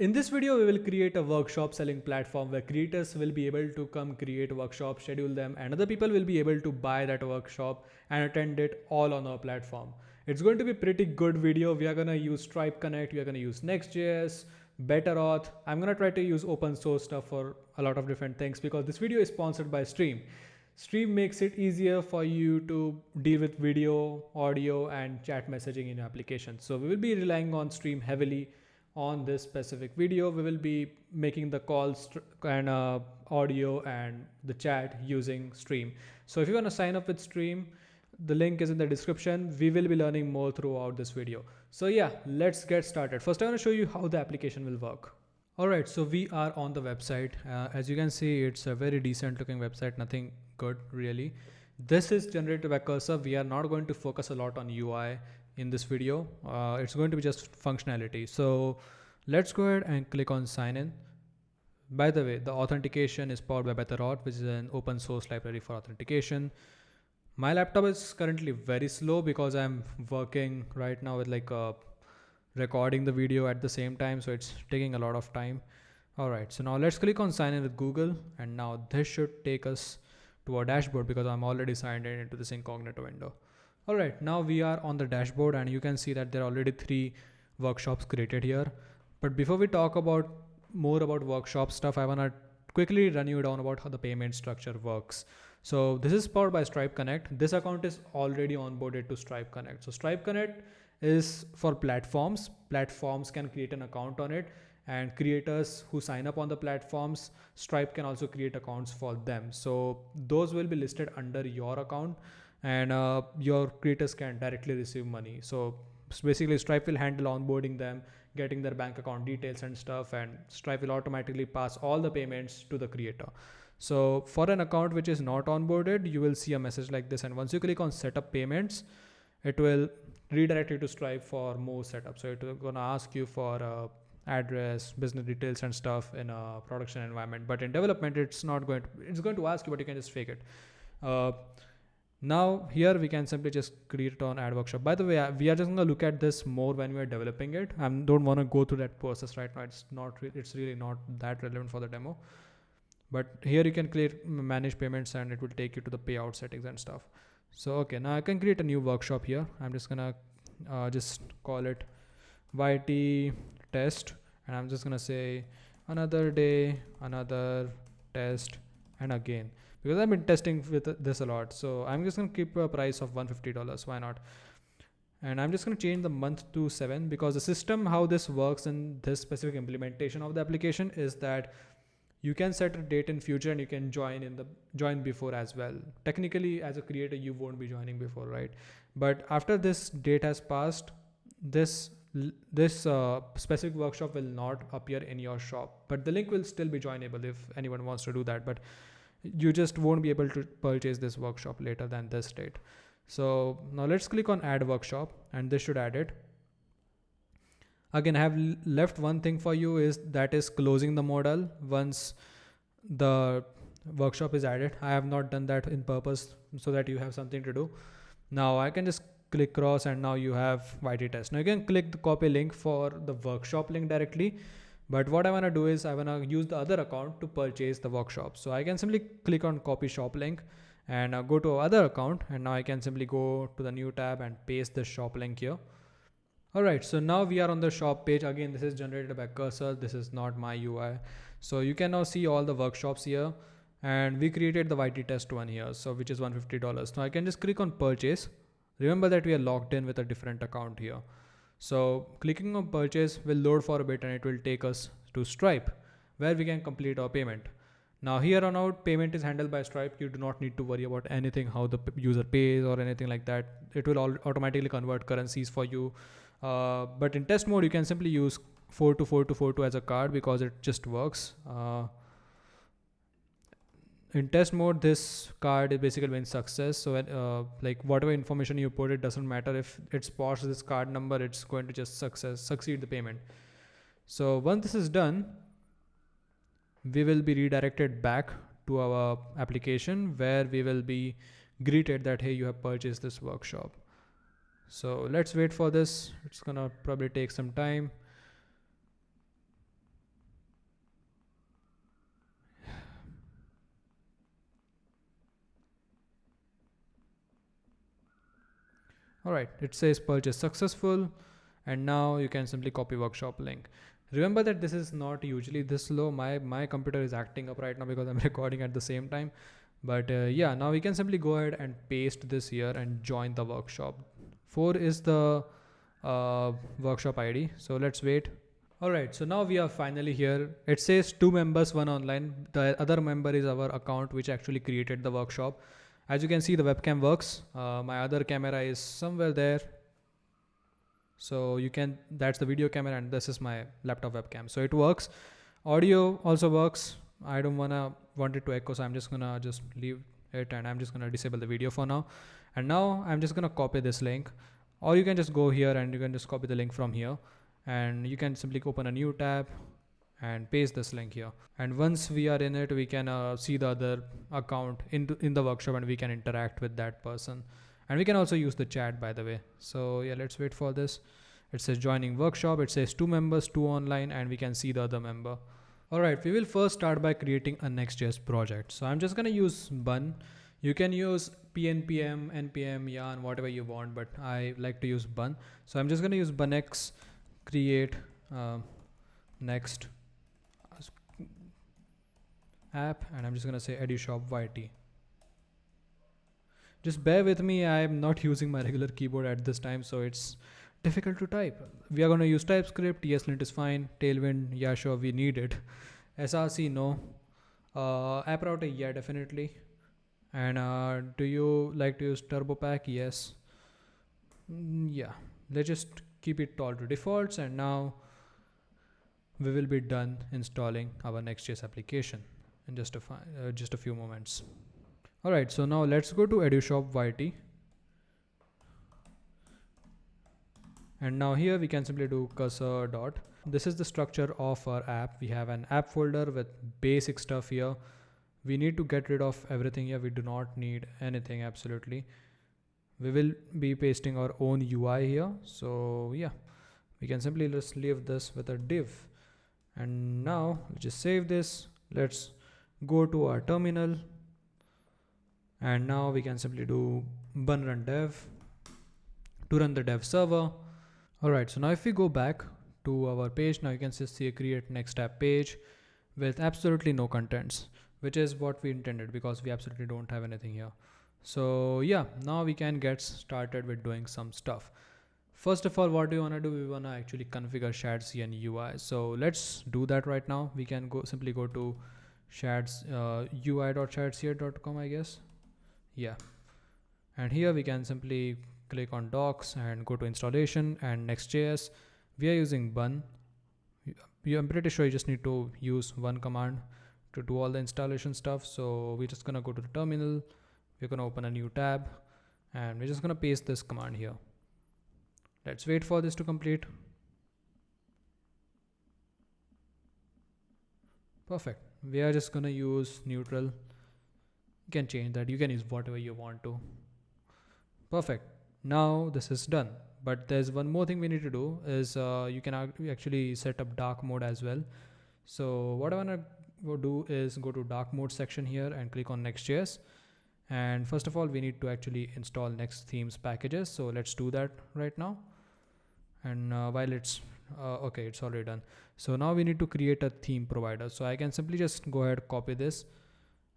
In this video, we will create a workshop selling platform where creators will be able to come create workshops, schedule them, and other people will be able to buy that workshop and attend it all on our platform. It's going to be a pretty good video. We are going to use Stripe Connect. We are going to use Next.js, Better Auth. I'm going to try to use open source stuff for a lot of different things because this video is sponsored by Stream. Stream makes it easier for you to deal with video, audio, and chat messaging in your application. So we will be relying on Stream heavily on this specific video. We will be making the calls and audio and the chat using Stream. So if you want to sign up with Stream, the link is in the description. We will be learning more throughout this video. So yeah, let's get started. First, I want to show you how the application will work. Alright, so we are on the website. As you can see, it's a very decent looking website, nothing good really. This is generated by cursor. We are not going to focus a lot on UI in this video. It's going to be just functionality. So let's go ahead and click on sign in. By the way, the authentication is powered by Better Auth, which is an open source library for authentication. My laptop is currently very slow because I'm working right now with recording the video at the same time, so it's taking a lot of time. Alright, so now let's click on sign in with Google, and now this should take us to our dashboard because I'm already signed in into this incognito window. Alright, now we are on the dashboard and you can see that there are already 3 workshops created here. But before we talk about more about workshop stuff, I want to quickly run you down about how the payment structure works. So this is powered by Stripe Connect. This account is already onboarded to Stripe Connect. So Stripe Connect is for platforms. Platforms can create an account on it, and creators who sign up on the platforms, Stripe can also create accounts for them. So those will be listed under your account, and your creators can directly receive money. So basically Stripe will handle onboarding them, getting their bank account details and stuff, and Stripe will automatically pass all the payments to the creator. So for an account which is not onboarded, you will see a message like this, and once you click on setup payments, it will redirect you to Stripe for more setup. So it's going to ask you for address, business details and stuff in a production environment, but in development it's not going to, it's going to ask you, but you can just fake it. Now here we can simply just create it on add workshop. By the way, we are just going to look at this more when we are developing it. I don't want to go through that process right now. It's really not that relevant for the demo. But here you can create manage payments and it will take you to the payout settings and stuff. So okay, now I can create a new workshop here. I'm just gonna just call it YT test, and I'm just gonna say another day, another test, and again, because I've been testing with this a lot. So I'm just gonna keep a price of $150. Why not? And I'm just going to change the month to 7 because the system, how this works in this specific implementation of the application is that you can set a date in future and you can join before as well. Technically, as a creator, you won't be joining before, right? But after this date has passed, this specific workshop will not appear in your shop, but the link will still be joinable if anyone wants to do that. But you just won't be able to purchase this workshop later than this date. So now let's click on add workshop, and this should add it. Again, I have left one thing for you, is that is closing the modal once the workshop is added. I have not done that in purpose so that you have something to do. Now I can just click cross, and now you have YT test. Now you can click the copy link for the workshop link directly. But what I want to do is I want to use the other account to purchase the workshop. So I can simply click on copy shop link and go to other account. And now I can simply go to the new tab and paste the shop link here. Alright, so now we are on the shop page. Again, this is generated by cursor. This is not my UI. So you can now see all the workshops here. And we created the YT test one here, so which is $150. Now I can just click on purchase. Remember that we are logged in with a different account here. So clicking on purchase will load for a bit and it will take us to Stripe where we can complete our payment. Now here on out, payment is handled by Stripe. You do not need to worry about anything, how the user pays or anything like that. It will automatically convert currencies for you. But in test mode, you can simply use 424242 as a card because it just works. In test mode, this card is basically when success. So like whatever information you put, it doesn't matter if it spots this card number, it's going to just succeed the payment. So once this is done, we will be redirected back to our application where we will be greeted that, hey, you have purchased this workshop. So let's wait for this. It's gonna probably take some time. All right, it says purchase successful, and now you can simply copy workshop link. Remember that this is not usually this slow. My computer is acting up right now because I'm recording at the same time. But yeah, now we can simply go ahead and paste this here and join the workshop. 4 is the workshop ID. So let's wait. Alright, so now we are finally here. It says 2 members, 1 online. The other member is our account which actually created the workshop. As you can see, the webcam works. My other camera is somewhere there. So you can, that's the video camera, and this is my laptop webcam. So it works. Audio also works. I don't want it to echo, so I'm just gonna leave it, and I'm just gonna disable the video for now. And now I'm just gonna copy this link, or you can just go here and you can just copy the link from here, and you can simply open a new tab and paste this link here. And once we are in it, we can see the other account in the workshop, and we can interact with that person. And we can also use the chat, by the way. So yeah, let's wait for this. It says joining workshop. It says 2 members, 2 online, and we can see the other member. Alright, we will first start by creating a Next.js project. So I'm just gonna use bun. You can use pnpm, npm, yarn, whatever you want, but I like to use bun. So I'm just gonna use bunx create next app, and I'm just gonna say edushop yt. Just bear with me, I'm not using my regular keyboard at this time, so it's difficult to type. We are going to use TypeScript. ESLint is fine. Tailwind, yeah, sure, we need it. SRC, no. App router, yeah, definitely. And do you like to use turbo pack? Yes. Yeah, let's just keep it all to defaults, and now we will be done installing our Next.js application in just a few moments. Alright, so now let's go to edushop yt. And now here we can simply do cursor dot. This is the structure of our app. We have an app folder with basic stuff here. We need to get rid of everything here. We do not need anything, absolutely. We will be pasting our own UI here. So yeah, we can simply just leave this with a div. And now let's just save this. Let's go to our terminal. And now we can simply do bun run dev to run the dev server. Alright, so now if we go back to our page, now you can just see a create next app page with absolutely no contents, which is what we intended because we absolutely don't have anything here. So yeah, now we can get started with doing some stuff. First of all, what do we want to do? We want to actually configure shadcn UI. So let's do that right now. We can simply go to ui.shadcn.com, I guess. Yeah, and here we can simply click on docs and go to installation and Next.js. We are using bun. I'm pretty sure you just need to use one command to do all the installation stuff. So we're just gonna go to the terminal. We're gonna open a new tab, and we're just gonna paste this command here. Let's wait for this to complete. Perfect. We are just gonna use neutral. You can change that. You can use whatever you want to. Perfect. Now this is done, but there's one more thing we need to do is you can actually set up dark mode as well. So what I want to do is go to dark mode section here and click on Next.js. And first of all, we need to actually install Next themes packages. So let's do that right now. And while it's okay, it's already done. So now we need to create a theme provider. So I can simply just go ahead, copy this.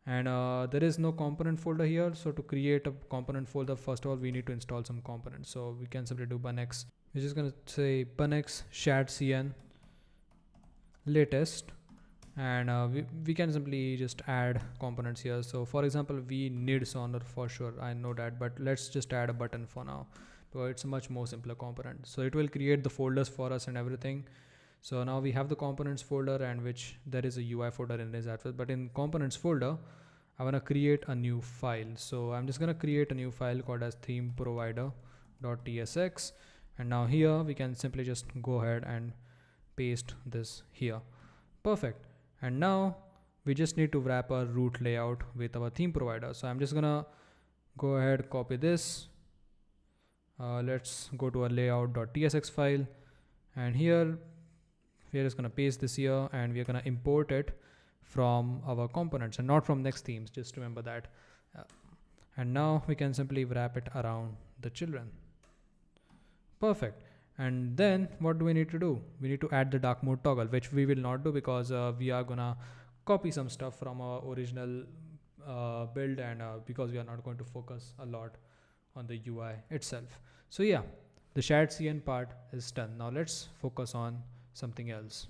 And there is no component folder here. So to create a component folder, first of all, we need to install some components. So we can simply do bunx. We're just going to say bunx shadcn latest. And we can simply just add components here. So for example, we need Sonar for sure. I know that, but let's just add a button for now. So it's a much more simpler component. So it will create the folders for us and everything. So now we have the components folder, and which there is a UI folder in this as well. But in components folder, I want to create a new file. So I'm just going to create a new file called as theme provider.tsx. And now here we can simply just go ahead and paste this here. Perfect. And now we just need to wrap our root layout with our theme provider. So I'm just going to go ahead, copy this. Let's go to our layout.tsx file. And here we are just going to paste this here, and we are going to import it from our components and not from Next themes. Just remember that. And now we can simply wrap it around the children. Perfect. And then what do we need to do? We need to add the dark mode toggle, which we will not do because we are gonna copy some stuff from our original build, and because we are not going to focus a lot on the UI itself. So yeah, the shadcn part is done. Now let's focus on something else.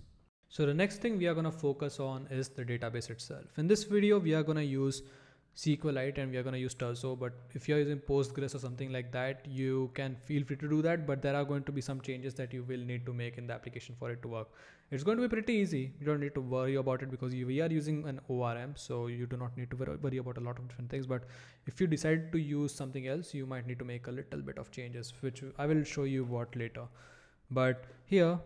So the next thing we are going to focus on is the database itself. In this video, we are going to use SQLite and we are going to use Terso, but if you're using Postgres or something like that, you can feel free to do that, but there are going to be some changes that you will need to make in the application for it to work. It's going to be pretty easy. You don't need to worry about it because we are using an ORM, so you do not need to worry about a lot of different things. But if you decide to use something else, you might need to make a little bit of changes, which I will show you what later. But here,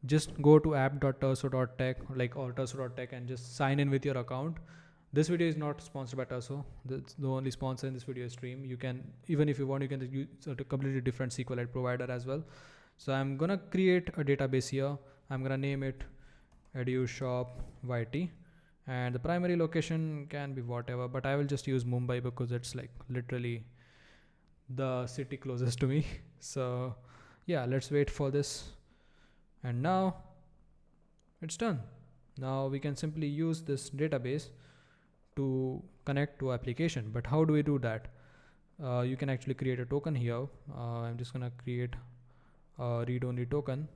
just go to app.terso.tech or terso.tech and just sign in with your account. This video is not sponsored by Terso. The only sponsor in this video is Stream. You can, even if you want, you can use a completely different SQLite provider as well. So I'm gonna create a database here. I'm gonna name it EduShopYT, and the primary location can be whatever, but I will just use Mumbai because it's like literally the city closest to me. So yeah, let's wait for this. And now it's done. Now we can simply use this database to connect to application. But how do we do that? You can actually create a token here. I'm just gonna create a read-only token.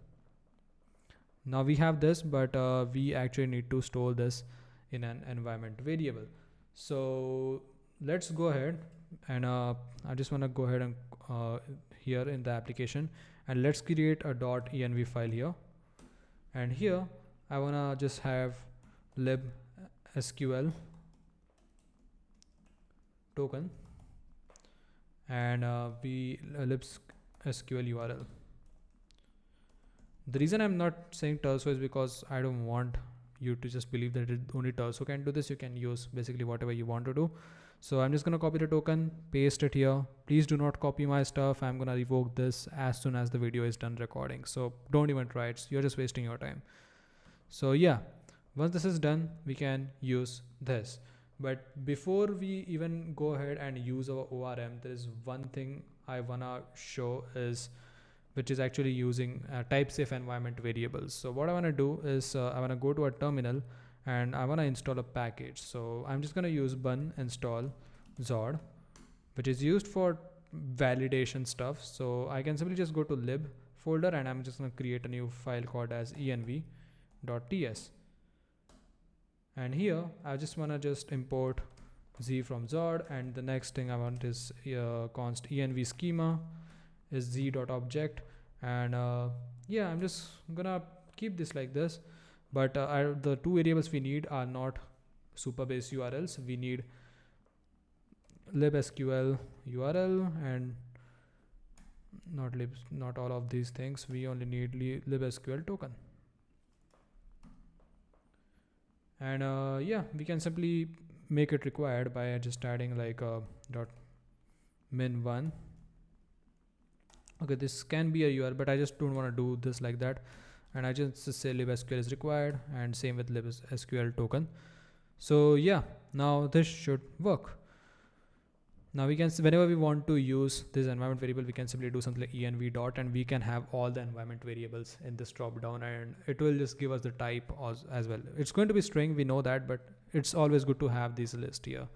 Now we have this, but we actually need to store this in an environment variable. So let's go ahead and I just want to go ahead and here in the application, and let's create a .env file here. And here I want to just have libsql token and libsql URL. The reason I'm not saying Terso is because I don't want you to just believe that only Terso can do this. You can use basically whatever you want to do. So I'm just going to copy the token, paste it here. Please do not copy my stuff. I'm going to revoke this as soon as the video is done recording. So don't even try it. You're just wasting your time. So yeah, once this is done, we can use this. But before we even go ahead and use our ORM, there is one thing I want to show which is actually using type safe environment variables. So what I want to do is I want to go to a terminal and I want to install a package. So I'm just going to use bun install Zod, which is used for validation stuff. So I can simply just go to lib folder and I'm just going to create a new file called as env.ts. And here I just want to just import z from Zod, and the next thing I want is const env schema is z.object, and yeah, I'm just gonna keep this like this. But the two variables we need are not Supabase URLs. We need libsql URL and not all of these things. We only need libsql token. And yeah, we can simply make it required by just adding like a .min1. Okay, this can be a URL, but I just don't want to do this like that. And I just say libsql is required, and same with libsql token. So yeah, now this should work. Now we can, whenever we want to use this environment variable, we can simply do something like env dot, and we can have all the environment variables in this drop down, and it will just give us the type as well. It's going to be string, we know that, but it's always good to have this list here.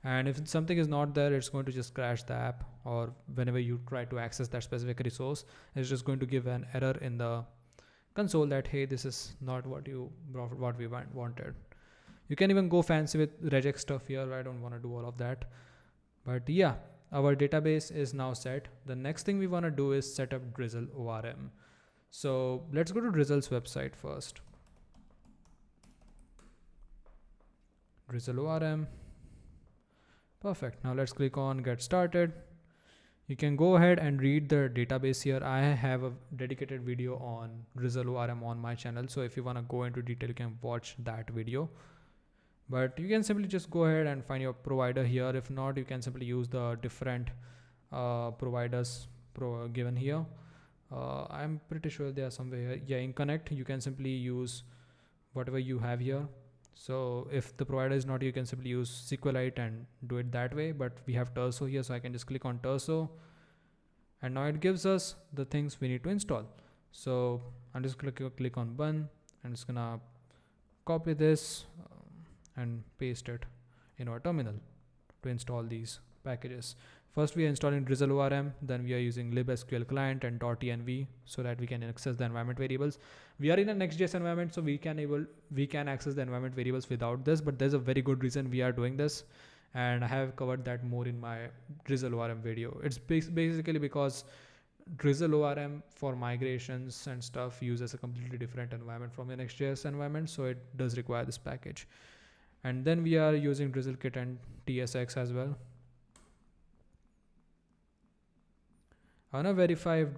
And if something is not there, it's going to just crash the app, or whenever you try to access that specific resource, it's just going to give an error in the console that, hey, this is not what we wanted. You can even go fancy with regex stuff here. I don't want to do all of that. But yeah, our database is now set. The next thing we want to do is set up Drizzle ORM. So let's go to Drizzle's website first. Drizzle ORM. Perfect. Now let's click on get started. You can go ahead and read the database here. I have a dedicated video on Drizzle ORM on my channel. So if you want to go into detail, you can watch that video. But you can simply just go ahead and find your provider here. If not, you can simply use the different providers given here. I'm pretty sure they are somewhere here. Yeah, in Connect, you can simply use whatever you have here. So if the provider is not, you can simply use SQLite and do it that way. But we have Terso here, so I can just click on Terso. and now it gives us the things we need to install. So I'm just going to click on bun. I'm just gonna copy this and paste it in our terminal to install these packages. First we are installing Drizzle ORM, then we are using libsql client and .env so that we can access the environment variables. We are in a Next.js environment, so we can access the environment variables without this, but there's a very good reason we are doing this, and I have covered that more in my Drizzle ORM video. It's basically because Drizzle ORM for migrations and stuff uses a completely different environment from the Next.js environment, so it does require this package. And then we are using Drizzle Kit and TSX as well. I wanna verify if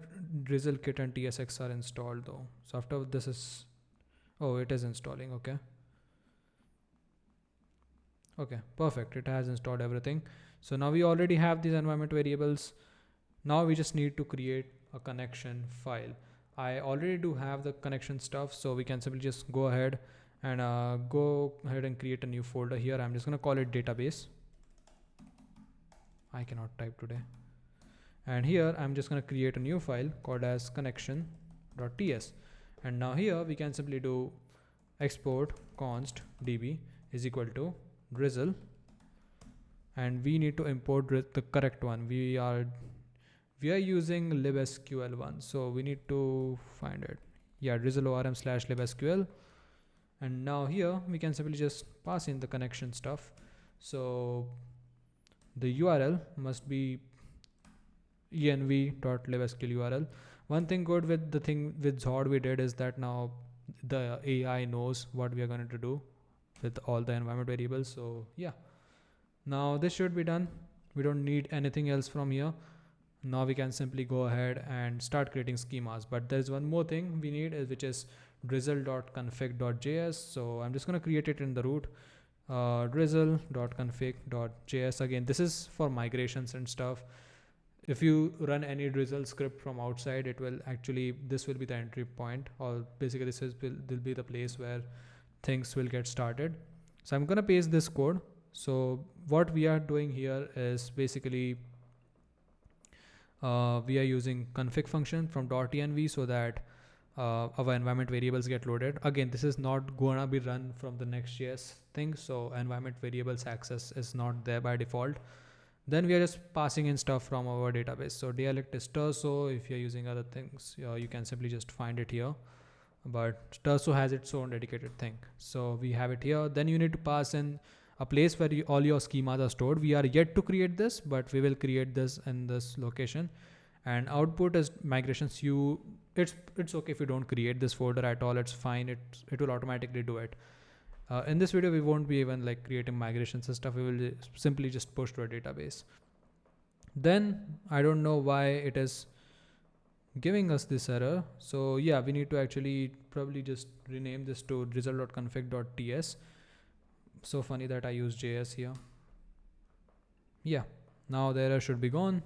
Drizzle Kit and TSX are installed though. So after this is, oh, it is installing, okay. Okay, perfect, it has installed everything. So now we already have these environment variables. Now we just need to create a connection file. I already do have the connection stuff, so we can simply just go ahead and create a new folder here. I'm just gonna call it database. I cannot type today. And here I'm just gonna create a new file called as connection.ts. And now here we can simply do export const db is equal to drizzle, and we need to import the correct one. We are using libsql1, so we need to find it. Yeah, drizzle orm / libsql. And now here we can simply just pass in the connection stuff. So the URL must be env.libsql URL. One thing good with the thing with Zod we did is that now the AI knows what we are going to do with all the environment variables. So yeah, now this should be done. We don't need anything else from here. Now we can simply go ahead and start creating schemas. But there's one more thing we need, which is drizzle.config.js. So I'm just going to create it in the root. Drizzle.config.js. Again, this is for migrations and stuff. If you run any Drizzle script from outside, it will actually, this will be the entry point, or basically this will be the place where things will get started. So I'm going to paste this code. So what we are doing here is basically we are using config function from .env so that our environment variables get loaded. Again, this is not gonna be run from the Next.js thing, so environment variables access is not there by default. Then we are just passing in stuff from our database. So dialect is Terso. If you're using other things, you can simply just find it here. But Terso has its own dedicated thing. So we have it here. Then you need to pass in a place where all your schemas are stored. We are yet to create this, but we will create this in this location. And output is migrations. It's okay if you don't create this folder at all. It's fine. It will automatically do it. In this video, we won't be even like creating migrations and stuff. We will simply just push to a database. Then I don't know why it is giving us this error. So yeah, we need to actually probably just rename this to drizzle.config.ts. So funny that I use JS here. Yeah, now the error should be gone.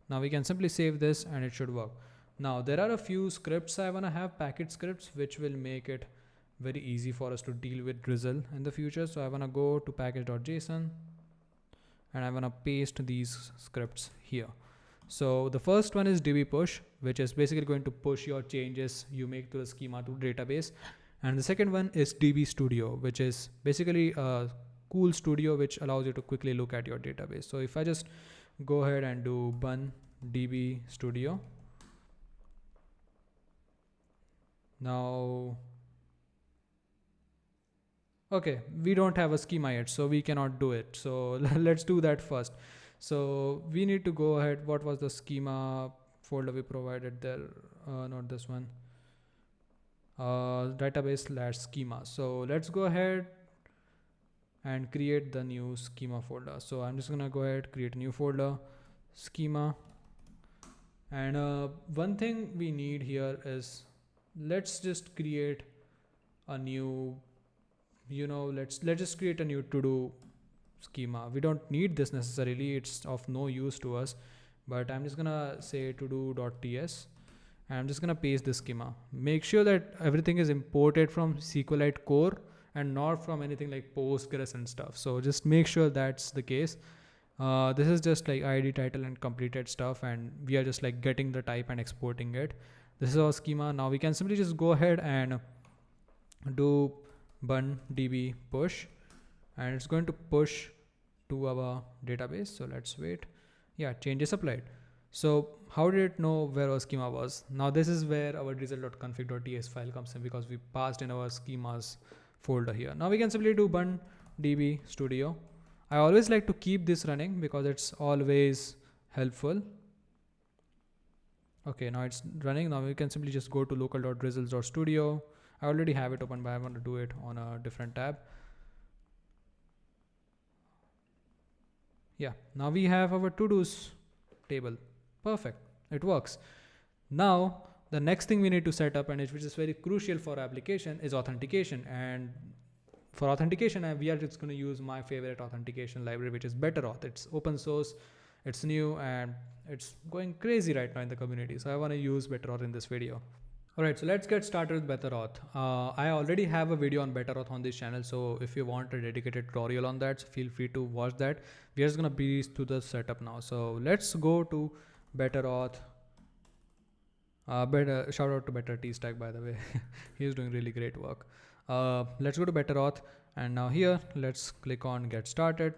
Now we can simply save this and it should work. Now there are a few scripts I want to have, package scripts, which will make it very easy for us to deal with Drizzle in the future. So I want to go to package.json and I want to paste these scripts here. So the first one is db push, which is basically going to push your changes you make to the schema to database. And the second one is db studio, which is basically a cool studio which allows you to quickly look at your database. So if I just go ahead and do bun db studio, now okay, we don't have a schema yet, so we cannot do it. So let's do that first. So we need to go ahead. What was the schema folder we provided there? Not this one. Database/schema. So let's go ahead and create the new schema folder. So I'm just gonna go ahead, create a new folder, schema. And one thing we need here is, let's just create a new, let's just create a new to-do schema. We don't need this necessarily, it's of no use to us, but I'm just gonna say to-do.ts and I'm just gonna paste this schema. Make sure that everything is imported from SQLite core and not from anything like Postgres and stuff. So just make sure that's the case. This is just like ID, title and completed stuff, and we are just like getting the type and exporting it. This is our schema. Now we can simply just go ahead and do bun db push, and it's going to push to our database. So let's wait. Yeah, changes applied. So how did it know where our schema was? Now this is where our drizzle.config.ts file comes in, because we passed in our schemas folder here. Now we can simply do bun db studio. I always like to keep this running because it's always helpful. Okay, now it's running. Now we can simply just go to local.drizzle.studio. I already have it open, but I want to do it on a different tab. Yeah, now we have our to-dos table. Perfect, it works. Now the next thing we need to set up, and which is very crucial for our application, is authentication. And for authentication, we are just going to use my favorite authentication library, which is BetterAuth. It's open source, it's new, and it's going crazy right now in the community. So I want to use BetterAuth in this video. Alright, so let's get started with BetterAuth. I already have a video on BetterAuth on this channel, so if you want a dedicated tutorial on that, feel free to watch that. We are just gonna breeze through the setup now. So let's go to BetterAuth. Shout out to Better T Stack, by the way. He's doing really great work. Let's go to BetterAuth, and now here let's click on Get Started.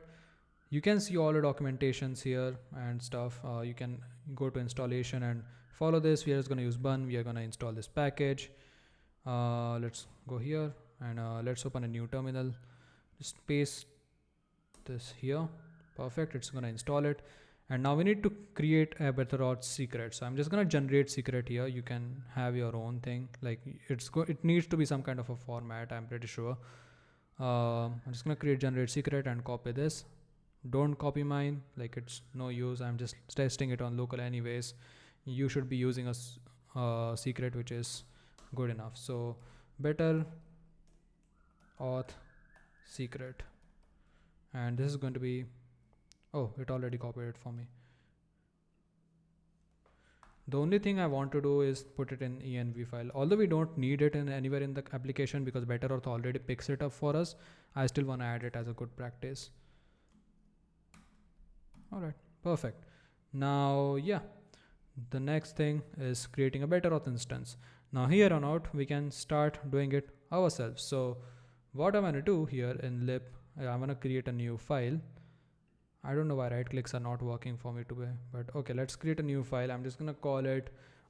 You can see all the documentations here and stuff. You can go to installation and follow this. We are just going to use bun. We are going to install this package. Let's go here and let's open a new terminal. Just paste this here. Perfect. It's going to install it. And now we need to create a BetterAuth secret. So I'm just going to generate secret here. You can have your own thing. Like it needs to be some kind of a format, I'm pretty sure. I'm just going to create generate secret and copy this. Don't copy mine, like it's no use. I'm just testing it on local anyways. You should be using a secret which is good enough. So better auth secret, and this is going to be, oh, it already copied it for me. The only thing I want to do is put it in env file, although we don't need it in anywhere in the application because BetterAuth already picks it up for us. I still want to add it as a good practice. Alright, perfect. Now, yeah, the next thing is creating a BetterAuth instance. Now here on out, we can start doing it ourselves. So what I'm going to do here in lib, I'm going to create a new file. I don't know why right clicks are not working for me today, but okay, let's create a new file. I'm just going to call it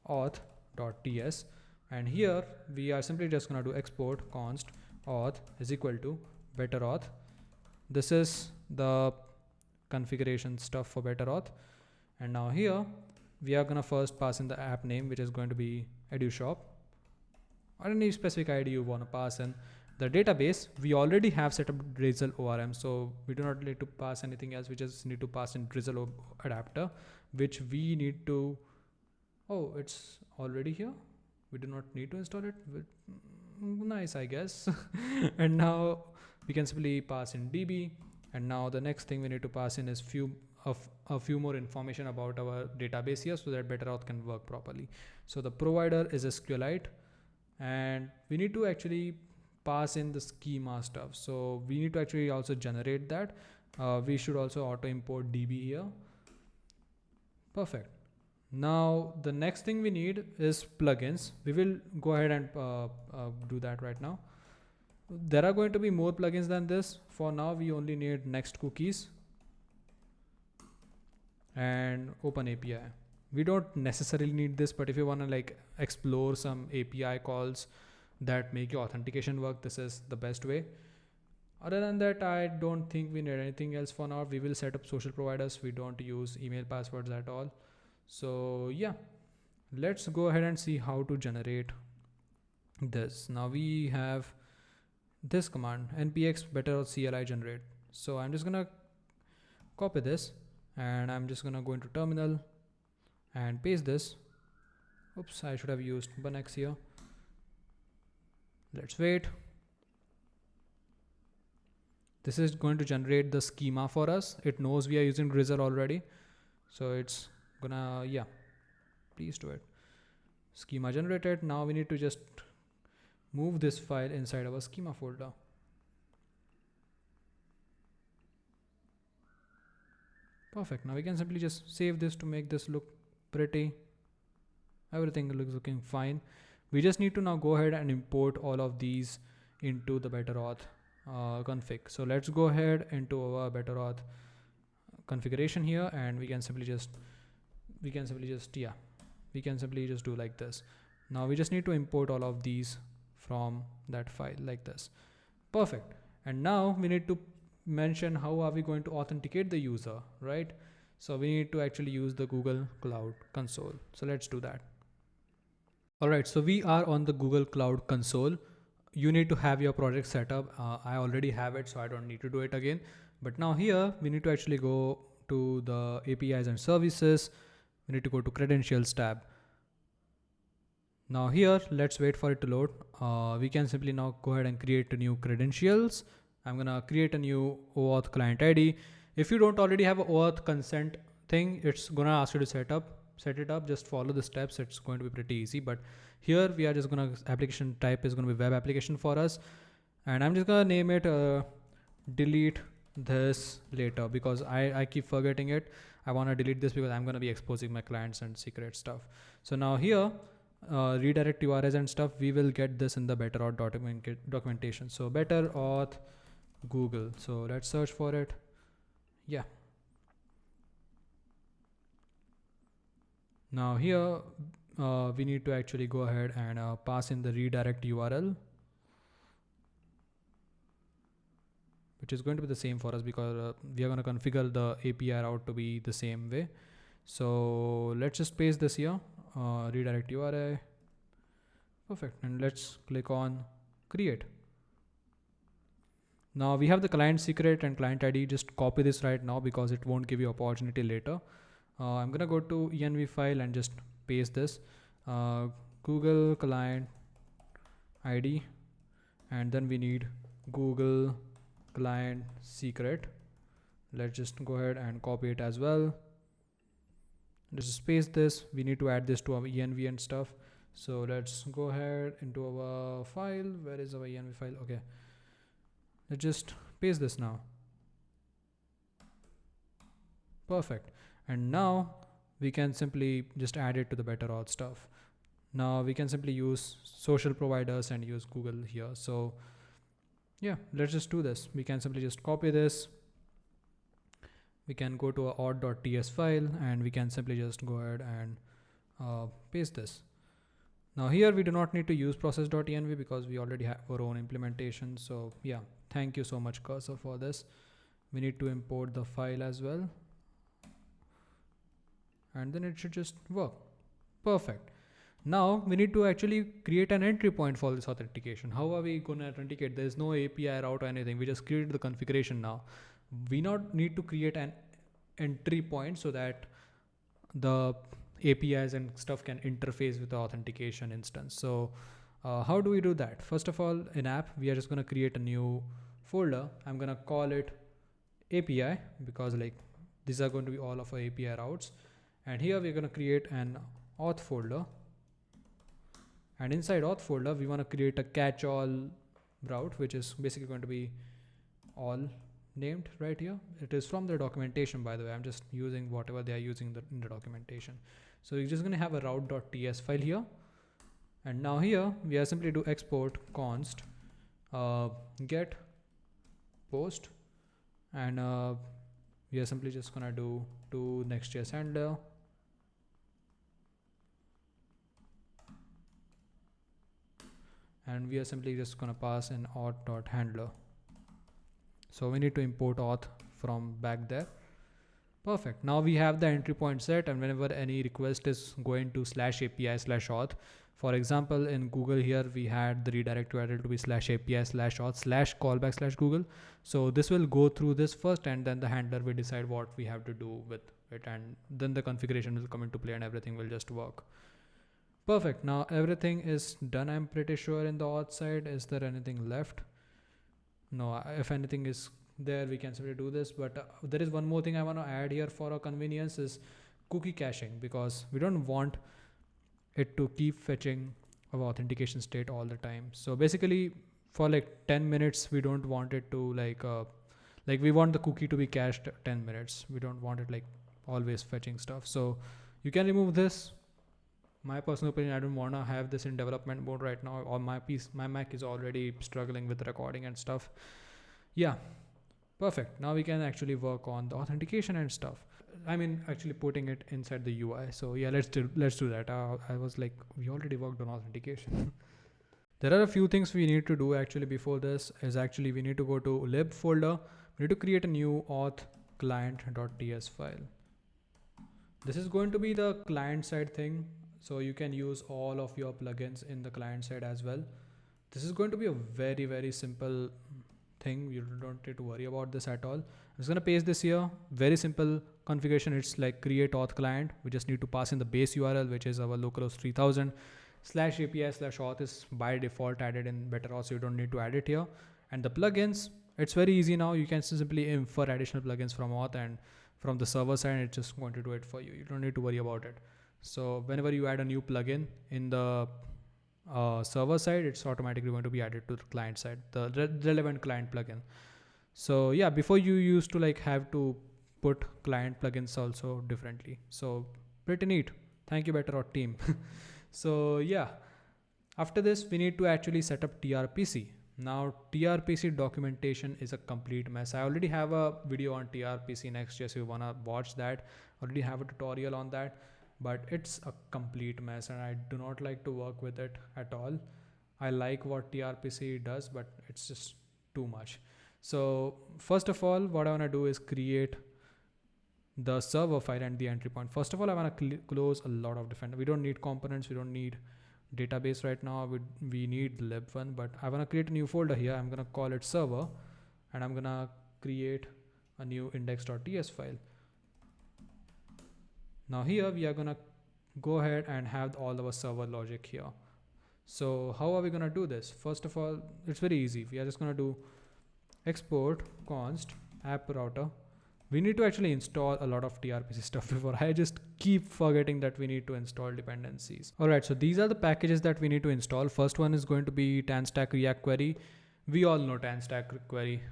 auth.ts. And here we are simply just going to do export const auth is equal to BetterAuth. This is the configuration stuff for BetterAuth. And now here we are gonna first pass in the app name, which is going to be EduShop, or any specific ID you want to pass in. The database, we already have set up Drizzle ORM, so we do not need to pass anything else. We just need to pass in Drizzle adapter, which we need to, oh, it's already here. We do not need to install it. Nice, I guess. And now we can simply pass in DB. And now the next thing we need to pass in is a few more information about our database here, so that BetterAuth can work properly. So the provider is SQLite, and we need to actually pass in the schema stuff. So we need to actually also generate that. We should also auto import DB here. Perfect. Now the next thing we need is plugins. We will go ahead and do that right now. There are going to be more plugins than this. For now, we only need Next cookies and Open API. We don't necessarily need this, but if you want to like explore some API calls that make your authentication work, this is the best way. Other than that, I don't think we need anything else for now. We will set up social providers. We don't use email passwords at all. So yeah, let's go ahead and see how to generate this. Now we have this command npx BetterAuth CLI generate. So I'm just gonna copy this, and I'm just gonna go into terminal and paste this. Oops, I should have used bunx here. Let's wait. This is going to generate the schema for us. It knows we are using Drizzle already, so it's gonna, yeah, please do it. Schema generated. Now we need to just move this file inside our schema folder. Perfect. Now we can simply just save this to make this look pretty. Everything looks looking fine. We just need to now go ahead and import all of these into the better auth config. So let's go ahead into our better auth configuration here, and we can simply just do like this. Now we just need to import all of these from that file like this. Perfect. And now we need to mention how are we going to authenticate the user, right? So we need to actually use the Google Cloud Console. So let's do that. All right, so we are on the Google Cloud Console. You need to have your project set up. I already have it, so I don't need to do it again. But now here we need to actually go to the APIs and services. We need to go to credentials tab. Now here, let's wait for it to load. We can simply now go ahead and create a new credentials. I'm gonna create a new OAuth client ID. If you don't already have a OAuth consent thing, it's gonna ask you to set it up. Just follow the steps. It's going to be pretty easy. But here we are just gonna, application type is gonna be web application for us. And I'm just gonna name it delete this later, because I keep forgetting it. I wanna delete this because I'm gonna be exposing my clients and secret stuff. So now here, redirect URLs and stuff, we will get this in the better auth documentation. So better auth Google. So let's search for it. Yeah. Now here we need to actually go ahead and pass in the redirect URL, which is going to be the same for us because we are going to configure the API route to be the same way. So let's just paste this here, redirect URL. Perfect. And let's click on create. Now we have the client secret and client ID. Just copy this right now because it won't give you opportunity later. I'm gonna go to env file and just paste this Google client ID, and then we need Google client secret. Let's just go ahead and copy it as well. Let's just paste this. We need to add this to our env and stuff. So let's go ahead into our file. Where is our env file? Okay. Let's just paste this now. Perfect. And now we can simply just add it to the better auth stuff. Now we can simply use social providers and use Google here. So yeah, let's just do this. We can simply just copy this. We can go to our auth.ts file and we can simply just go ahead and paste this. Now here we do not need to use process.env because we already have our own implementation. So yeah, thank you so much Cursor for this. We need to import the file as well. And then it should just work. Perfect. Now we need to actually create an entry point for this authentication. How are we going to authenticate? There is no API route or anything. We just created the configuration now. We not need to create an entry point so that the APIs and stuff can interface with the authentication instance. So how do we do that? First of all, in app, we are just going to create a new folder. I'm going to call it API because like these are going to be all of our API routes. And here we're going to create an auth folder. And inside auth folder, we want to create a catch-all route, which is basically going to be all named right here. It is from the documentation, by the way. I'm just using whatever they are using in the documentation. So we're just going to have a route.ts file here. And now here we are simply to export const get post, and we are simply just going to do to Next.js handler. And we are simply just going to pass an auth.handler. So we need to import auth from back there. Perfect. Now we have the entry point set, and whenever any request is going to /API/auth, for example, in Google here, we had the redirect URL to be /API/auth/callback/Google. So this will go through this first, and then the handler will decide what we have to do with it. And then the configuration will come into play and everything will just work. Perfect. Now everything is done. I'm pretty sure in the auth side. Is there anything left? No, if anything is there, we can simply do this. But there is one more thing I want to add here for our convenience is cookie caching, because we don't want it to keep fetching our authentication state all the time. So basically for like 10 minutes, we don't want it to like Like we want the cookie to be cached 10 minutes. We don't want it like always fetching stuff. So you can remove this. My personal opinion, I don't want to have this in development mode right now. On my Mac is already struggling with recording and stuff. Yeah, perfect. Now we can actually work on the authentication and stuff. I mean, actually putting it inside the UI. So yeah, let's do that. I was like, we already worked on authentication. There are a few things we need to do actually before this. Is actually we need to go to lib folder. We need to create a new auth client.ts file. This is going to be the client side thing. So you can use all of your plugins in the client side as well. This is going to be a very, very simple thing. You don't need to worry about this at all. I'm just going to paste this here. Very simple configuration. It's like create auth client. We just need to pass in the base URL, which is our localhost 3000 /API/auth is by default added in BetterAuth, so you don't need to add it here. And the plugins, it's very easy now. You can simply infer additional plugins from auth, and from the server side, it's just going to do it for you. You don't need to worry about it. So whenever you add a new plugin in the server side, it's automatically going to be added to the client side, the relevant client plugin. So yeah, before you used to like have to put client plugins also differently. So pretty neat. Thank you, BetterAuth team. So yeah, after this we need to actually set up TRPC. Now TRPC documentation is a complete mess. I already have a video on TRPC Next.js. If you wanna watch that, already have a tutorial on that, but it's a complete mess and I do not like to work with it at all. I like what TRPC does, but it's just too much. So first of all, what I wanna do is create the server file and the entry point. First of all, I want to close a lot of different. We don't need components. We don't need database right now. We need lib one, but I want to create a new folder here. I'm going to call it server, and I'm going to create a new index.ts file. Now here we are going to go ahead and have all our server logic here. So how are we going to do this? First of all, it's very easy. We are just going to do export const app router. We need to actually install a lot of TRPC stuff before. I just keep forgetting that we need to install dependencies. All right, so these are the packages that we need to install. First one is going to be tanstack react query. We all know tanstack query,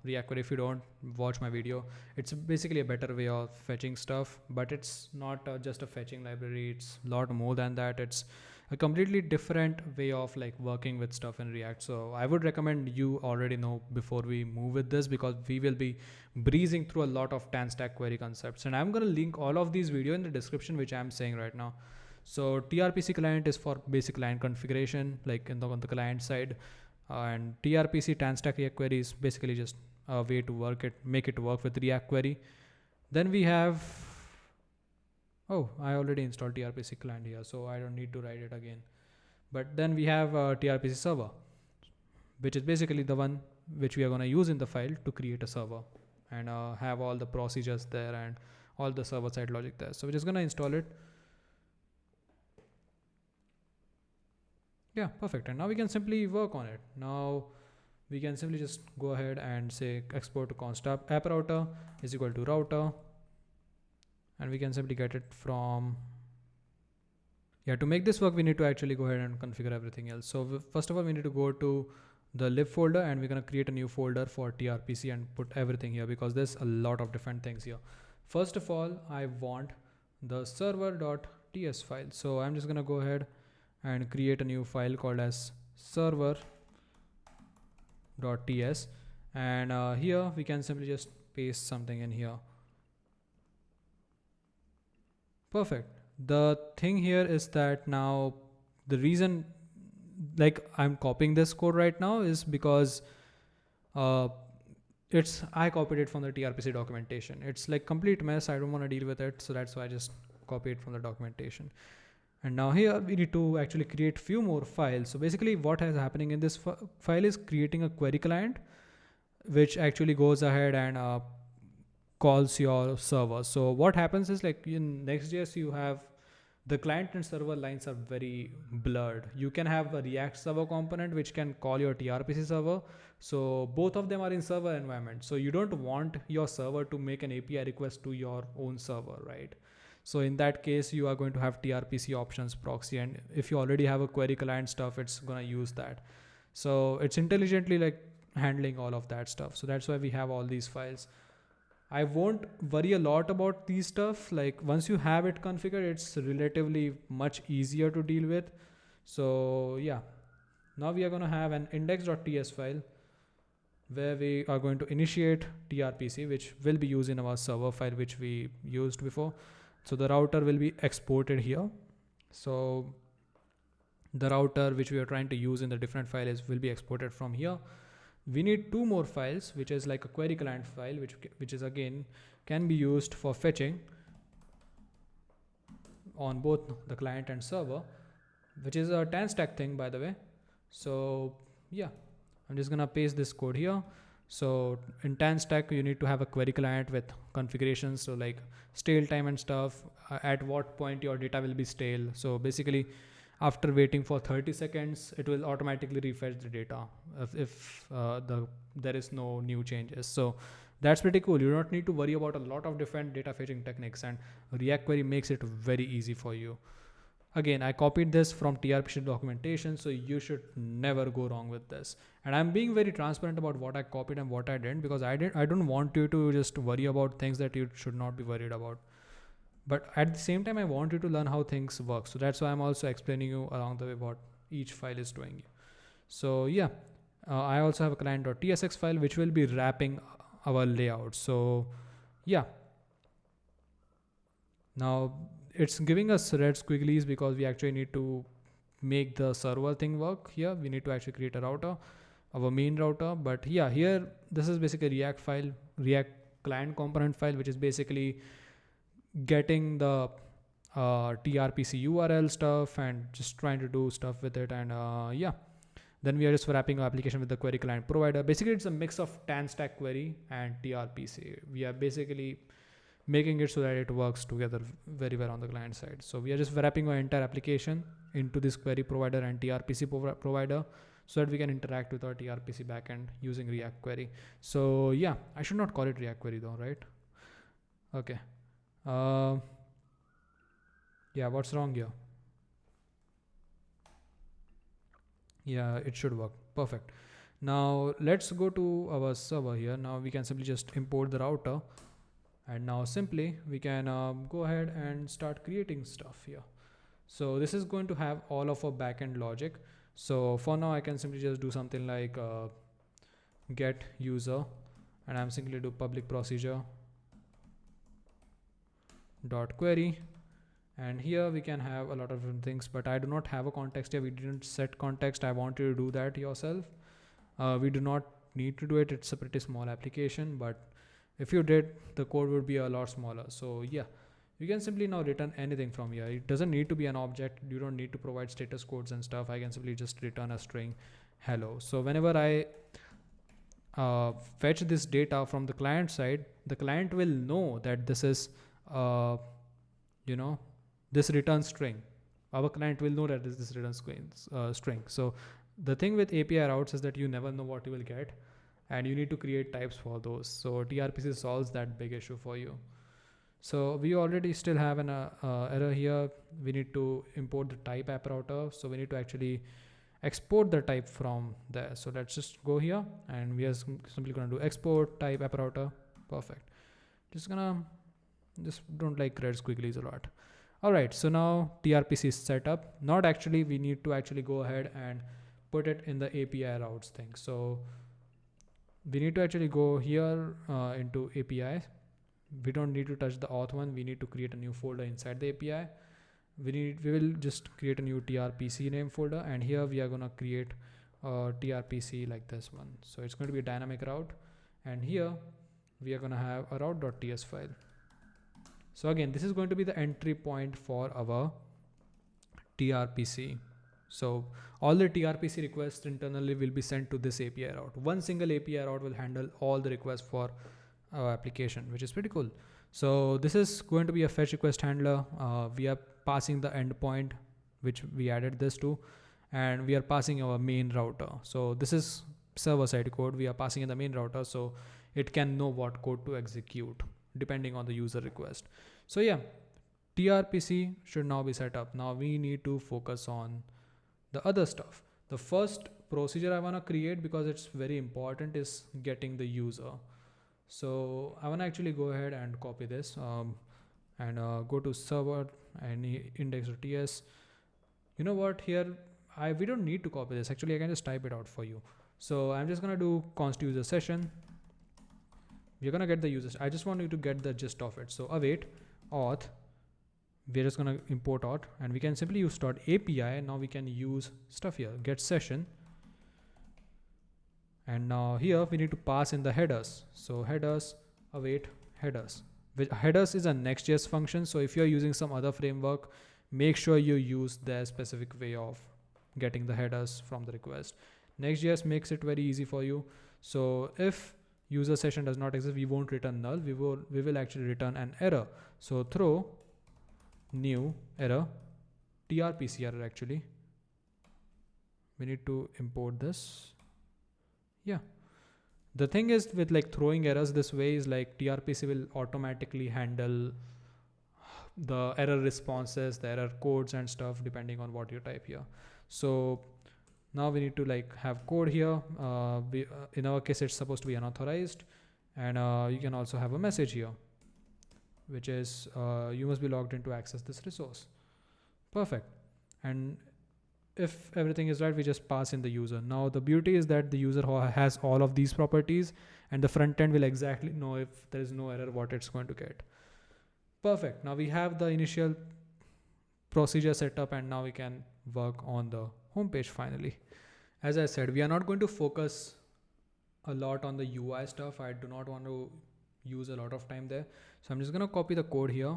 react query. If you don't watch my video, it's basically a better way of fetching stuff, but it's not just a fetching library. It's a lot more than that. It's a completely different way of like working with stuff in React. So I would recommend you already know before we move with this, because we will be breezing through a lot of tanstack query concepts, and I'm going to link all of these video in the description, which I'm saying right now. So TRPC client is for basic client configuration, like on the client side, and TRPC tanstack react query is basically just a way to make it work with React query. Then we have, oh, I already installed TRPC client here, so I don't need to write it again. But then we have TRPC server, which is basically the one which we are going to use in the file to create a server and have all the procedures there and all the server side logic there. So we're just going to install it. Yeah, perfect. And now we can simply work on it. Now we can simply just go ahead and say export to const app router is equal to router. And we can simply get it from, yeah, to make this work, we need to actually go ahead and configure everything else. So first of all, we need to go to the lib folder, and we're going to create a new folder for TRPC and put everything here, because there's a lot of different things here. First of all, I want the server.ts file. So I'm just going to go ahead and create a new file called as server.ts. And here we can simply just paste something in here. Perfect. The thing here is that now the reason like I'm copying this code right now is because I copied it from the TRPC documentation. It's like complete mess. I don't want to deal with it. So that's why I just copy it from the documentation. And now here we need to actually create few more files. So basically what is happening in this file is creating a query client, which actually goes ahead and calls your server. So what happens is, like in Next.js, you have the client and server lines are very blurred. You can have a React server component which can call your TRPC server. So both of them are in server environment. So you don't want your server to make an API request to your own server, right? So in that case, you are going to have TRPC options proxy. And if you already have a query client stuff, it's going to use that. So it's intelligently like handling all of that stuff. So that's why we have all these files. I won't worry a lot about these stuff. Like once you have it configured, it's relatively much easier to deal with. So yeah, now we are going to have an index.ts file where we are going to initiate TRPC, which will be used in our server file, which we used before. So the router will be exported here. So the router which we are trying to use in the different files will be exported from here. We need two more files, which is like a query client file, which is again can be used for fetching on both the client and server, which is a 10 stack thing, by the way. So yeah, I'm just gonna paste this code here. So in 10 stack, you need to have a query client with configurations. So like stale time and stuff, at what point your data will be stale. So basically after waiting for 30 seconds, it will automatically refresh the data if there is no new changes. So that's pretty cool. You don't need to worry about a lot of different data fetching techniques, and React Query makes it very easy for you. Again, I copied this from TRPC documentation, so you should never go wrong with this. And I'm being very transparent about what I copied and what I didn't, because I don't want you to just worry about things that you should not be worried about. But at the same time, I want you to learn how things work. So that's why I'm also explaining you along the way what each file is doing. So yeah, I also have a client.tsx file, which will be wrapping our layout. So yeah, now it's giving us red squigglies because we actually need to make the server thing work here. We need to actually create a router, our main router. But yeah, here, this is basically a React file, React client component file, which is basically getting the TRPC URL stuff and just trying to do stuff with it. And yeah, then we are just wrapping our application with the query client provider. Basically, it's a mix of 10 stack query and TRPC. We are basically making it so that it works together very well on the client side. So we are just wrapping our entire application into this query provider and TRPC provider so that we can interact with our TRPC backend using React Query. So yeah, I should not call it React Query though, right? Okay. Yeah, what's wrong here? Yeah, it should work. Perfect. Now let's go to our server here. Now we can simply just import the router. And now simply we can go ahead and start creating stuff here. So this is going to have all of our backend logic. So for now, I can simply just do something like get user, and I'm simply do public procedure dot query. And here we can have a lot of different things, but I do not have a context here. We didn't set context. I want you to do that yourself. We do not need to do it. It's a pretty small application, but if you did, the code would be a lot smaller. So yeah, you can simply now return anything from here. It doesn't need to be an object. You don't need to provide status codes and stuff. I can simply just return a string hello. So whenever I fetch this data from the client side, the client will know that this is this return string. Our client will know that this is return string. So the thing with API routes is that you never know what you will get, and you need to create types for those. So TRPC solves that big issue for you. So we already still have an error here. We need to import the type app router. So we need to actually export the type from there. So let's just go here, and we are simply going to do export type app router. Perfect. Just don't like red squigglies a lot. All right. So now TRPC is set up. Not actually, we need to actually go ahead and put it in the API routes thing. So we need to actually go here into API. We don't need to touch the auth one. We need to create a new folder inside the API. We will just create a new TRPC name folder, and here we are going to create a TRPC like this one. So it's going to be a dynamic route, and here we are going to have a route.ts file. So again, this is going to be the entry point for our TRPC. So all the TRPC requests internally will be sent to this API route. One single API route will handle all the requests for our application, which is pretty cool. So this is going to be a fetch request handler. We are passing the endpoint, which we added this to, and we are passing our main router. So this is server side code. We are passing in the main router, so it can know what code to execute depending on the user request. So yeah, TRPC should now be set up. Now we need to focus on the other stuff. The first procedure I want to create, because it's very important, is getting the user. So I want to actually go ahead and copy this and go to server and index.ts. You know what, here we don't need to copy this. Actually, I can just type it out for you. So I'm just going to do const user session. We're going to get the users. I just want you to get the gist of it. So await auth. We're just going to import auth, and we can simply use .api. Now we can use stuff here, get session. And now here we need to pass in the headers. So headers, await headers. Headers is a Next.js function. So if you're using some other framework, make sure you use their specific way of getting the headers from the request. Next.js makes it very easy for you. So if user session does not exist, we won't return null. We will actually return an error. So throw new error, TRPC error actually. We need to import this. Yeah. The thing is with like throwing errors this way is like TRPC will automatically handle the error responses, the error codes and stuff depending on what you type here. So now we need to like have code here. In our case, it's supposed to be unauthorized, and you can also have a message here, which is you must be logged in to access this resource. Perfect. And if everything is right, we just pass in the user. Now the beauty is that the user has all of these properties, and the front end will exactly know if there is no error what it's going to get. Perfect. Now we have the initial procedure set up, and now we can work on the homepage finally. As I said, we are not going to focus a lot on the UI stuff. I do not want to use a lot of time there. So I'm just going to copy the code here.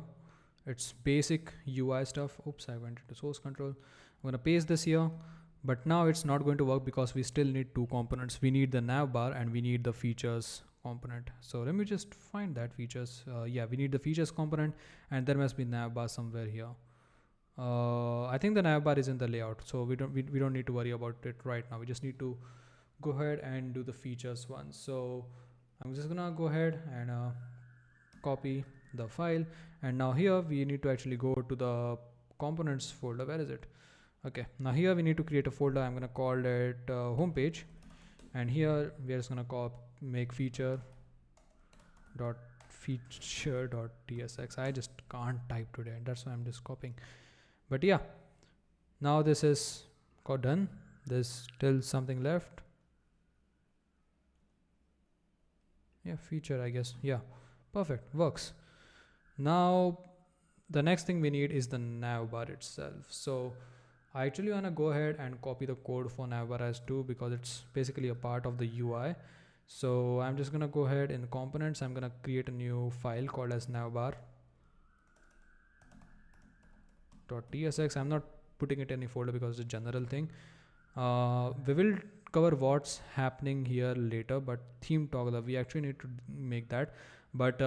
It's basic UI stuff. Oops, I went into source control. I'm going to paste this here, but now it's not going to work because we still need two components. We need the navbar and we need the features component. So let me just find that features. Yeah, we need the features component, and there must be navbar somewhere here. I think the navbar is in the layout, so we don't need to worry about it right now. We just need to go ahead and do the features one. So I'm just gonna go ahead and copy the file, and now here we need to actually go to the components folder. Where is it? Okay, now here we need to create a folder. I'm gonna call it homepage, and here we are just gonna make feature.tsx. I just can't type today, and that's why I'm just copying. But yeah, now this is done. There's still something left. Yeah, feature, I guess. Yeah, perfect, works. Now the next thing we need is the navbar itself. So I actually want to go ahead and copy the code for navbar as 2 because it's basically a part of the UI. So I'm just gonna go ahead in components. I'm gonna create a new file called as navbar.tsx. I'm not putting it in any folder because it's a general thing. We will cover what's happening here later, but theme toggler, we actually need to make that. But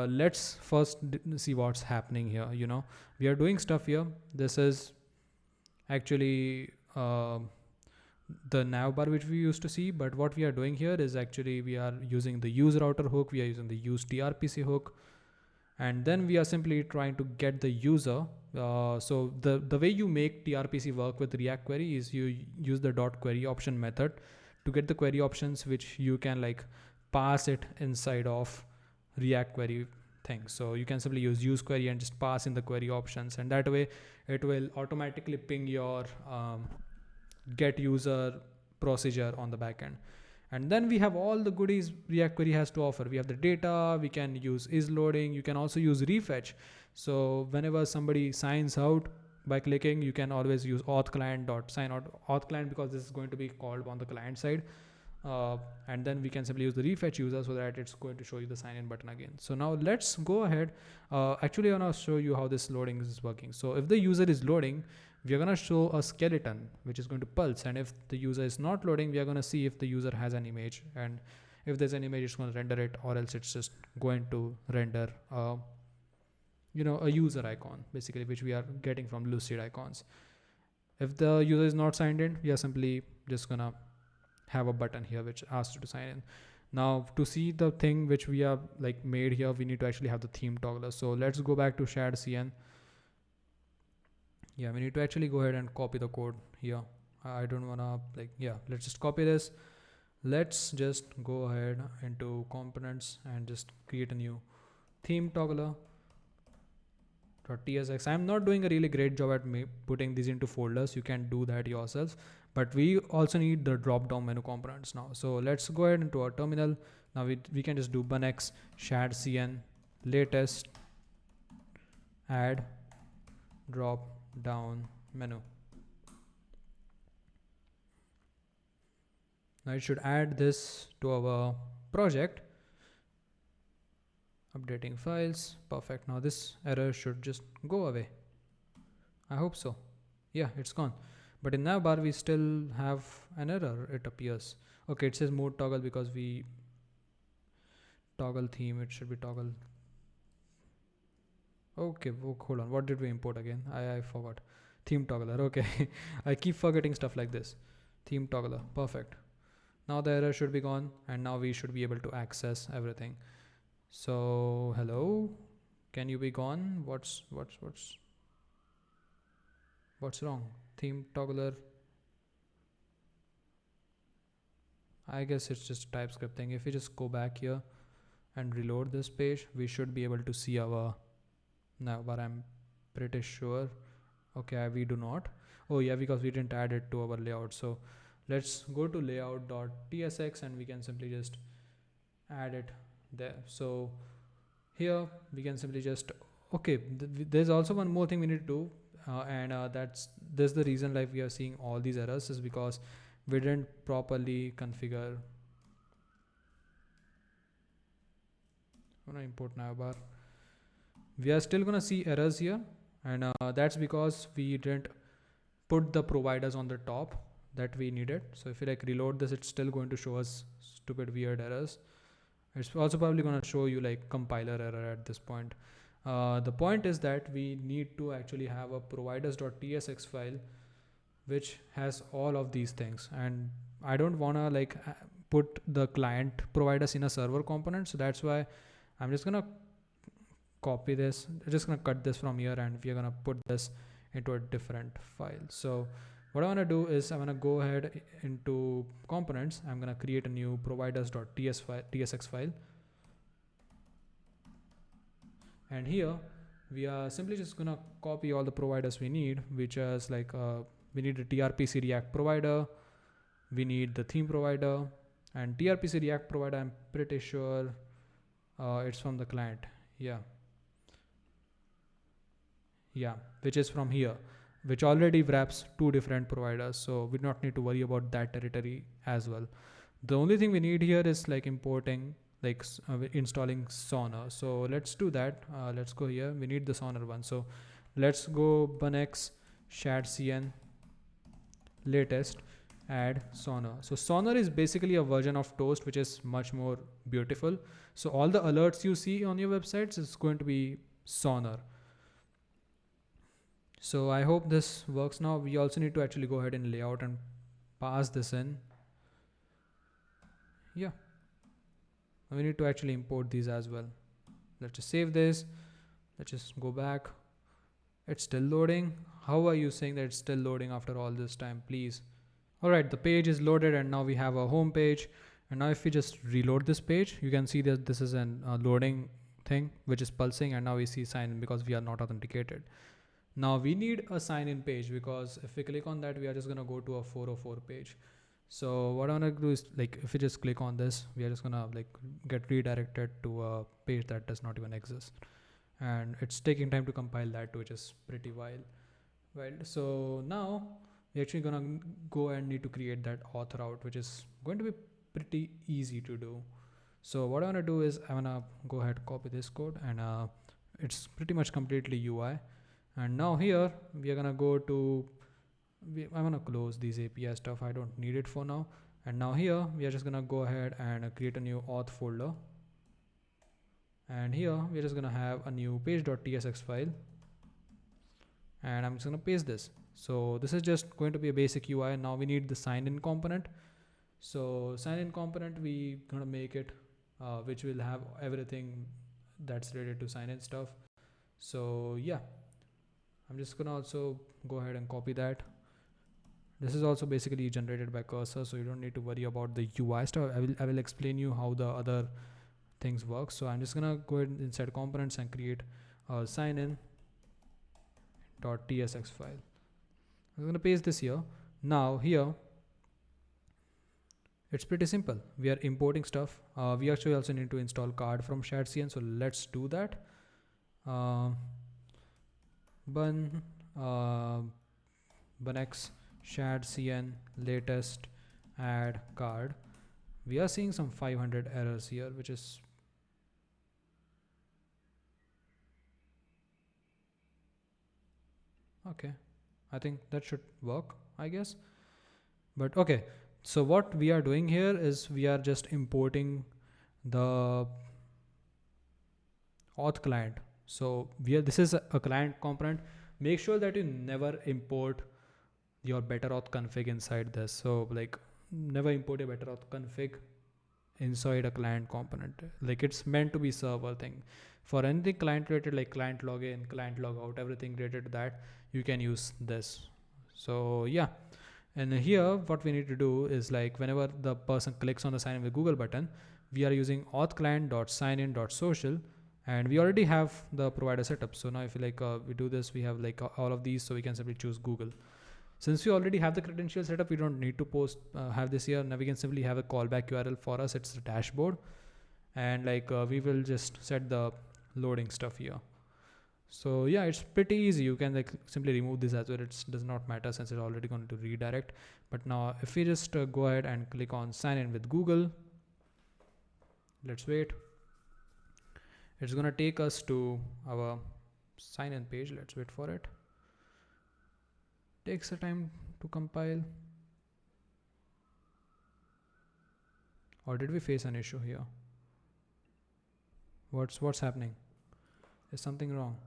let's first see what's happening here. You know, we are doing stuff here. This is actually the navbar which we used to see, but what we are doing here is actually we are using the use router hook, we are using the use TRPC hook, and then we are simply trying to get the user. So the way you make TRPC work with React query is you use the .query option method to get the query options, which you can like pass it inside of React query thing. So you can simply use query and just pass in the query options, and that way it will automatically ping your get user procedure on the backend. And then we have all the goodies React query has to offer. We have the data, we can use isLoading, you can also use refetch. So whenever somebody signs out by clicking, you can always use auth client.signout auth client, because this is going to be called on the client side. And then we can simply use the refetch user so that it's going to show you the sign in button again. So now let's go ahead. Actually, I want to show you how this loading is working. So if the user is loading, we are going to show a skeleton which is going to pulse, and if the user is not loading, we are going to see if the user has an image, and if there's an image, it's going to render it, or else it's just going to render you know, a user icon basically, which we are getting from Lucid icons. If the user is not signed in, we are simply just gonna have a button here which asks you to sign in. Now to see the thing which we have like made here, we need to actually have the theme toggler. So let's go back to shadcn. Yeah, we need to actually go ahead and copy the code here. I don't wanna let's just copy this. Let's just go ahead into components and just create a new theme toggler. .tsx. I'm not doing a really great job at putting these into folders. You can do that yourself, but we also need the drop down menu components now. So let's go ahead into our terminal. Now we can just do bunx shadcn latest add drop down menu. Now it should add this to our project. Updating files. Perfect. Now this error should just go away. I hope so. Yeah, it's gone. But in Navbar we still have an error, it appears. Okay, it says mode toggle because we toggle theme. It should be toggle. Okay, hold on. What did we import again? I forgot. Theme toggler. Okay. I keep forgetting stuff like this. Theme toggler. Perfect. Now the error should be gone and now we should be able to access everything. So hello, can you be gone? What's wrong? Theme toggler. I guess it's just TypeScript thing. If we just go back here and reload this page, we should be able to see our Navbar. I'm pretty sure. Okay, we do not. Oh yeah, because we didn't add it to our layout. So let's go to layout.tsx and we can simply just add it there. So here we can simply just there's also one more thing we need to do, that's the reason like we are seeing all these errors is because we didn't properly configure. I'm gonna import Navbar. We are still gonna see errors here, and that's because we didn't put the providers on the top that we needed. So if you like reload this, it's still going to show us stupid weird errors. It's also probably going to show you like compiler error at this point. The point is that we need to actually have a providers.tsx file which has all of these things, and I don't want to like put the client providers in a server component, so that's why I'm just gonna copy this. I'm just gonna cut this from here and we're gonna put this into a different file. So what I want to do is I'm going to go ahead into components. I'm going to create a new providers.tsx file. And here we are simply just going to copy all the providers we need, which is like we need a TRPC React provider. We need the theme provider, and TRPC React provider, I'm pretty sure it's from the client. Yeah, which is from here, which already wraps two different providers, so we do not need to worry about that territory as well. The only thing we need here is like importing installing Sonar. So let's do that. Let's go here. We need the Sonar one, so let's go bunx shadcn latest add Sonar. So Sonar is basically a version of Toast which is much more beautiful. So all the alerts you see on your websites is going to be Sonar. So I hope this works now. We also need to actually go ahead and layout and pass this in. Yeah, we need to actually import these as well. Let's just save this. Let's just go back. It's still loading. How are you saying that it's still loading after all this time, please? Alright, the page is loaded and now we have a home page. And now if we just reload this page, you can see that this is an loading thing which is pulsing, and now we see sign in because we are not authenticated. Now we need a sign in page, because if we click on that, we are just going to go to a 404 page. So what I'm going to do is, like, if we just click on this, we are just going to like get redirected to a page that does not even exist. And it's taking time to compile that, which is pretty wild. So now we're actually going to go and need to create that auth route, which is going to be pretty easy to do. So what I'm going to do is I'm going to go ahead, copy this code, and it's pretty much completely UI. And now here we are going to go to, I'm going to close these API stuff. I don't need it for now. And now here we are just going to go ahead and create a new auth folder. And here we're just going to have a new page.tsx file. And I'm just going to paste this. So this is just going to be a basic UI. Now we need the sign in component. So sign in component, we going to make it, which will have everything that's related to sign in stuff. So yeah, I'm just going to also go ahead and copy that. This is also basically generated by cursor, so you don't need to worry about the UI stuff. I will explain you how the other things work. So I'm just gonna go ahead inside components and create a signin.tsx file. I'm gonna paste this here. Now here it's pretty simple. We are importing stuff. We actually also need to install card from shadcn, so let's do that. Bun bunx shadcn latest add card. We are seeing some 500 errors here, which is okay. I think that should work, I guess. But okay, so what we are doing here is we are just importing the auth client. So this is a client component. Make sure that you never import your better auth config inside this. So like never import a better auth config inside a client component. Like it's meant to be server thing. For anything client related, like client login, client logout, everything related to that, you can use this. So yeah. And here what we need to do is, like, whenever the person clicks on the sign in with Google button, we are using auth client.signin.social, and we already have the provider setup. So now if we we do this, we have like all of these, so we can simply choose Google. Since we already have the credential setup, we don't need to have this here. Now we can simply have a callback URL for us. It's the dashboard, and we will just set the loading stuff here. So yeah, it's pretty easy. You can simply remove this as well. It does not matter since it's already going to redirect. But now if we just go ahead and click on sign in with Google, let's wait. It's going to take us to our sign in page. Let's wait for it. Takes a time to compile. Or did we face an issue here? What's happening? Is something wrong?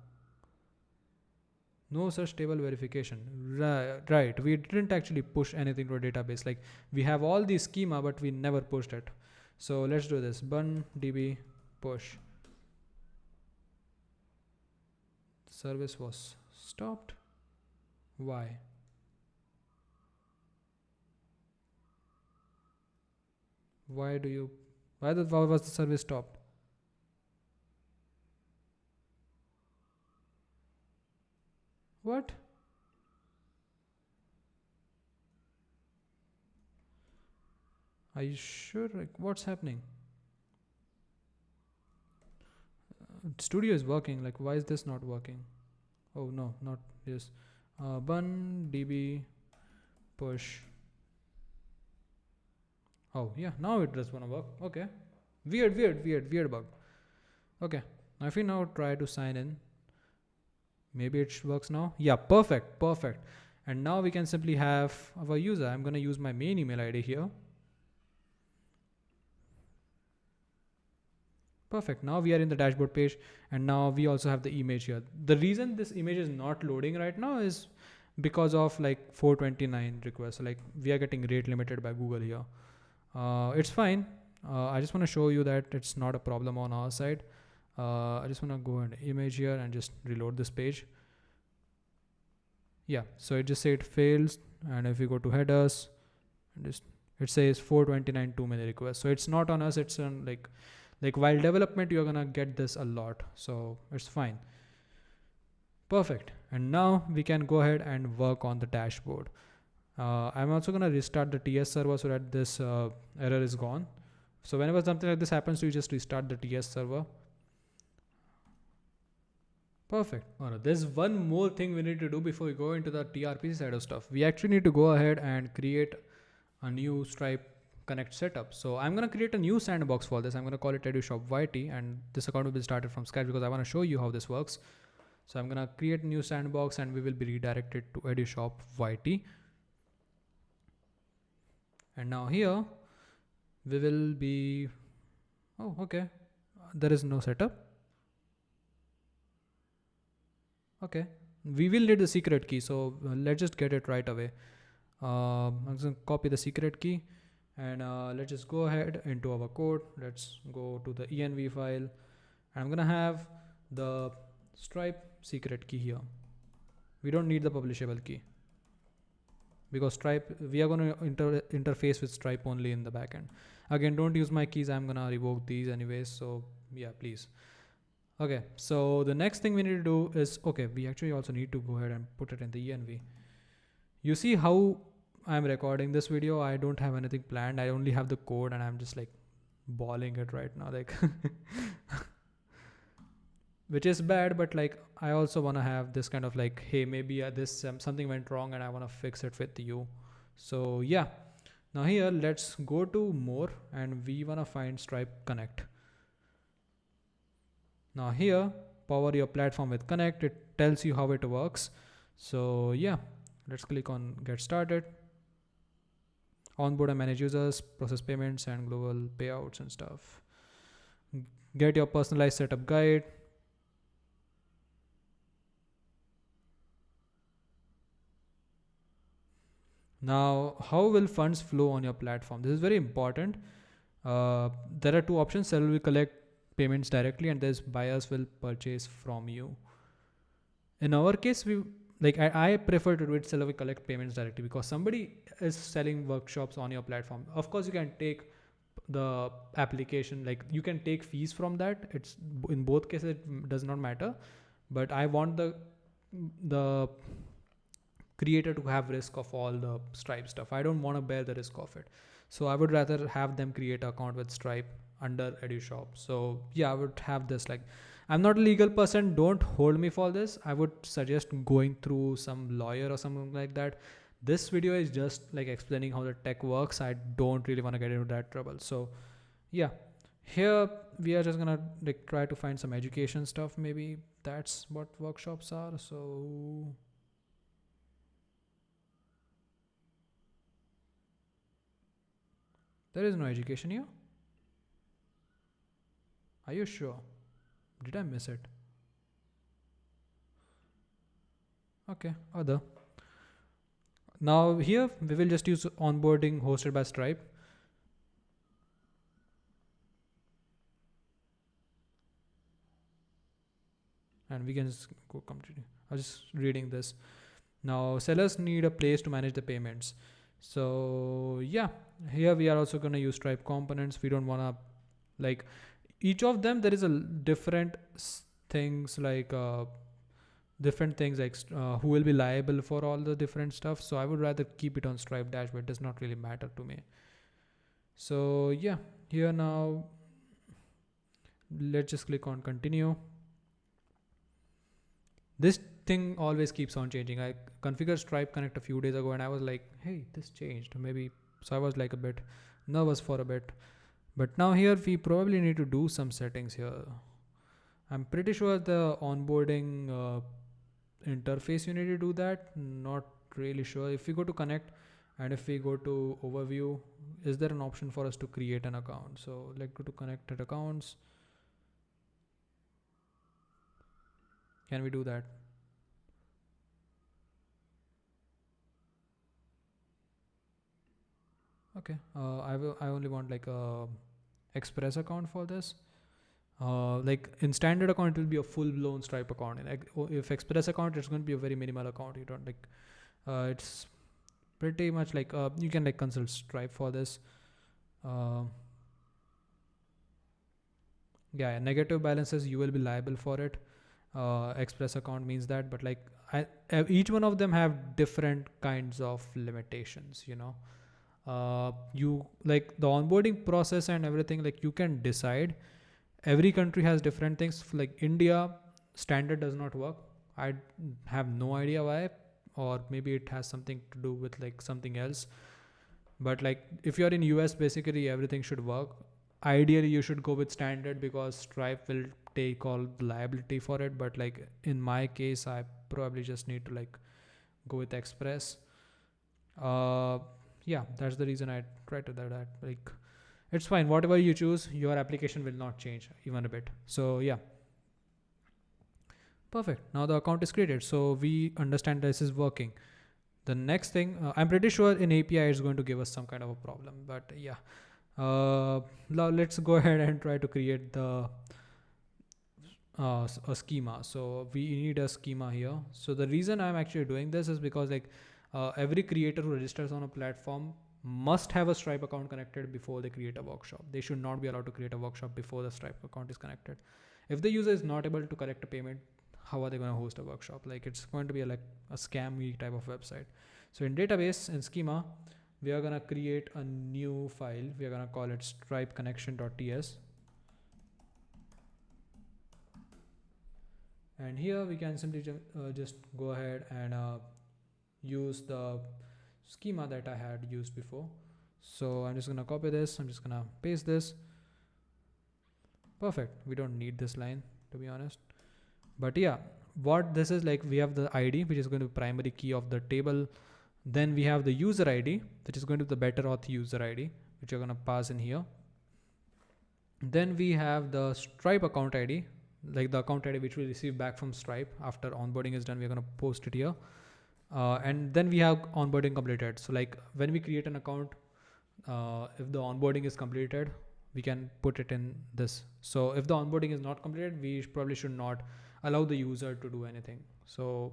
No such table verification. Right. We didn't actually push anything to a database. Like we have all the schema, but we never pushed it. So let's do this. Bun db push. Service was stopped. Why? Why was the service stopped? What? Are you sure? Like, what's happening? Studio is working. Like, why is this not working? Oh no, not this. Bun db push. Oh yeah, now it does wanna work. Okay. Weird bug. Okay. Now if we now try to sign in, maybe it works now. Yeah, perfect. And now we can simply have our user. I'm gonna use my main email ID here. Perfect. Now we are in the dashboard page, and now we also have the image here. The reason this image is not loading right now is because of 429 requests. So we are getting rate limited by Google here. It's fine. I just want to show you that it's not a problem on our side. I just want to go and image here and just reload this page. Yeah, so it just said fails, and if we go to headers, it says 429 too many requests. So it's not on us. It's on while development you're gonna get this a lot, so it's fine. Perfect. And now we can go ahead and work on the dashboard. I'm also gonna restart the TS server so that this error is gone. So whenever something like this happens, you just restart the TS server. Perfect. Alright, there's one more thing we need to do before we go into the TRPC side of stuff. We actually need to go ahead and create a new Stripe Connect setup. So I'm going to create a new sandbox for this. I'm going to call it EduShop and this account will be started from scratch because I want to show you how this works. So I'm going to create a new sandbox and we will be redirected to EduShop. And now here we will be, oh, okay. There is no setup. Okay. We will need the secret key. So let's just get it right away. I'm just going to copy the secret key. And let's just go ahead into our code. Let's go to the env file. I'm gonna have the Stripe secret key here. We don't need the publishable key. because Stripe, we are going to interface with Stripe only in the backend. Again, don't use my keys. I'm going to revoke these anyways. So yeah, please. Okay, so the next thing we need to do is, okay, we actually also need to go ahead and put it in the env. You see how I'm recording this video? I don't have anything planned. I only have the code and I'm just like balling it right now, like which is bad, but like I also want to have this kind of like, hey, maybe this something went wrong and I want to fix it with you. So yeah, now here let's go to more and we want to find Stripe Connect. Now here, power your platform with Connect. It tells you how it works. So yeah, let's click on get started. Onboard and manage users, process payments and global payouts and stuff. Get your personalized setup guide. Now, how will funds flow on your platform? This is very important. There are two options. Seller will collect payments directly and there's buyers will purchase from you. In our case, I prefer to do it seller will collect payments directly because somebody is selling workshops on your platform. Of course, you can take the application, like you can take fees from that. It's in both cases, it does not matter. But I want the creator to have risk of all the Stripe stuff. I don't want to bear the risk of it. So I would rather have them create an account with Stripe under EduShop. So yeah, I would have this, like, I'm not a legal person. Don't hold me for this. I would suggest going through some lawyer or something like that. This video is just like explaining how the tech works. I don't really want to get into that trouble. So yeah, here we are just gonna like try to find some education stuff. Maybe that's what workshops are. So there is no education here. Are you sure? Did I miss it? Okay, other. Now here we will just use onboarding hosted by Stripe. And we can just go continue. I was just reading this. Now sellers need a place to manage the payments. So yeah, here we are also going to use Stripe components. We don't want to, like, each of them there is a different things, like different things like who will be liable for all the different stuff. So I would rather keep it on Stripe dashboard. It does not really matter to me. So yeah, here now let's just click on continue. This thing always keeps on changing. I configured Stripe Connect a few days ago and I was like, hey, this changed maybe. So I was like a bit nervous for a bit, but now here we probably need to do some settings here. I'm pretty sure the onboarding interface you need to do that. Not really sure. If we go to connect and if we go to overview, is there an option for us to create an account? So let's go to connected accounts. Can we do that? Okay, I only want like a express account for this. Like in standard account it will be a full-blown Stripe account, and if express account it's going to be a very minimal account. You don't like it's pretty much like you can like consult Stripe for this. Yeah, negative balances you will be liable for it. Express account means that, but like each one of them have different kinds of limitations, you know. You like the onboarding process and everything, like you can decide. Every country has different things. Like India, standard does not work. I have no idea why, or maybe it has something to do with like something else. But like if you're in US, basically everything should work. Ideally you should go with standard because Stripe will take all the liability for it. But like in my case, I probably just need to like go with express. Yeah, that's the reason I try to do that. Like it's fine, whatever you choose, your application will not change even a bit. So yeah, perfect. Now the account is created, so we understand this is working. The next thing, I'm pretty sure in API it's going to give us some kind of a problem, but yeah. Now let's go ahead and try to create the a schema. So we need a schema here. So the reason I'm actually doing this is because like every creator who registers on a platform must have a Stripe account connected before they create a workshop. They should not be allowed to create a workshop before the Stripe account is connected. If the user is not able to collect a payment, how are they going to host a workshop? Like, it's going to be like a scammy type of website. So in database, in schema, we are going to create a new file. We are going to call it stripeconnection.ts. And here we can simply just go ahead and use the schema that I had used before. So I'm just going to copy this. I'm just going to paste this. Perfect. We don't need this line, to be honest. But yeah, what this is like, we have the ID, which is going to be primary key of the table. Then we have the user ID, which is going to be the better auth user ID, which you're going to pass in here. Then we have the Stripe account ID, like the account ID which we receive back from Stripe after onboarding is done. We're going to post it here. And then we have onboarding completed. So like when we create an account, if the onboarding is completed, we can put it in this. So if the onboarding is not completed, we probably should not allow the user to do anything. So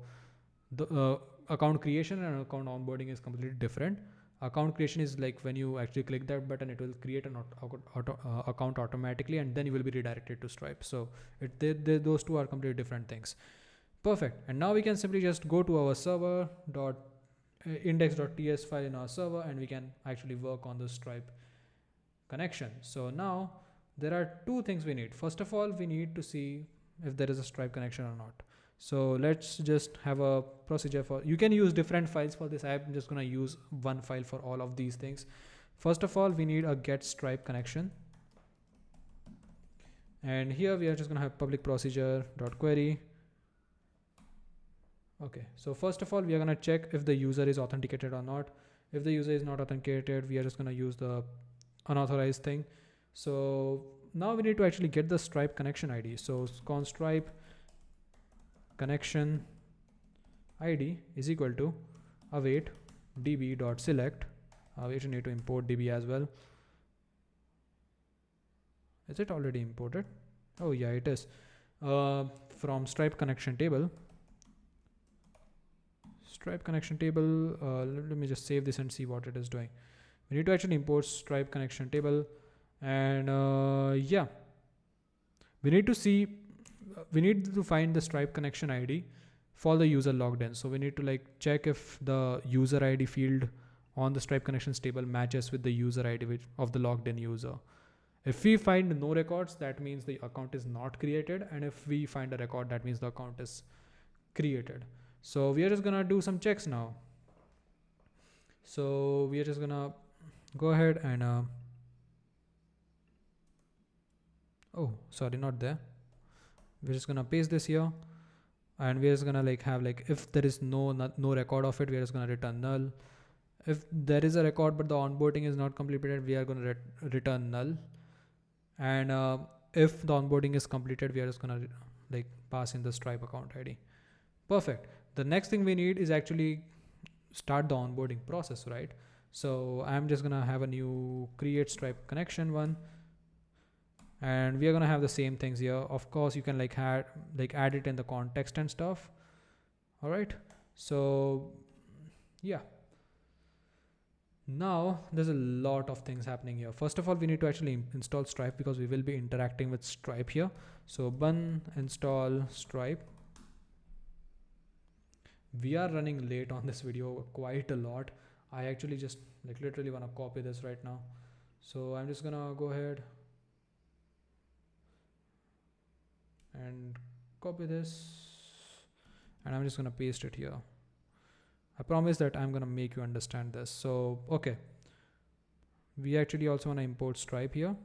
the account creation and account onboarding is completely different. Account creation is like when you actually click that button, it will create an account automatically, and then you will be redirected to Stripe. So those two are completely different things. Perfect. And now we can simply just go to our server index.ts file in our server, and we can actually work on the Stripe connection. So now there are two things we need. First of all, we need to see if there is a Stripe connection or not. So let's just have a procedure for, you can use different files for this. I'm just going to use one file for all of these things. First of all, we need a get Stripe connection. And here we are just going to have public procedure.query. Okay, so first of all, we are going to check if the user is authenticated or not. If the user is not authenticated, we are just going to use the unauthorized thing. So now we need to actually get the Stripe connection ID. So const Stripe connection ID is equal to await db.select. We actually need to import db as well. Is it already imported? Oh yeah, it is. From Stripe connection table. Stripe connection table. Let me just save this and see what it is doing. We need to actually import Stripe connection table, and yeah, we need to find the Stripe connection ID for the user logged in. So we need to like check if the user ID field on the Stripe connections table matches with the user ID of the logged in user. If we find no records, that means the account is not created, and if we find a record, that means the account is created. So we are just gonna do some checks now. So we are just gonna go ahead and oh sorry, not there. We're just gonna paste this here, and we're just gonna like have like, if there is no record of it, we're just gonna return null. If there is a record but the onboarding is not completed, we are gonna return null. And if the onboarding is completed, we are just gonna like pass in the Stripe account ID. Perfect. The next thing we need is actually start the onboarding process, right? So I'm just gonna have a new create Stripe connection one, and we are gonna have the same things here. Of course, you can like add it in the context and stuff. All right. So yeah. Now there's a lot of things happening here. First of all, we need to actually install Stripe because we will be interacting with Stripe here. So bun install Stripe. We are running late on this video quite a lot. I actually just like literally want to copy this right now. So I'm just gonna go ahead and copy this, and I'm just gonna paste it here. I promise that I'm gonna make you understand this. So okay, we actually also want to import Stripe here,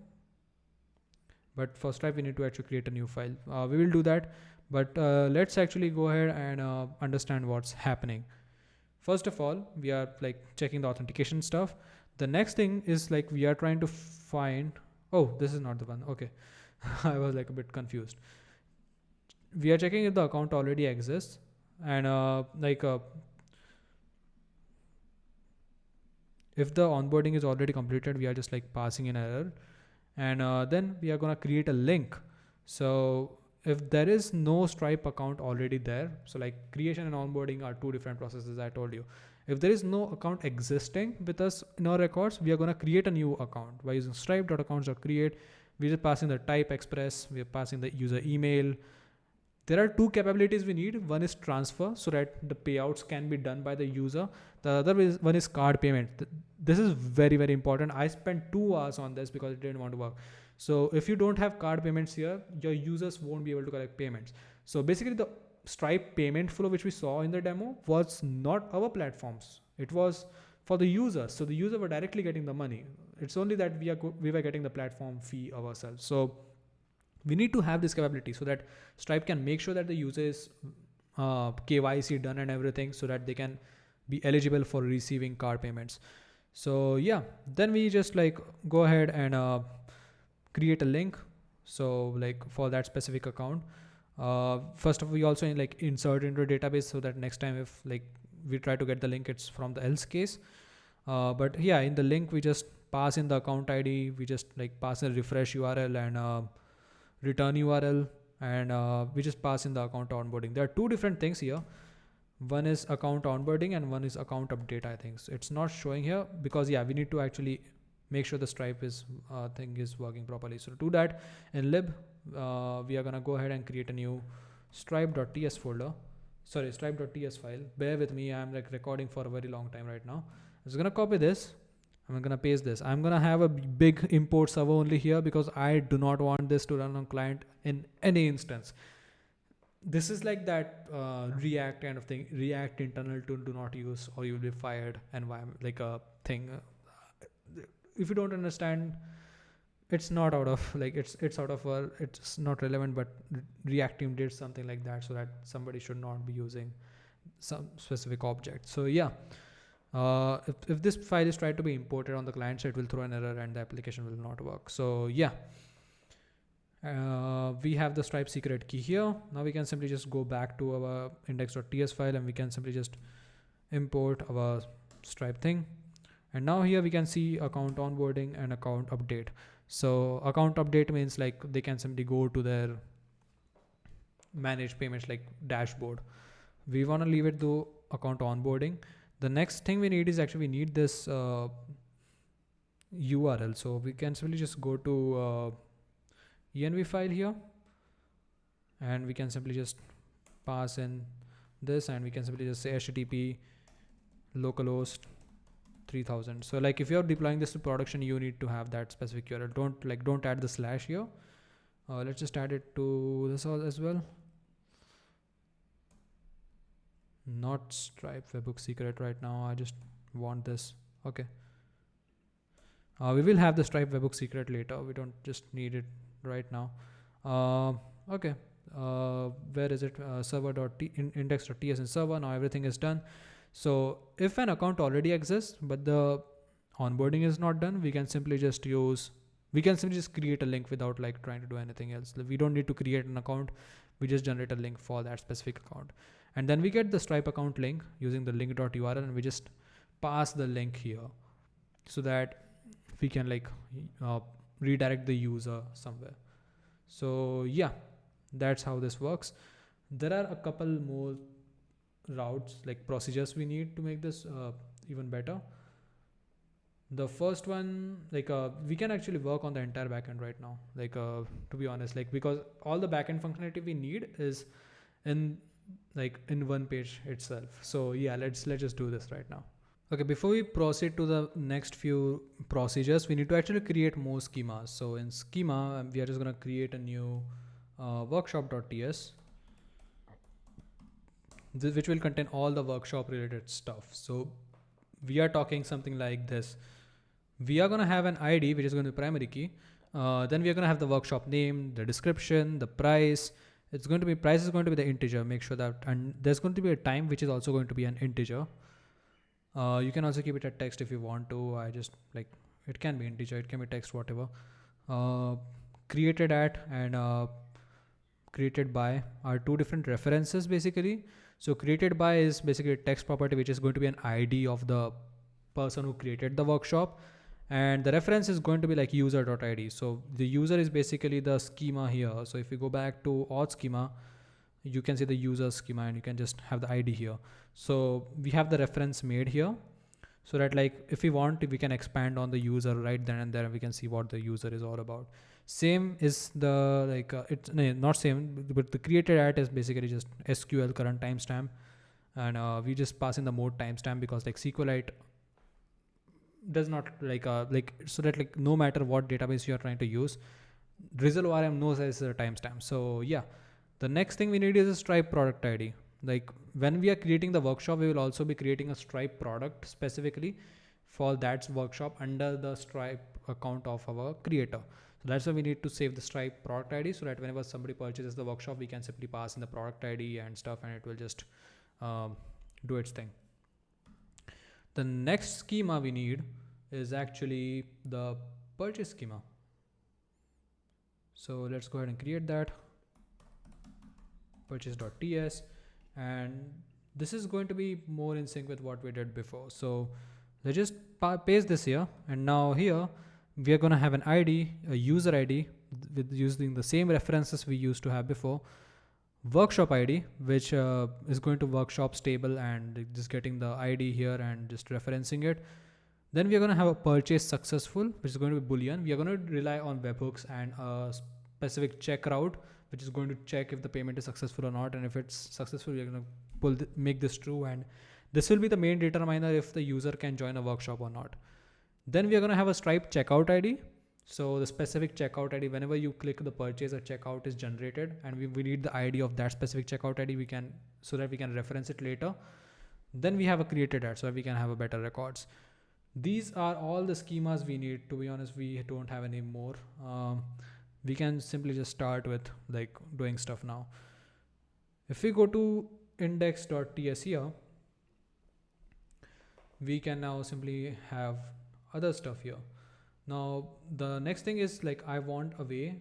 but for Stripe we need to actually create a new file. We will do that, but let's actually go ahead and understand what's happening. First of all, we are like checking the authentication stuff. The next thing is like we are trying to find, oh, this is not the one. Okay. I was like a bit confused. We are checking if the account already exists, and if the onboarding is already completed, we are just like passing an error, and then we are going to create a link. So if there is no Stripe account already there, so like creation and onboarding are two different processes, I told you. If there is no account existing with us in our records, we are going to create a new account by using stripe.accounts.create. We're just passing the type express, we're passing the user email. There are two capabilities we need. One is transfer, so that the payouts can be done by the user. The other one is card payment. This is very, very important. I spent 2 hours on this because it didn't want to work. So if you don't have card payments here, your users won't be able to collect payments. So basically the Stripe payment flow which we saw in the demo was not our platforms. It was for the users. So the user were directly getting the money. It's only that we were getting the platform fee ourselves. So we need to have this capability so that Stripe can make sure that the user is KYC done and everything, so that they can be eligible for receiving card payments. So yeah, then we just like go ahead and create a link. So like for that specific account, first of all, we also like insert into a database so that next time if like we try to get the link, it's from the else case. But yeah, in the link, we just pass in the account ID. We just like pass a refresh URL and return URL, and we just pass in the account onboarding. There are two different things here. One is account onboarding and one is account update, I think. So it's not showing here because yeah, we need to actually make sure the Stripe thing is working properly. So to do that, in lib, we are gonna go ahead and create a new stripe.ts folder. Sorry, stripe.ts file. Bear with me, I'm like recording for a very long time right now. I'm just gonna copy this. I'm gonna paste this. I'm gonna have a big import server only here because I do not want this to run on client in any instance. This is like that React kind of thing. React internal to do not use or you'll be fired environment, like a thing. If you don't understand, it's not out of like it's out of it's not relevant, but React team did something like that so that somebody should not be using some specific object. So yeah. If this file is tried to be imported on the client side, it will throw an error and the application will not work. So yeah, we have the Stripe secret key here. Now we can simply just go back to our index.ts file and we can simply just import our Stripe thing. And now here we can see account onboarding and account update. So account update means like they can simply go to their manage payments like dashboard. We want to leave it to account onboarding. The next thing we need is actually we need this URL. So we can simply just go to env file here and we can simply just pass in this and we can simply just say http localhost 3000. So like if you're deploying this to production, you need to have that specific URL. Don't add the slash here. Let's just add it to this as well. Not Stripe webhook secret right now. I just want this. Okay. We will have the Stripe webhook secret later. We don't just need it right now. Okay. Where is it? Index.ts in server. Now everything is done. So if an account already exists, but the onboarding is not done, we can simply just create a link without like trying to do anything else. We don't need to create an account. We just generate a link for that specific account. And then we get the Stripe account link using the link.url and we just pass the link here so that we can like redirect the user somewhere. So yeah, that's how this works. There are a couple more routes, like procedures we need to make this even better. The first one, like we can actually work on the entire backend right now. Like to be honest, like because all the backend functionality we need is in one page itself. So yeah, let's just do this right now. Okay, before we proceed to the next few procedures, we need to actually create more schemas. So in schema, we are just going to create a new workshop.ts, which will contain all the workshop related stuff. So we are talking something like this. We are going to have an ID, which is going to be primary key. Then we are going to have the workshop name, the description, the price. Price is going to be the integer. Make sure that, and there's going to be a time, which is also going to be an integer. You can also keep it at text if you want to. It can be integer, it can be text, whatever. Created at and created by are two different references basically. So created by is basically a text property, which is going to be an ID of the person who created the workshop. And the reference is going to be like user.id. So the user is basically the schema here. So if you go back to auth schema, you can see the user schema and you can just have the ID here. So we have the reference made here, so that like if we want, we can expand on the user right then and there, we can see what the user is all about. Same is the like it's no, not same, but the created at is basically just SQL current timestamp, and we just pass in the mode timestamp because like SQLite does not like so that like no matter what database you are trying to use, Drizzle ORM knows as a timestamp. So yeah, the next thing we need is a Stripe product ID. Like when we are creating the workshop, we will also be creating a Stripe product specifically for that workshop under the Stripe account of our creator. So that's why we need to save the Stripe product ID, so that whenever somebody purchases the workshop, we can simply pass in the product ID and stuff, and it will just do its thing. The next schema we need is actually the purchase schema. So let's go ahead and create that purchase.ts, and this is going to be more in sync with what we did before. So let's just paste this here, and now here we are going to have an ID, a user ID with using the same references we used to have before, workshop ID, which is going to workshops table and just getting the ID here and just referencing it. Then we are going to have a purchase successful, which is going to be Boolean. We are going to rely on webhooks and a specific check route, which is going to check if the payment is successful or not. And if it's successful, we are going to make this true. And this will be the main determiner if the user can join a workshop or not. Then we are going to have a Stripe checkout ID. So the specific checkout ID, whenever you click the purchase, a checkout is generated, and we need the ID of that specific checkout ID so that we can reference it later. Then we have a created ad, so that we can have a better records. These are all the schemas we need. To be honest, we don't have any more. We can simply just start with like doing stuff now. If we go to index.ts here, we can now simply have other stuff here. Now the next thing is like I want a way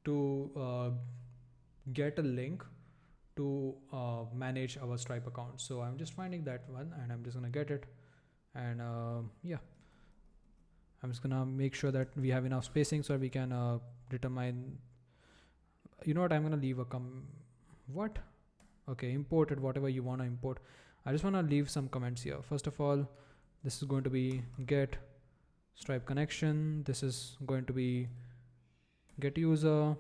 to get a link to manage our Stripe account. So I'm just finding that one, and I'm just gonna get it. And yeah, I'm just gonna make sure that we have enough spacing so we can determine, you know what, I'm gonna leave a okay, imported whatever you want to import. I just want to leave some comments here. First of all, this is going to be get Stripe connection. This is going to be get user,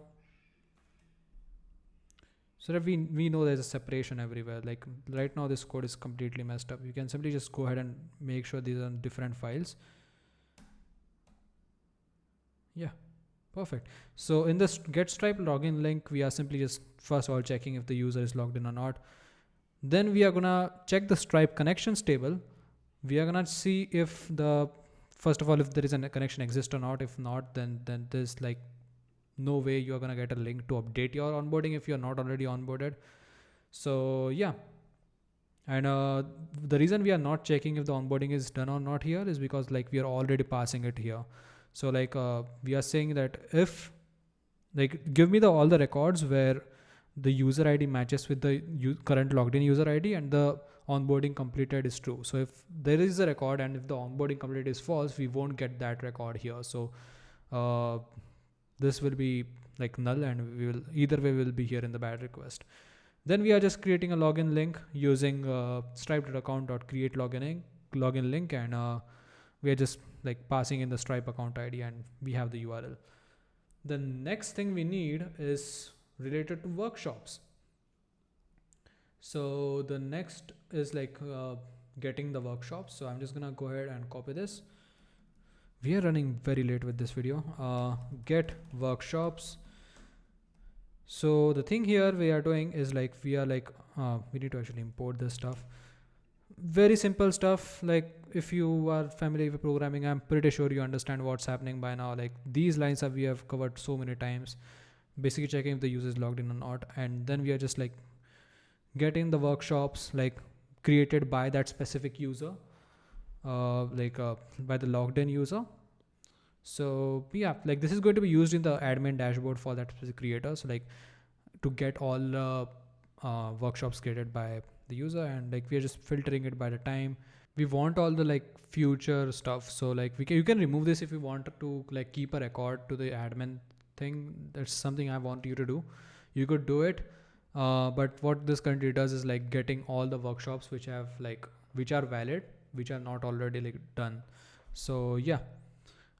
so that we know there's a separation everywhere. Like right now this code is completely messed up. You can simply just go ahead and make sure these are different files. Yeah, perfect. So in this get Stripe login link, we are simply just first of all checking if the user is logged in or not. Then we are gonna check the Stripe connections table. We are gonna see if first of all if there is a connection exists or not. If not, then there's like no way you're gonna get a link to update your onboarding if you're not already onboarded. So yeah, and the reason we are not checking if the onboarding is done or not here is because like we are already passing it here. So like we are saying that if like give me all the records where the user ID matches with the current logged in user ID and the onboarding completed is true. So if there is a record and if the onboarding completed is false, we won't get that record here. So this will be like null, and we will either way will be here in the bad request. Then we are just creating a login link using stripe.account.create login link, and we are just like passing in the Stripe account ID, and we have the URL. The next thing we need is related to workshops. So the next is like getting the workshops. So I'm just gonna go ahead and copy this. We are running very late with this video. Get workshops. So the thing here we are doing is like we need to actually import this stuff. Very simple stuff. Like if you are familiar with programming, I'm pretty sure you understand what's happening by now. Like these lines we have covered so many times. Basically checking if the user is logged in or not, and then we are just like getting the workshops like created by that specific user, by the logged in user. So yeah, like this is going to be used in the admin dashboard for that specific creator. So like to get all the workshops created by the user, and like we are just filtering it by the time. We want all the like future stuff. So like you can remove this if you want to like keep a record to the admin thing. That's something I want you to do. You could do it. But what this currently does is like getting all the workshops which have like which are valid, which are not already like done. So yeah,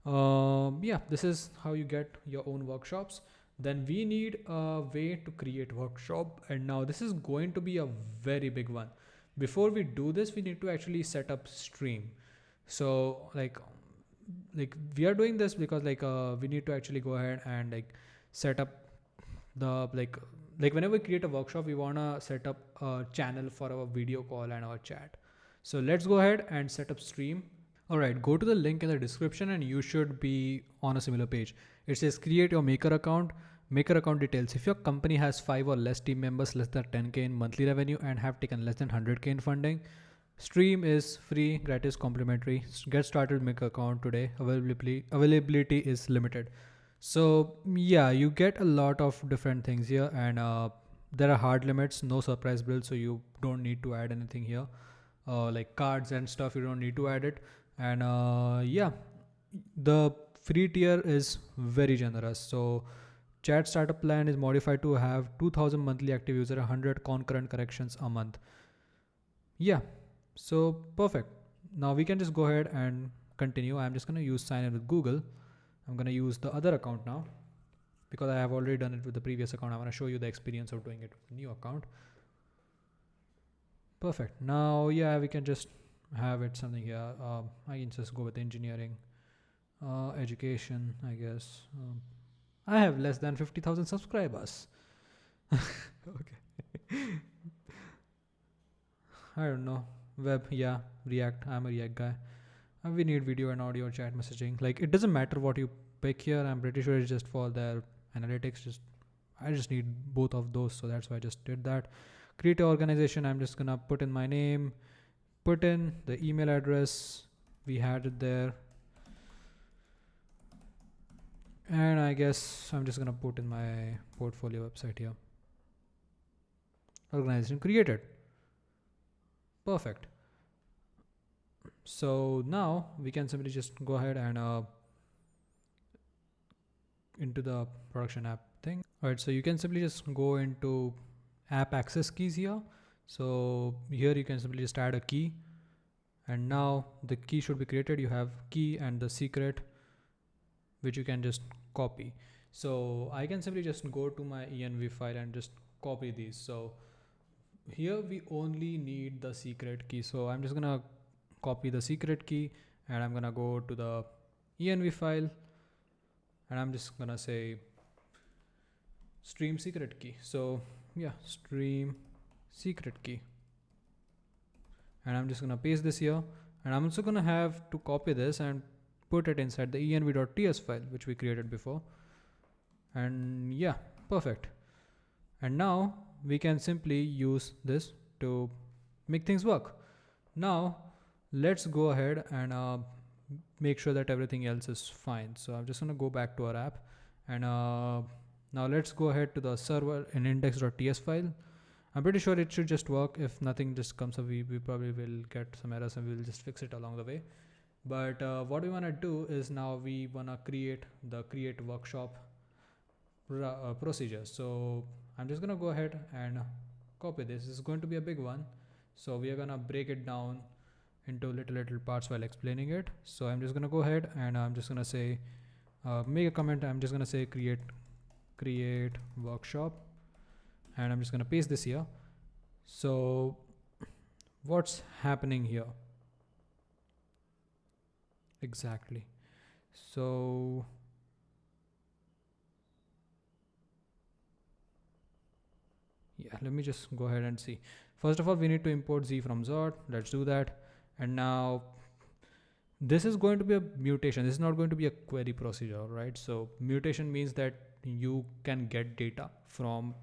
yeah, this is how you get your own workshops. Then we need a way to create workshop, and now this is going to be a very big one. Before we do this, we need to actually set up stream. So like we are doing this because like we need to actually go ahead and like set up the like whenever we create a workshop, we want to set up a channel for our video call and our chat. So let's go ahead and set up stream. All right, go to the link in the description and you should be on a similar page. It says create your maker account. Maker account details. If your company has 5 or less team members, less than 10k in monthly revenue, and have taken less than 100k in funding, stream is free, gratis, complimentary. Get started with maker account today. Availability is limited. So yeah, you get a lot of different things here, and there are hard limits, no surprise build, so you don't need to add anything here. Like cards and stuff, you don't need to add it. And yeah, the free tier is very generous. So chat startup plan is modified to have 2000 monthly active user, 100 concurrent corrections a month. Yeah, so perfect. Now we can just go ahead and continue. I'm just going to use sign in with Google. I'm going to use the other account now because I have already done it with the previous account. I want to show you the experience of doing it with the new account. Perfect. Now, yeah, we can just have it something here. I can just go with engineering, education, I guess. I have less than 50,000 subscribers. Okay. I don't know. Web, yeah, React. I'm a React guy. We need video and audio chat messaging. Like it doesn't matter what you pick here. I'm pretty sure it's just for their analytics. I just need both of those, so that's why I just did that. Create an organization. I'm just gonna put in my name, put in the email address. We had it there. And I guess I'm just gonna put in my portfolio website here. Organization created. Perfect. So now we can simply just go ahead and into the production app thing. All right, so you can simply just go into app access keys here. So here you can simply just add a key, and now the key should be created. You have key and the secret, which you can just copy. So I can simply just go to my env file and just copy these. So here we only need the secret key. So I'm just gonna copy the secret key, and I'm gonna go to the env file, and I'm just gonna say stream secret key. So yeah, stream secret key, and I'm just gonna paste this here, and I'm also gonna have to copy this and put it inside the env.ts file which we created before. And yeah, perfect. And now we can simply use this to make things work. Now let's go ahead and make sure that everything else is fine. So I'm just gonna go back to our app, and now let's go ahead to the server in index.ts file. I'm pretty sure it should just work. If nothing just comes up, we probably will get some errors and we'll just fix it along the way. But what we want to do is now we want to create the create workshop procedure. So I'm just going to go ahead and copy this. This is going to be a big one. So we are going to break it down into little parts while explaining it. So I'm just going to go ahead and I'm just going to say, make a comment. I'm just going to say create workshop, and I'm just going to paste this here. So what's happening here exactly? So yeah, let me just go ahead and see. First of all, we need to import z from Zod. Let's do that. And now this is going to be a mutation. This is not going to be a query procedure, right? So mutation means that you can get data from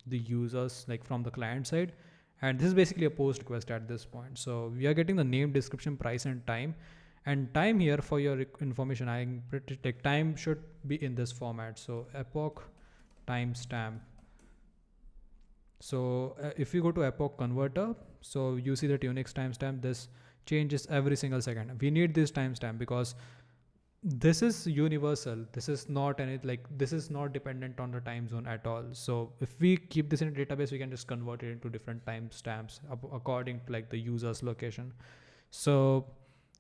the users, like from the client side, and this is basically a post request at this point. So we are getting the name, description, price, and time. And time here, for your information, I'm pretty like time should be in this format. So epoch timestamp. So if you go to epoch converter, so you see that Unix timestamp, this changes every single second. We need this timestamp because This is universal. This is not any this is not dependent on the time zone at all. So if we keep this in a database, we can just convert it into different timestamps according to like the user's location. So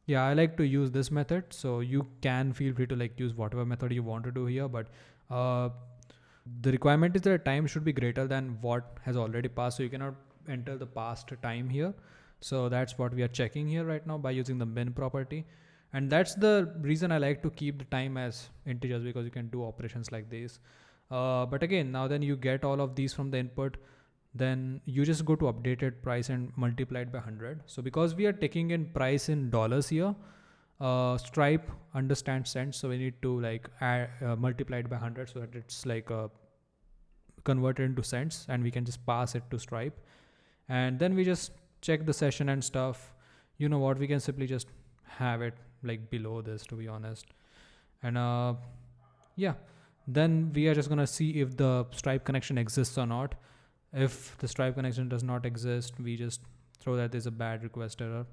yeah, I like to use this method. So you can feel free to like use whatever method you want to do here, but the requirement is that time should be greater than what has already passed. So you cannot enter the past time here. So that's what we are checking here right now by using the min property. And that's the reason I like to keep the time as integers, because you can do operations like this. But again, now then you get all of these from the input, then you just go to updated price and multiply it by 100. So because we are taking in price in dollars here, Stripe understands cents, so we need to like add, multiply it by 100 so that it's like converted into cents, and we can just pass it to Stripe. And then we just check the session and stuff. You know what, we can simply just have it like below this, to be honest. And yeah, then we are just gonna see if the Stripe connection exists or not. If the Stripe connection does not exist, we just throw that there's a bad request error.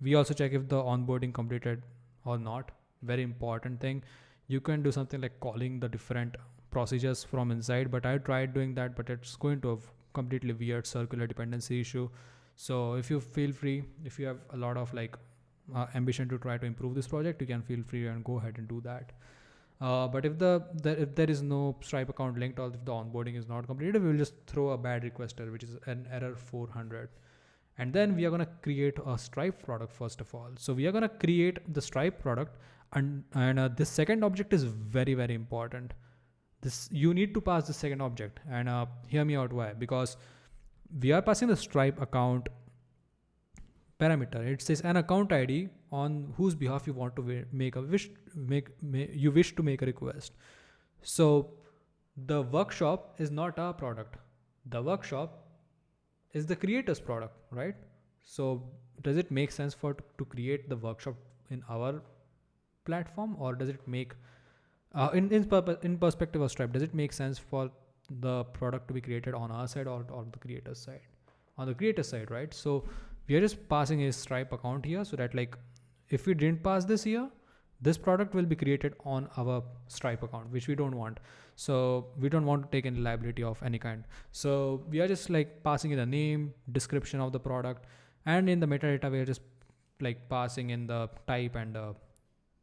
We also check if the onboarding completed or not. Very important thing. You can do something like calling the different procedures from inside, but I tried doing that, but it's going to have completely weird circular dependency issue. So if you feel free, if you have a lot of like ambition to try to improve this project, you can feel free and go ahead and do that. But if if there is no Stripe account linked, or if the onboarding is not completed, we will just throw a bad requester, which is an error 400. And then we are going to create a Stripe product first of all. So we are going to create the Stripe product, and this second object is very, very important. This, you need to pass the second object, and hear me out why. Because we are passing the Stripe account parameter. It says an account ID on whose behalf you want to make a you wish to make a request. So the workshop is not our product. The workshop is the creator's product, right? So does it make sense to create the workshop in our platform, or does it make in perspective of Stripe, does it make sense for the product to be created on our side or the creator's side? On the creator side, right? So we are just passing a Stripe account here, so that like if we didn't pass this here, this product will be created on our Stripe account, which we don't want. So we don't want to take any liability of any kind. So we are just like passing in the name, description of the product, and in the metadata we are just like passing in the type and the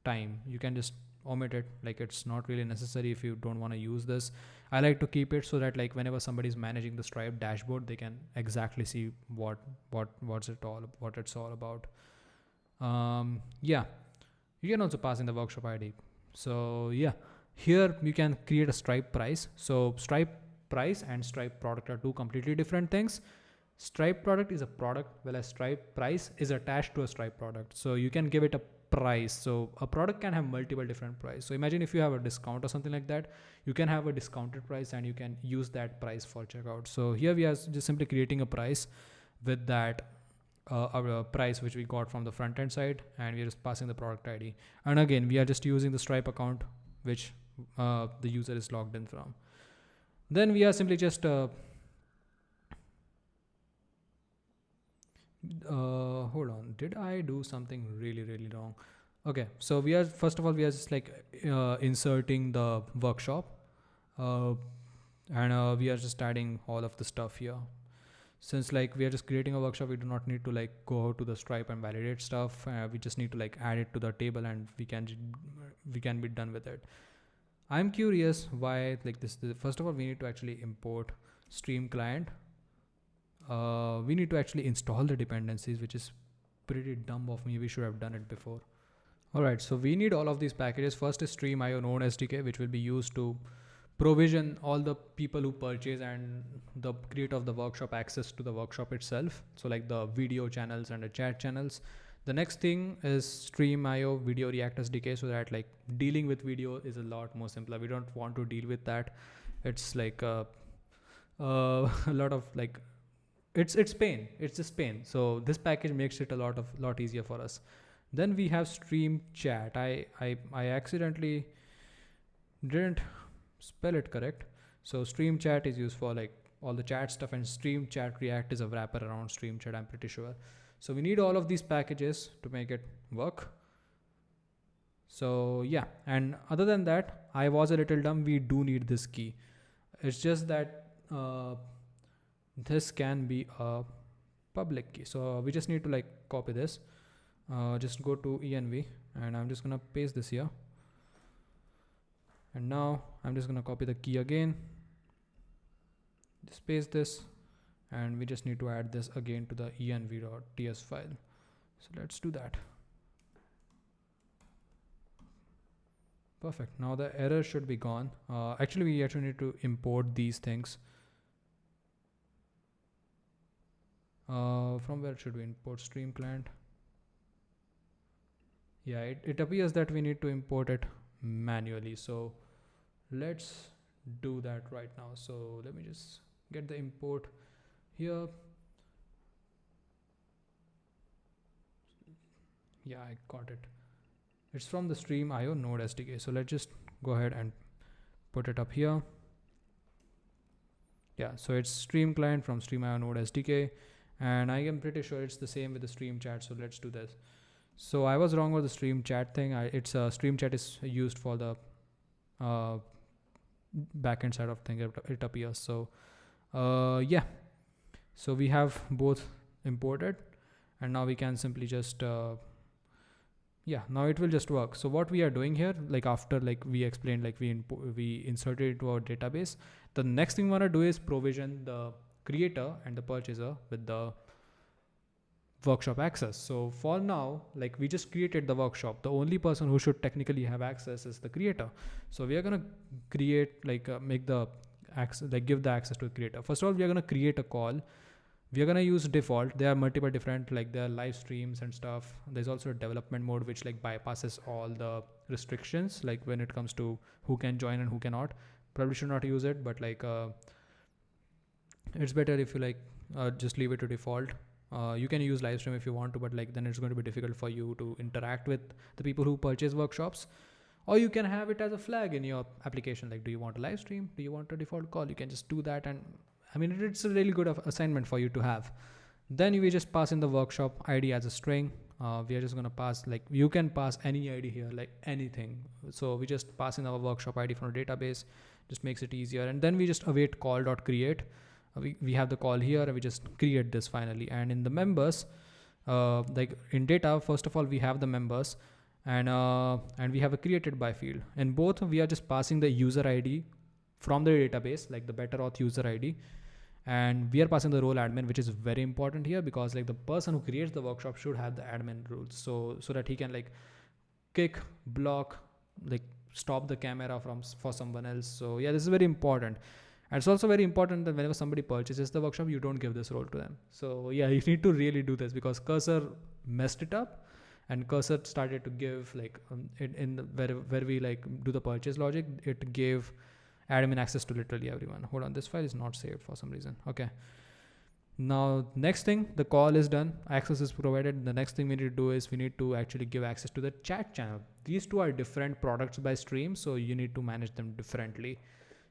time. You can just omit it, like it's not really necessary if you don't want to use this. I like to keep it so that like whenever somebody is managing the Stripe dashboard, they can exactly see what's it all, what it's all about. Yeah, you can also pass in the workshop ID. So yeah, here you can create a Stripe price. So Stripe price and Stripe product are two completely different things. Stripe product is a product, whereas Stripe price is attached to a Stripe product. So you can give it a price. So a product can have multiple different price. So imagine if you have a discount or something like that, you can have a discounted price and you can use that price for checkout. So here we are just simply creating a price with that our price which we got from the front end side, and we are just passing the product ID. And again, we are just using the Stripe account which the user is logged in from. Then we are simply just hold on, did I do something really wrong? Okay, so we are, first of all, we are just like inserting the workshop, and we are just adding all of the stuff here. Since like we are just creating a workshop, we do not need to like go to the Stripe and validate stuff. We just need to like add it to the table, and we can be done with it. I'm curious why like this. First of all, we need to actually import stream client. We need to actually install the dependencies, which is pretty dumb of me. We should have done it before. Alright, so we need all of these packages. First is stream.io node SDK, which will be used to provision all the people who purchase and the creator of the workshop access to the workshop itself. So like the video channels and the chat channels. The next thing is stream.io video React SDK, so that like dealing with video is a lot more simpler. We don't want to deal with that. It's like a lot of like, it's pain. It's just pain. So this package makes it a lot easier for us. Then we have stream chat. I accidentally didn't spell it correct. So stream chat is used for like all the chat stuff, and stream chat React is a wrapper around stream chat, I'm pretty sure. So we need all of these packages to make it work. So yeah, and other than that, I was a little dumb. We do need this key. It's just that this can be a public key. So we just need to like copy this. Just go to env, and I'm just gonna paste this here. And now I'm just gonna copy the key again. Just paste this, and we just need to add this again to the env.ts file. So let's do that. Perfect. Now the error should be gone. Actually, we actually need to import these things. From where should we import stream client? Yeah, it appears that we need to import it manually. So let's do that right now. So let me just get the import here. Yeah, I got it. It's from the stream IO node SDK. So let's just go ahead and put it up here. Yeah, so it's stream client from stream IO node SDK, and I am pretty sure it's the same with the stream chat. So let's do this. So I was wrong with the stream chat thing. It's stream chat is used for the backend side of thing. It appears. So yeah, so we have both imported, and now we can simply just yeah, now it will just work. So what we are doing here, like after like we explained, like we inserted it into our database, the next thing we want to do is provision the creator and the purchaser with the workshop access. So for now, like we just created the workshop. The only person who should technically have access is the creator. So we are gonna create like make the access, like give the access to the creator. First of all, we are gonna create a call. We are gonna use default. There are multiple different, like there are live streams and stuff. There's also a development mode which like bypasses all the restrictions, like when it comes to who can join and who cannot. Probably should not use it, but like it's better if you like just leave it to default. You can use live stream if you want to, but like then it's going to be difficult for you to interact with the people who purchase workshops. Or you can have it as a flag in your application, like do you want a live stream, do you want a default call? You can just do that, and I mean it's a really good assignment for you to have. Then we just pass in the workshop ID as a string. We are just going to pass, like you can pass any ID here, like anything. So we just pass in our workshop ID from a database, just makes it easier. And then we just await call.create. We have the call here, and we just create this finally. And in the members, like in data, first of all, we have the members, and we have a created by field. In both, we are just passing the user ID from the database, like the better auth user ID. And we are passing the role admin, which is very important here, because like the person who creates the workshop should have the admin rules. So that he can like kick, block, like stop the camera for someone else. So yeah, this is very important. And it's also very important that whenever somebody purchases the workshop, you don't give this role to them. So yeah, you need to really do this, because Cursor messed it up, and Cursor started to give like where we like do the purchase logic, it gave admin access to literally everyone. Hold on, this file is not saved for some reason. Okay. Now, next thing, the call is done, access is provided. The next thing we need to do is we need to actually give access to the chat channel. These two are different products by stream, so you need to manage them differently.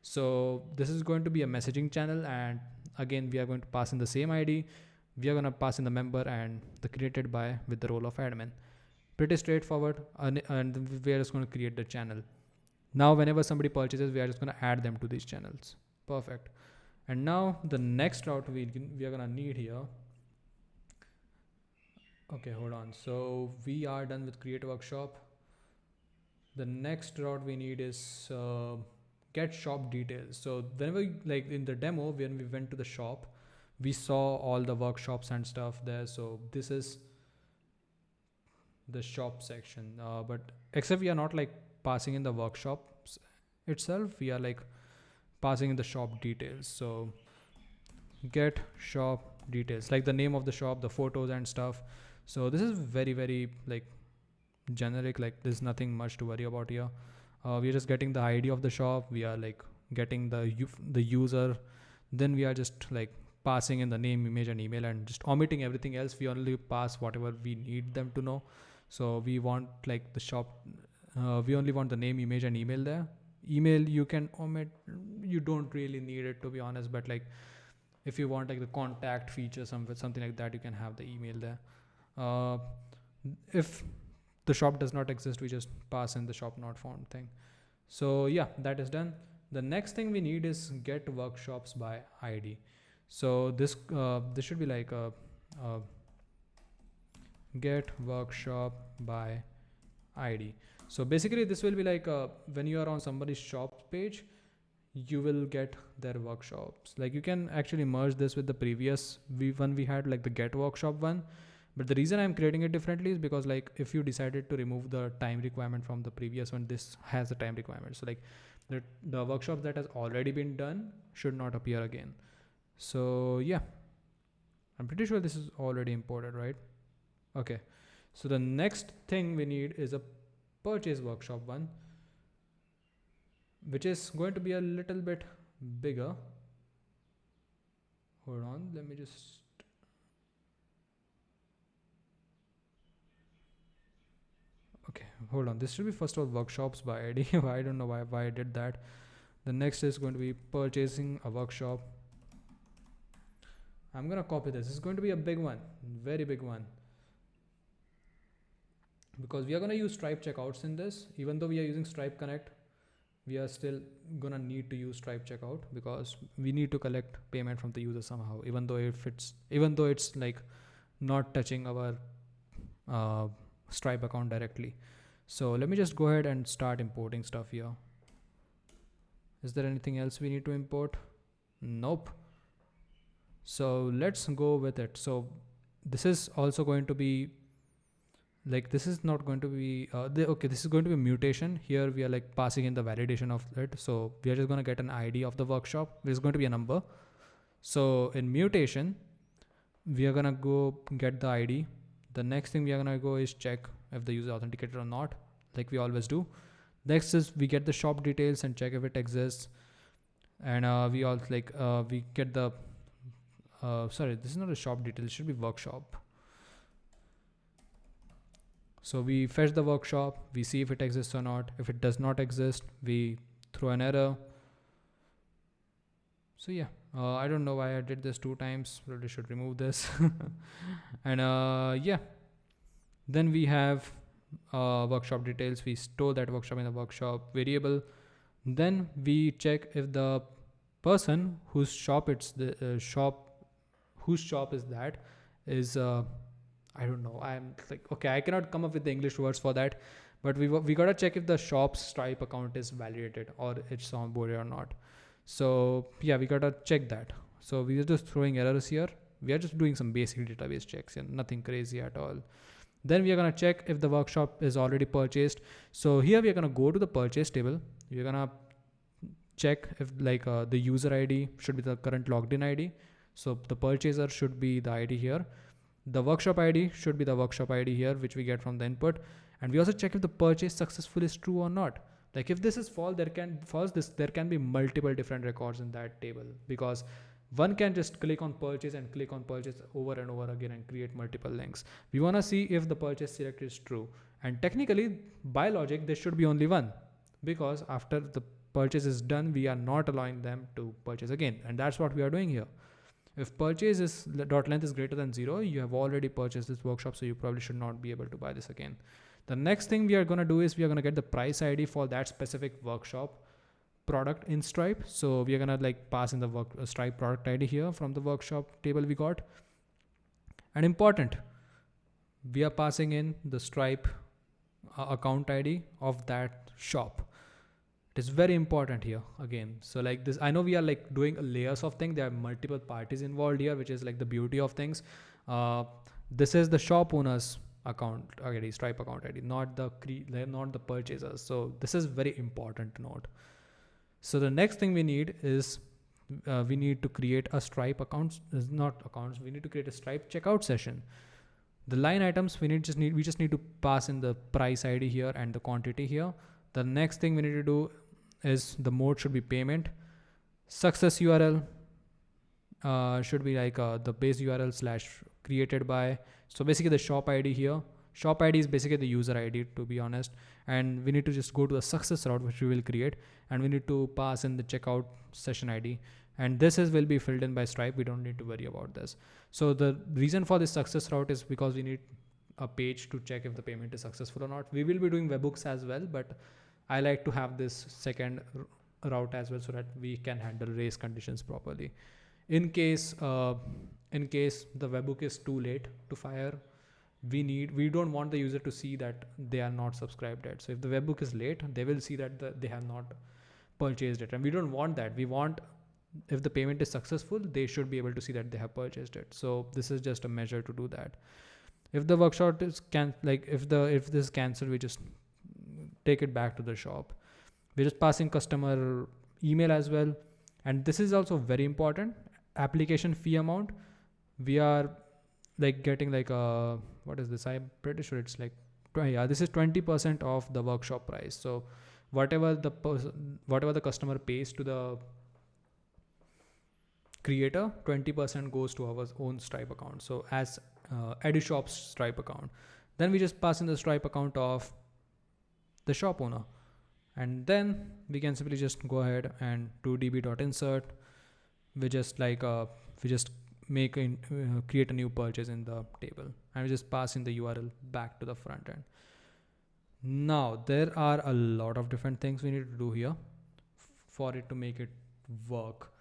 So this is going to be a messaging channel, and again we are going to pass in the same ID. We are going to pass in the member and the created by with the role of admin. Pretty straightforward, and we are just going to create the channel. Now whenever somebody purchases, we are just going to add them to these channels. Perfect. And now the next route we are going to need here. Okay, hold on. So we are done with create workshop. The next route we need is get shop details. So whenever like in the demo, when we went to the shop, we saw all the workshops and stuff there. So this is the shop section, but except we are not like passing in the workshops itself, we are like passing in the shop details. So get shop details, like the name of the shop, the photos and stuff. So this is very, very like generic, like there's nothing much to worry about here. We're just getting the ID of the shop. We are like getting the user. Then we are just like passing in the name, image and email, and just omitting everything else. We only pass whatever we need them to know. So we want like the shop, we only want the name, image and email there. Email you can omit, you don't really need it to be honest, but like if you want like the contact feature, something like that, you can have the email there. If the shop does not exist, we just pass in the shop not found thing. So yeah, that is done. The next thing we need is get workshops by ID. So this should be like a get workshop by ID. So basically this will be like when you are on somebody's shop page, you will get their workshops. Like you can actually merge this with the previous one we had, like the get workshop one. But the reason I'm creating it differently is because like if you decided to remove the time requirement from the previous one, this has a time requirement. So like the workshops that has already been done should not appear again. So yeah, I'm pretty sure this is already imported, right? Okay. So the next thing we need is a purchase workshop one, which is going to be a little bit bigger. Hold on, let me just. Okay, hold on. This should be first of all workshops by ID. I don't know why I did that. The next is going to be purchasing a workshop. I'm gonna copy this. This is going to be a big one, very big one. Because we are gonna use Stripe checkouts in this. Even though we are using Stripe Connect, we are still gonna need to use Stripe checkout because we need to collect payment from the user somehow. Even though it's like not touching our Stripe account directly. So let me just go ahead and start importing stuff here. Is there anything else we need to import? Nope. So let's go with it. So this is also going to be like, this is not going to be okay, this is going to be a mutation. Here we are like passing in the validation of it. So we are just going to get an ID of the workshop, which is going to be a number. So in mutation, we are going to go get the ID. The next thing we are going to go is check if the user authenticated or not, like we always do. Next is we get the shop details and check if it exists. And we also like we get the sorry, this is not a shop detail, it should be workshop. So we fetch the workshop, we see if it exists or not. If it does not exist, we throw an error. So yeah, I don't know why I did this 2 times. Really should remove this. And yeah, then we have workshop details. We store that workshop in the workshop variable. Then we check if the person whose shop it's the whose shop is that is I don't know. I'm like, okay, I cannot come up with the English words for that, but we gotta check if the shop's Stripe account is validated or it's onboarded or not. So yeah, we gotta check that. So we are just throwing errors here. We are just doing some basic database checks and nothing crazy at all. Then we are gonna check if the workshop is already purchased. So here we are gonna go to the purchase table. We're gonna check if like the user ID should be the current logged in ID. So the purchaser should be the ID here. The workshop ID should be the workshop ID here, which we get from the input. And we also check if the purchase successful is true or not. Like if this is false, there can be multiple different records in that table, because one can just click on purchase and click on purchase over and over again and create multiple links. We want to see if the purchase selected is true. And technically, by logic, there should be only one, because after the purchase is done, we are not allowing them to purchase again. And that's what we are doing here. If purchase is .length is greater than 0, you have already purchased this workshop, so you probably should not be able to buy this again. The next thing we are going to do is we are going to get the price ID for that specific workshop product in Stripe. So we are going to like pass in the Stripe product ID here from the workshop table we got. And important, we are passing in the Stripe account ID of that shop. It is very important here again. So like this, I know we are like doing layers of things. There are multiple parties involved here, which is like the beauty of things. This is the shop owner's account ID, Stripe account ID, not the purchasers. So this is very important to note. So the next thing we need is we need to create a Stripe accounts, not accounts. We need to create a Stripe checkout session. The line items we just need to pass in the price ID here and the quantity here. The next thing we need to do is the mode should be payment. Success URL should be like the base URL / created by. So basically the shop ID here. Shop ID is basically the user ID, to be honest. And we need to just go to the success route, which we will create. And we need to pass in the checkout session ID. And this will be filled in by Stripe. We don't need to worry about this. So the reason for this success route is because we need a page to check if the payment is successful or not. We will be doing webhooks as well, but I like to have this second route as well so that we can handle race conditions properly. In case the webhook is too late to fire, we don't want the user to see that they are not subscribed yet. So if the webhook is late, they will see that they have not purchased it, and we don't want that. We want, if the payment is successful, they should be able to see that they have purchased it. So this is just a measure to do that. If the workshop is if this is cancelled, we just take it back to the shop. We're just passing customer email as well, and this is also very important. Application fee amount, we are like getting like a, what is this? I'm pretty sure it's like, yeah, this is 20% of the workshop price. So whatever the customer pays to the creator, 20% goes to our own Stripe account. So as EduShop's Stripe account, then we just pass in the Stripe account of the shop owner, and then we can simply just go ahead and do db.insert. We just create a new purchase in the table, and we just pass in the URL back to the front end. Now there are a lot of different things we need to do here for it to make it work.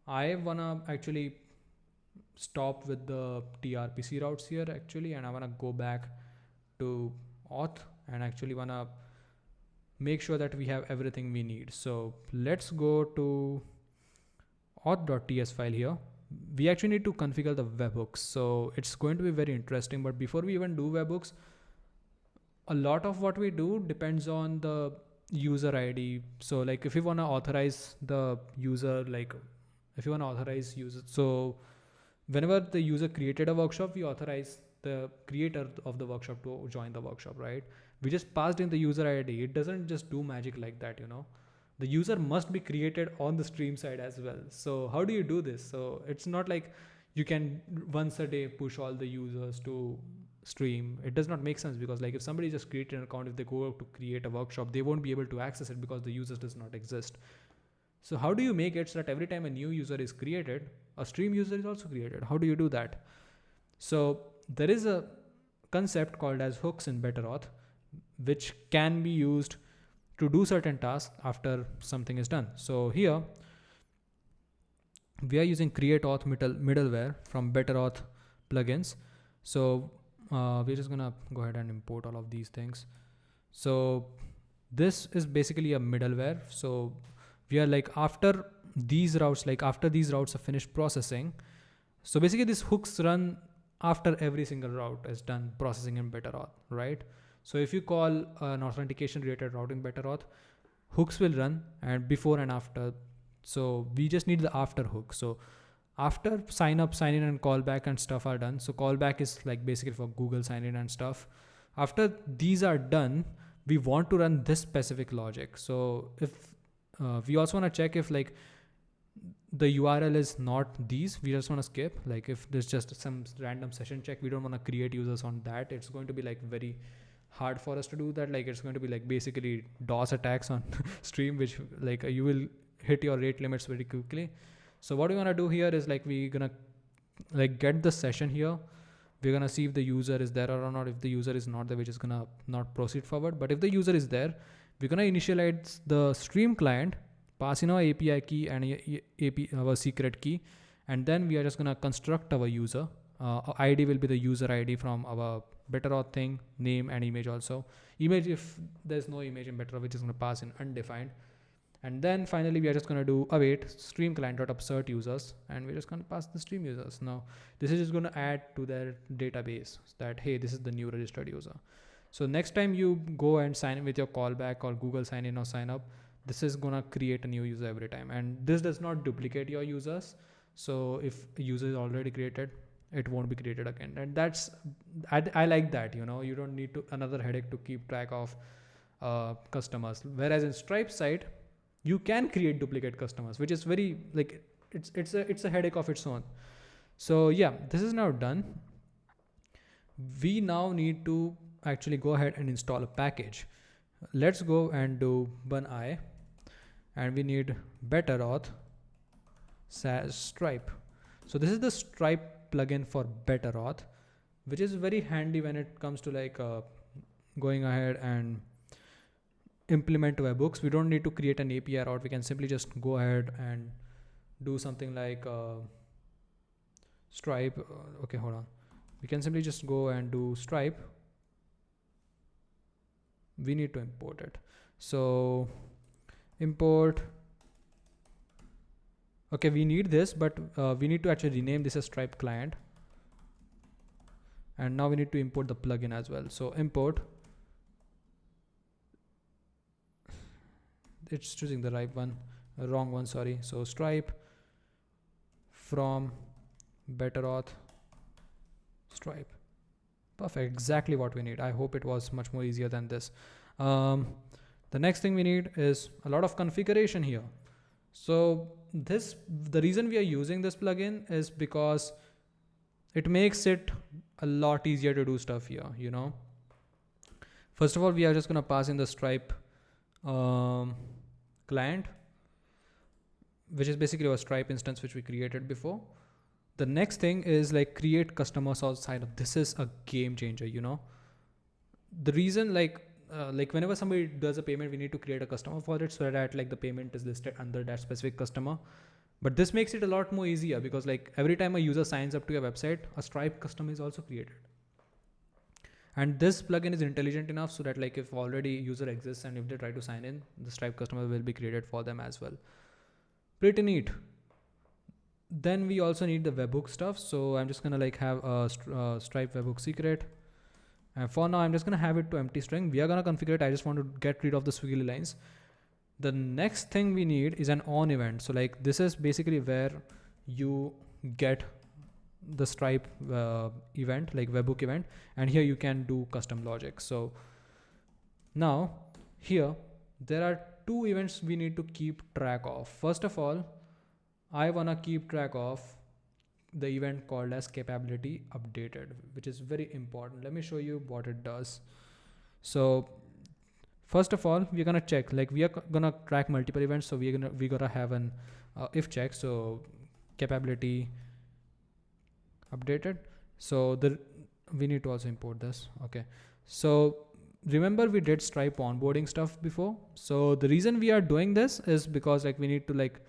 I wanna actually stop with the TRPC routes here actually, and I wanna go back to Auth and actually wanna make sure that we have everything we need. So let's go to auth.ts file here. We actually need to configure the webhooks. So it's going to be very interesting, but before we even do webhooks, a lot of what we do depends on the user ID. So like if you want to authorize the user, so whenever the user created a workshop, we authorize the creator of the workshop to join the workshop, right? We just passed in the user ID. It doesn't just do magic like that, The user must be created on the stream side as well. So how do you do this? So it's not like you can once a day push all the users to stream. It does not make sense, because like if somebody just created an account, if they go to create a workshop, they won't be able to access it because the user does not exist. So how do you make it so that every time a new user is created, a stream user is also created? How do you do that? So there is a concept called as hooks in BetterAuth, which can be used to do certain tasks after something is done. So here we are using create-auth middleware from BetterAuth plugins. So we're just gonna go ahead and import all of these things. So this is basically a middleware. So we are like after these routes are finished processing. So basically these hooks run after every single route is done processing in BetterAuth, right? So if you call an authentication related route in BetterAuth, hooks will run and before and after. So we just need the after hook. So after sign up, sign in and callback and stuff are done. So callback is like basically for Google sign in and stuff. After these are done, we want to run this specific logic. So if we also want to check if like the URL is not these, we just want to skip. Like if there's just some random session check, we don't want to create users on that. It's going to be like very hard for us to do that. Like it's going to be like basically DOS attacks on stream, which like you will hit your rate limits very quickly. So what we want to do here is like we're gonna like get the session here. We're gonna see if the user is there or not. If the user is not there, we're just gonna not proceed forward. But if the user is there, we're gonna initialize the stream client, pass in our API key and our secret key, and then we are just gonna construct our user. ID will be the user ID from our BetterAuth thing, name and image also. Image, if there's no image in BetterAuth, we're just gonna pass in undefined. And then finally we are just going to do await stream client.upsert users, and we're just going to pass the stream users. Now this is just going to add to their database that, hey, this is the new registered user. So next time you go and sign in with your callback or Google sign in or sign up, this is going to create a new user every time. And this does not duplicate your users. So if a user is already created, it won't be created again. And that's, I like that, you don't need another headache to keep track of customers. Whereas in Stripe side, you can create duplicate customers, which is very like it's a headache of its own. So yeah, this is now done. We now need to actually go ahead and install a package. Let's go and do bun-i, and we need BetterAuth /Stripe. So this is the Stripe plugin for BetterAuth. which is very handy when it comes to like going ahead and implement webhooks. We don't need to create an API route. We can simply just go ahead and do something like Stripe. Okay, hold on. We can simply just go and do Stripe. We need to import it. So import. Okay, we need this, but we need to actually rename this as Stripe client. And now we need to import the plugin as well. So import. It's choosing the right one, wrong one, sorry. So Stripe from BetterAuth Stripe. Perfect, exactly what we need. I hope it was much more easier than this. The next thing we need is a lot of configuration here. So the reason we are using this plugin is because it makes it a lot easier to do stuff here, you know. First of all, we are just going to pass in the Stripe client, which is basically a Stripe instance which we created before. The next thing is like create customer source sign up. This is a game changer, you know. The reason like whenever somebody does a payment, we need to create a customer for it so that like the payment is listed under that specific customer. But this makes it a lot more easier because like every time a user signs up to your website, a Stripe customer is also created. And this plugin is intelligent enough so that like if already user exists and if they try to sign in, the Stripe customer will be created for them as well. Pretty neat. Then we also need the webhook stuff. So I'm just gonna like have a Stripe webhook secret. And for now, I'm just gonna have it to empty string. We are gonna configure it. I just want to get rid of the squiggly lines. The next thing we need is an on event. So like this is basically where you get the Stripe event, like webhook event, and here you can do custom logic. So now here there are two events we need to keep track of. First of all, I wanna keep track of the event called as capability updated, which is very important. Let me show you what it does. So first of all, we're gonna check, like we are gonna track multiple events. So we're gonna have an if check. So capability updated. So we need to also import this. Okay. So remember we did Stripe onboarding stuff before. So the reason we are doing this is because like we need to like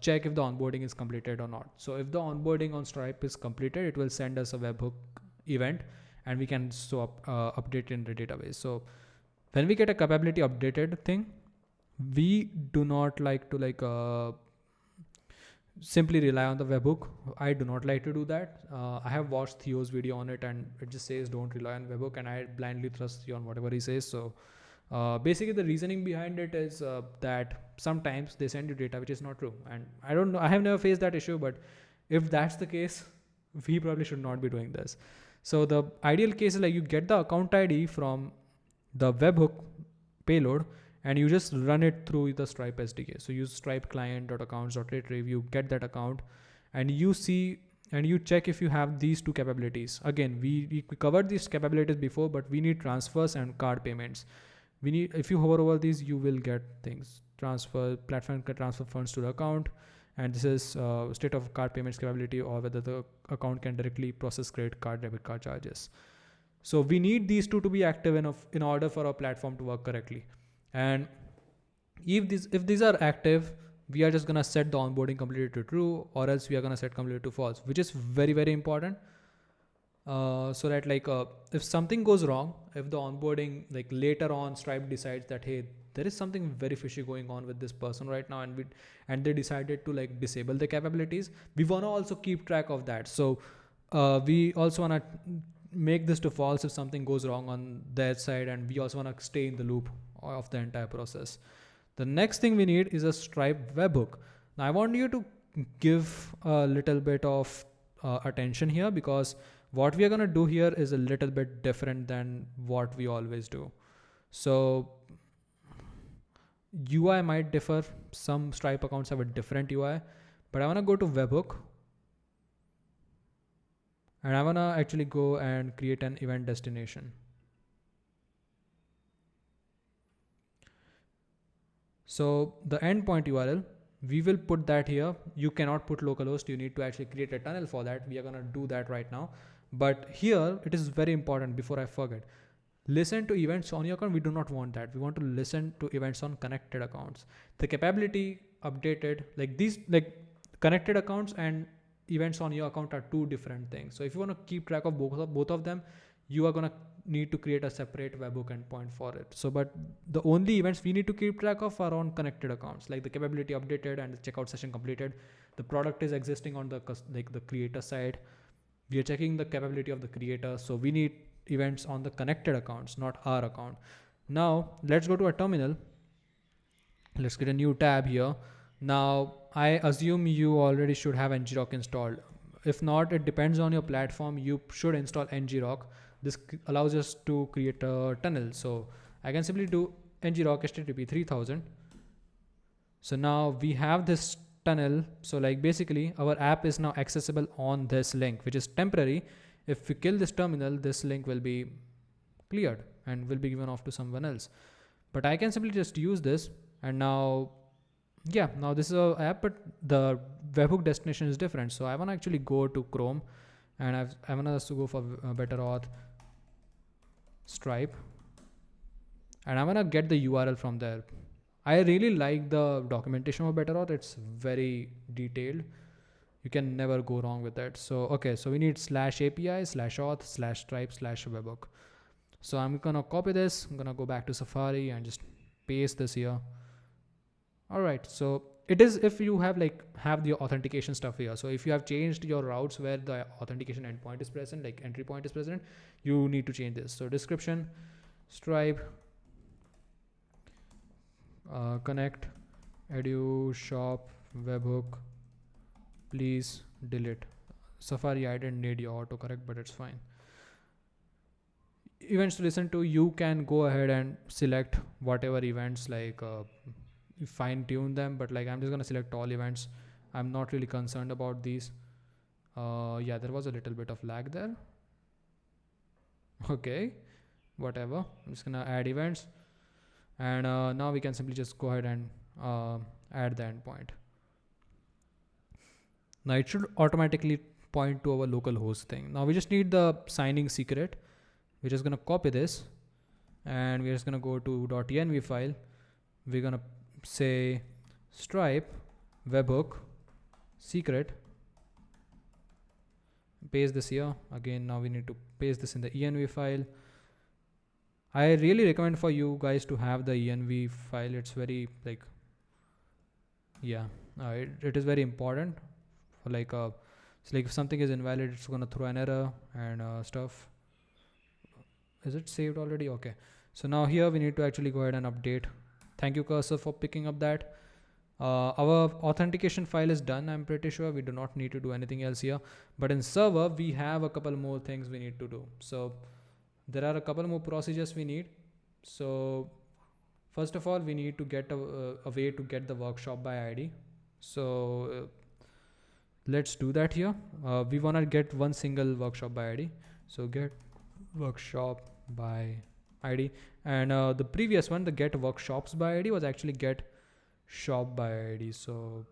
check if the onboarding is completed or not. So if the onboarding on Stripe is completed, it will send us a webhook event and we can update in the database. So when we get a capability updated thing, we do not like to like simply rely on the webhook. I do not like to do that. I have watched Theo's video on it and it just says don't rely on webhook, and I blindly trust Theo on whatever he says. So basically the reasoning behind it is that sometimes they send you data which is not true, and I don't know, I have never faced that issue, but if that's the case, we probably should not be doing this. So the ideal case is like you get the account ID from the webhook payload and you just run it through the Stripe SDK. So use Stripe client.accounts.retrieve, you get that account and you see and you check if you have these two capabilities. Again, we covered these capabilities before, but we need transfers and card payments. We need, if you hover over these, you will get things. Transfer, platform can transfer funds to the account, and this is state of card payments capability, or whether the account can directly process credit card, debit card charges. So we need these two to be active enough in order for our platform to work correctly. And if these are active, we are just gonna set the onboarding completely to true, or else we are gonna set completely to false, which is very, very important. So that like if something goes wrong, if the onboarding like later on Stripe decides that hey, there is something very fishy going on with this person right now, and they decided to like disable the capabilities, we wanna also keep track of that. So we also wanna make this to false if something goes wrong on their side, and we also wanna stay in the loop of the entire process. The next thing we need is a Stripe webhook. Now I want you to give a little bit of attention here, because what we are going to do here is a little bit different than what we always do. So UI might differ. Some Stripe accounts have a different UI, but I want to go to webhook and I want to actually go and create an event destination. So the endpoint URL, we will put that here. You cannot put localhost. You need to actually create a tunnel for that. We are going to do that right now. But here it is very important, before I forget, listen to events on your account. We do not want that. We want to listen to events on connected accounts. The capability updated, like these, like connected accounts and events on your account are two different things. So if you want to keep track of both of them, you are going to need to create a separate webhook endpoint for it. So, but the only events we need to keep track of are on connected accounts, like the capability updated and the checkout session completed. The product is existing on the like the creator side. We are checking the capability of the creator. So we need events on the connected accounts, not our account. Now let's go to a terminal. Let's get a new tab here. Now I assume you already should have ngrok installed. If not, it depends on your platform. You should install ngrok. This allows us to create a tunnel. So I can simply do ngrok http 3000. So now we have this tunnel. So like basically our app is now accessible on this link, which is temporary. If we kill this terminal, this link will be cleared and will be given off to someone else. But I can simply just use this, and now, yeah, now this is a app, but the webhook destination is different. So I want to actually go to Chrome, and I want us to go for better auth Stripe, and I want to get the URL from there. I really like the documentation of better auth. It's very detailed. You can never go wrong with that. So okay, so we need /API/auth/Stripe/webhook. So I'm gonna copy this. I'm gonna go back to Safari and just paste this here. All right, so it is if you have the authentication stuff here. So if you have changed your routes where the authentication endpoint is present, like entry point is present, you need to change this. So description, Stripe, connect, edu, shop, webhook, please delete. Safari, I didn't need your autocorrect, but it's fine. Events to listen to, you can go ahead and select whatever events, like fine tune them, but like I'm just gonna select all events. I'm not really concerned about these. Yeah, there was a little bit of lag there. Okay, whatever. I'm just gonna add events, and now we can simply just go ahead and add the endpoint. Now it should automatically point to our local host thing. Now we just need the signing secret. We're just gonna copy this, and we're just gonna go to .env file. We're gonna say Stripe webhook secret. Paste this here. Again, now we need to paste this in the env file. I really recommend for you guys to have the env file. It's very it is very important for so like if something is invalid, it's gonna throw an error and stuff. Is it saved already? Okay, so now here we need to actually go ahead and update. Thank you, cursor, for picking up that. Our authentication file is done. I'm pretty sure we do not need to do anything else here, but in server we have a couple more things we need to do. So there are a couple more procedures we need. So first of all, we need to get a way to get the workshop by ID. So let's do that here. We want to get one single workshop by ID. So get workshop by ID, and the previous one, the get workshops by ID, was actually get shop by ID. So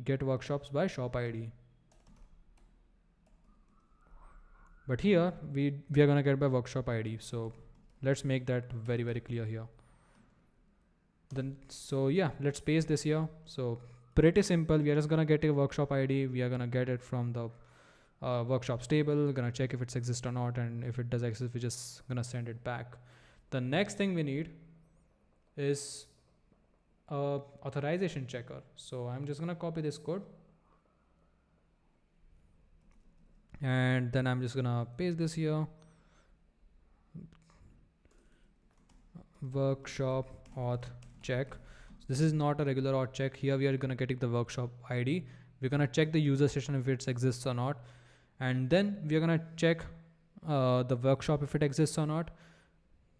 get workshops by shop ID, but here we are gonna get by workshop ID. So let's make that very, very clear here. Then so yeah, let's paste this here. So pretty simple. We are just gonna get a workshop ID. We are gonna get it from the workshops table. Gonna check if it exists or not, and if it does exist, we're just gonna send it back. The next thing we need is a authorization checker. So I'm just gonna copy this code, and then I'm just gonna paste this here. Workshop auth check. This is not a regular auth check. Here we are gonna get the workshop ID. We're gonna check the user session if it exists or not, and then we are gonna check the workshop if it exists or not.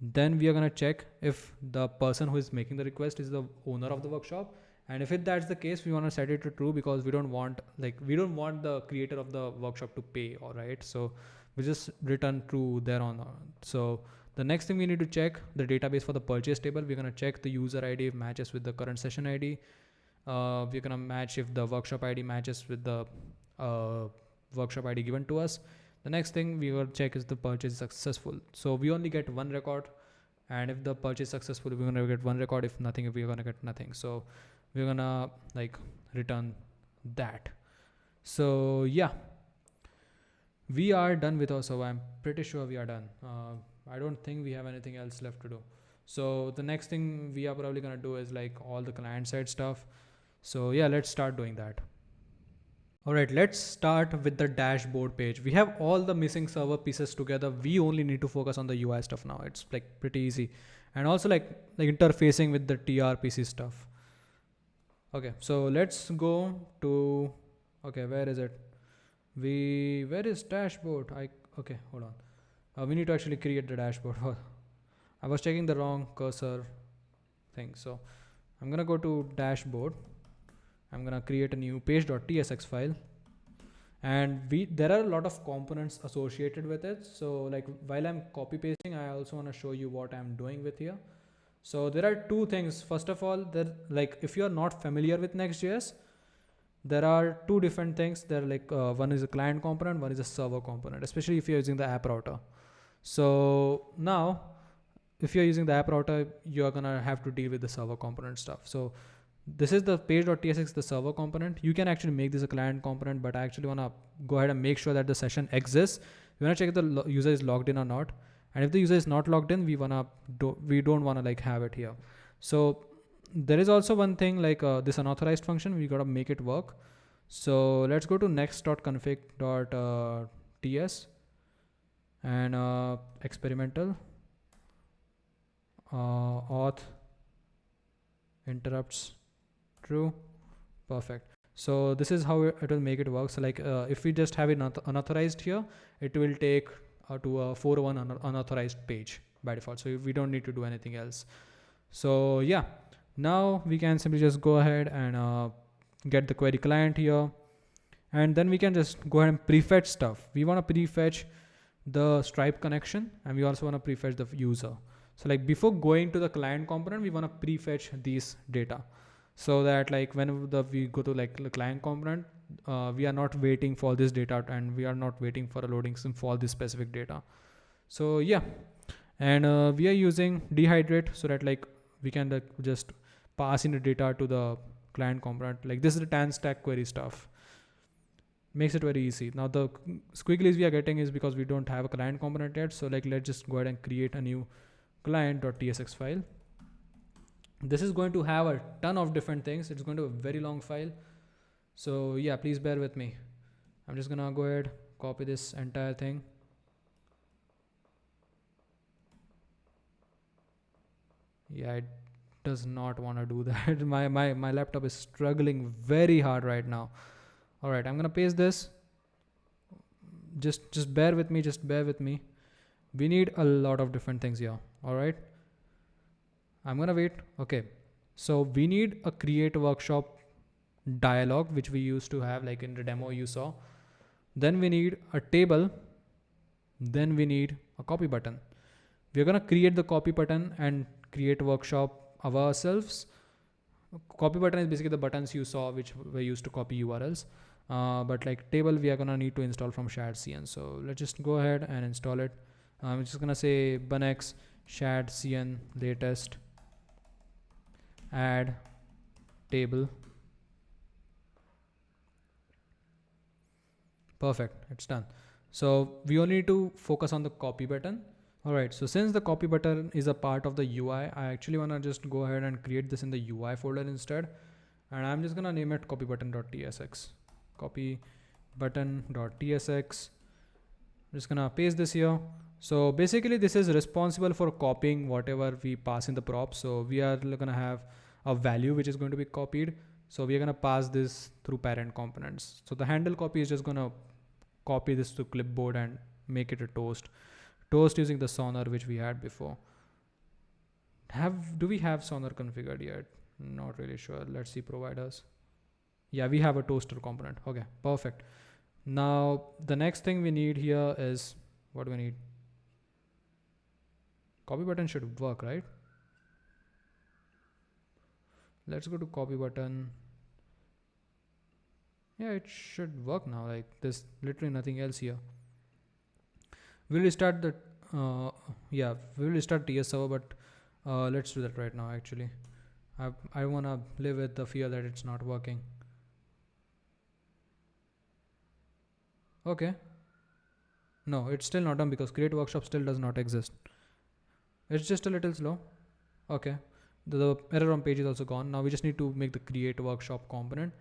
Then we are gonna check if the person who is making the request is the owner of the workshop, and if that's the case, we want to set it to true, because we don't want the creator of the workshop to pay. All right, so we just return true there on. So the next thing we need to check the database for the purchase table. We're gonna check the user ID if matches with the current session ID, We're gonna match if the workshop ID matches with the workshop ID given to us. The next thing we will check is the purchase is successful. So we only get one record, and if the purchase is successful, we're gonna get one record. If nothing, we're gonna get nothing. So we're gonna like return that. So yeah, we are done with our server. I'm pretty sure we are done. I don't think we have anything else left to do. So the next thing we are probably gonna do is like all the client side stuff. So yeah, let's start doing that. Alright, let's start with the dashboard page. We have all the missing server pieces together. We only need to focus on the UI stuff now. It's like pretty easy. And also like interfacing with the TRPC stuff. Okay, so let's go to, okay, where is it? Where is dashboard? Okay, hold on. We need to actually create the dashboard. I was checking the wrong cursor thing. So I'm gonna go to dashboard. I'm gonna create a new page.tsx file, and there are a lot of components associated with it. So like while I'm copy pasting, I also want to show you what I'm doing with here. So there are two things. First of all, like if you're not familiar with Next.js, there are two different things. There like one is a client component, one is a server component, especially if you're using the app router. So now if you're using the app router, you're gonna have to deal with the server component stuff. So this is the page.tsx, the server component. You can actually make this a client component, but I actually want to go ahead and make sure that the session exists. We want to check if the user is logged in or not. And if the user is not logged in, we don't want to like have it here. So there is also one thing like this unauthorized function. We got to make it work. So let's go to next.config.ts and experimental auth interrupts true. Perfect. So this is how it will make it work. So like if we just have it unauthorized here, it will take to a 401 unauthorized page by default. So we don't need to do anything else. So yeah, now we can simply just go ahead and get the query client here, and then we can just go ahead and prefetch stuff. We want to prefetch the Stripe connection, and we also want to prefetch the user. So like before going to the client component, we want to prefetch these data, so that like whenever we go to like the client component, we are not waiting for this data, and we are not waiting for a loading sim for this specific data. So yeah, and we are using dehydrate so that like we can like just pass in the data to the client component. Like this is the tan stack query stuff. Makes it very easy. Now the squigglies we are getting is because we don't have a client component yet. So like let's just go ahead and create a new client.tsx file. This is going to have a ton of different things. It's going to be a very long file. So yeah, please bear with me. I'm just gonna go ahead, copy this entire thing. Yeah, it does not want to do that. my laptop is struggling very hard right now. All right, I'm gonna paste this. Just bear with me. Just bear with me. We need a lot of different things here. All right. I'm gonna wait. Okay. So we need a create workshop dialog, which we used to have like in the demo you saw. Then we need a table. Then we need a copy button. We're gonna create the copy button and create workshop ourselves. Copy button is basically the buttons you saw which were used to copy URLs. But like table, we are gonna need to install from shadcn. So let's just go ahead and install it. I'm just gonna say bunx shadcn latest add table. Perfect, it's done. So we only need to focus on the copy button. All right, so since the copy button is a part of the UI, I actually want to just go ahead and create this in the UI folder instead. And I'm just gonna name it copybutton.tsx. Copybutton.tsx. Just gonna paste this here. So basically this is responsible for copying whatever we pass in the prop. So we are gonna have a value which is going to be copied. So we are gonna pass this through parent components. So the handle copy is just gonna copy this to clipboard and make it a toast using the sonar which we had before. Do we have sonar configured yet? Not really sure. Let's see providers. Yeah, we have a toaster component. Okay, perfect. Now the next thing we need here is, what do we need? Copy button should work, right? Let's go to copy button. Yeah, it should work now. Like there's literally nothing else here. We'll restart the, yeah, we'll restart TS server, but let's do that right now actually. I wanna live with the fear that it's not working. Okay. No, it's still not done because create workshop still does not exist. It's just a little slow. Okay. The error on page is also gone. Now we just need to make the create workshop component.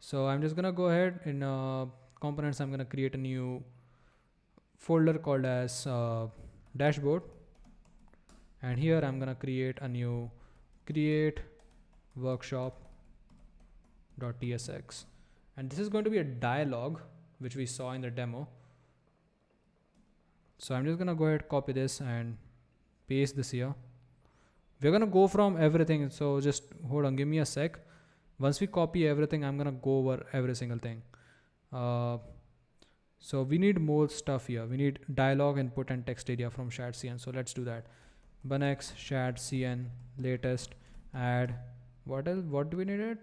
So I'm just gonna go ahead in components. I'm gonna create a new folder called as dashboard, and here I'm gonna create a new create workshop.tsx, and this is going to be a dialog which we saw in the demo. So I'm just gonna go ahead, copy this and paste this here. We're gonna go from everything, so just hold on, give me a sec. Once we copy everything, I'm gonna go over every single thing. So we need more stuff here. We need dialog input and text area from shadcn. So let's do that. Bunex shadcn latest add, what else? What do we need it?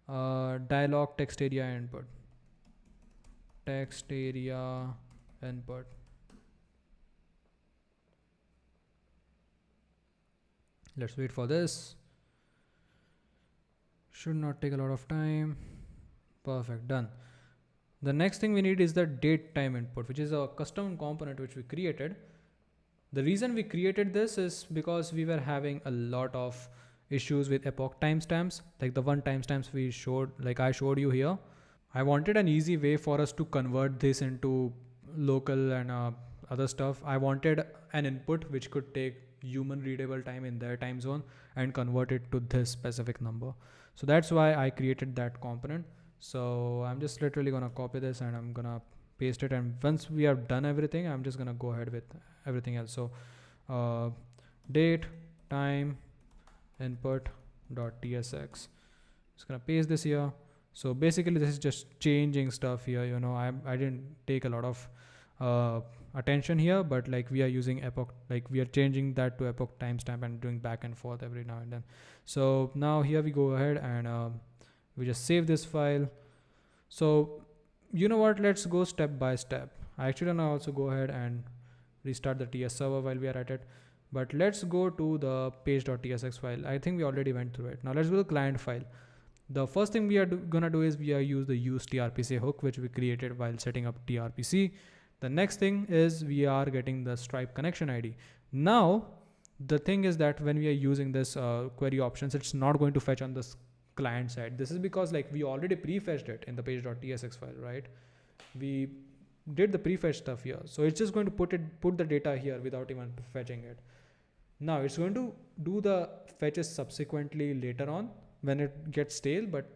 Dialog text area input. Text area input. Let's wait for this. Should not take a lot of time. Perfect, done. The next thing we need is the date time input, which is a custom component which we created. The reason we created this is because we were having a lot of issues with epoch timestamps, like the one timestamps we showed, like I showed you here. I wanted an easy way for us to convert this into local and other stuff. I wanted an input which could take human readable time in their time zone and convert it to this specific number. So that's why I created that component. So I'm just literally gonna copy this and I'm gonna paste it, and once we have done everything, I'm just gonna go ahead with everything else. So date time input dot tsx, just gonna paste this here. So basically this is just changing stuff here, you know. I didn't take a lot of attention here, but like we are using epoch, like we are changing that to epoch timestamp and doing back and forth every now and then. So now here we go ahead and we just save this file. So you know what, let's go step by step. I actually want to also go ahead and restart the TS server while we are at it, but let's go to the page.tsx file. I think we already went through it. Now let's go to the client file. The first thing we are gonna do is we are use the use TRPC hook, which we created while setting up TRPC. The next thing is we are getting the Stripe connection ID. Now the thing is that when we are using this query options, it's not going to fetch on this client side. This is because like we already prefetched it in the page.tsx file, right? We did the prefetch stuff here, so it's just going to put the data here without even fetching it. Now it's going to do the fetches subsequently later on when it gets stale, but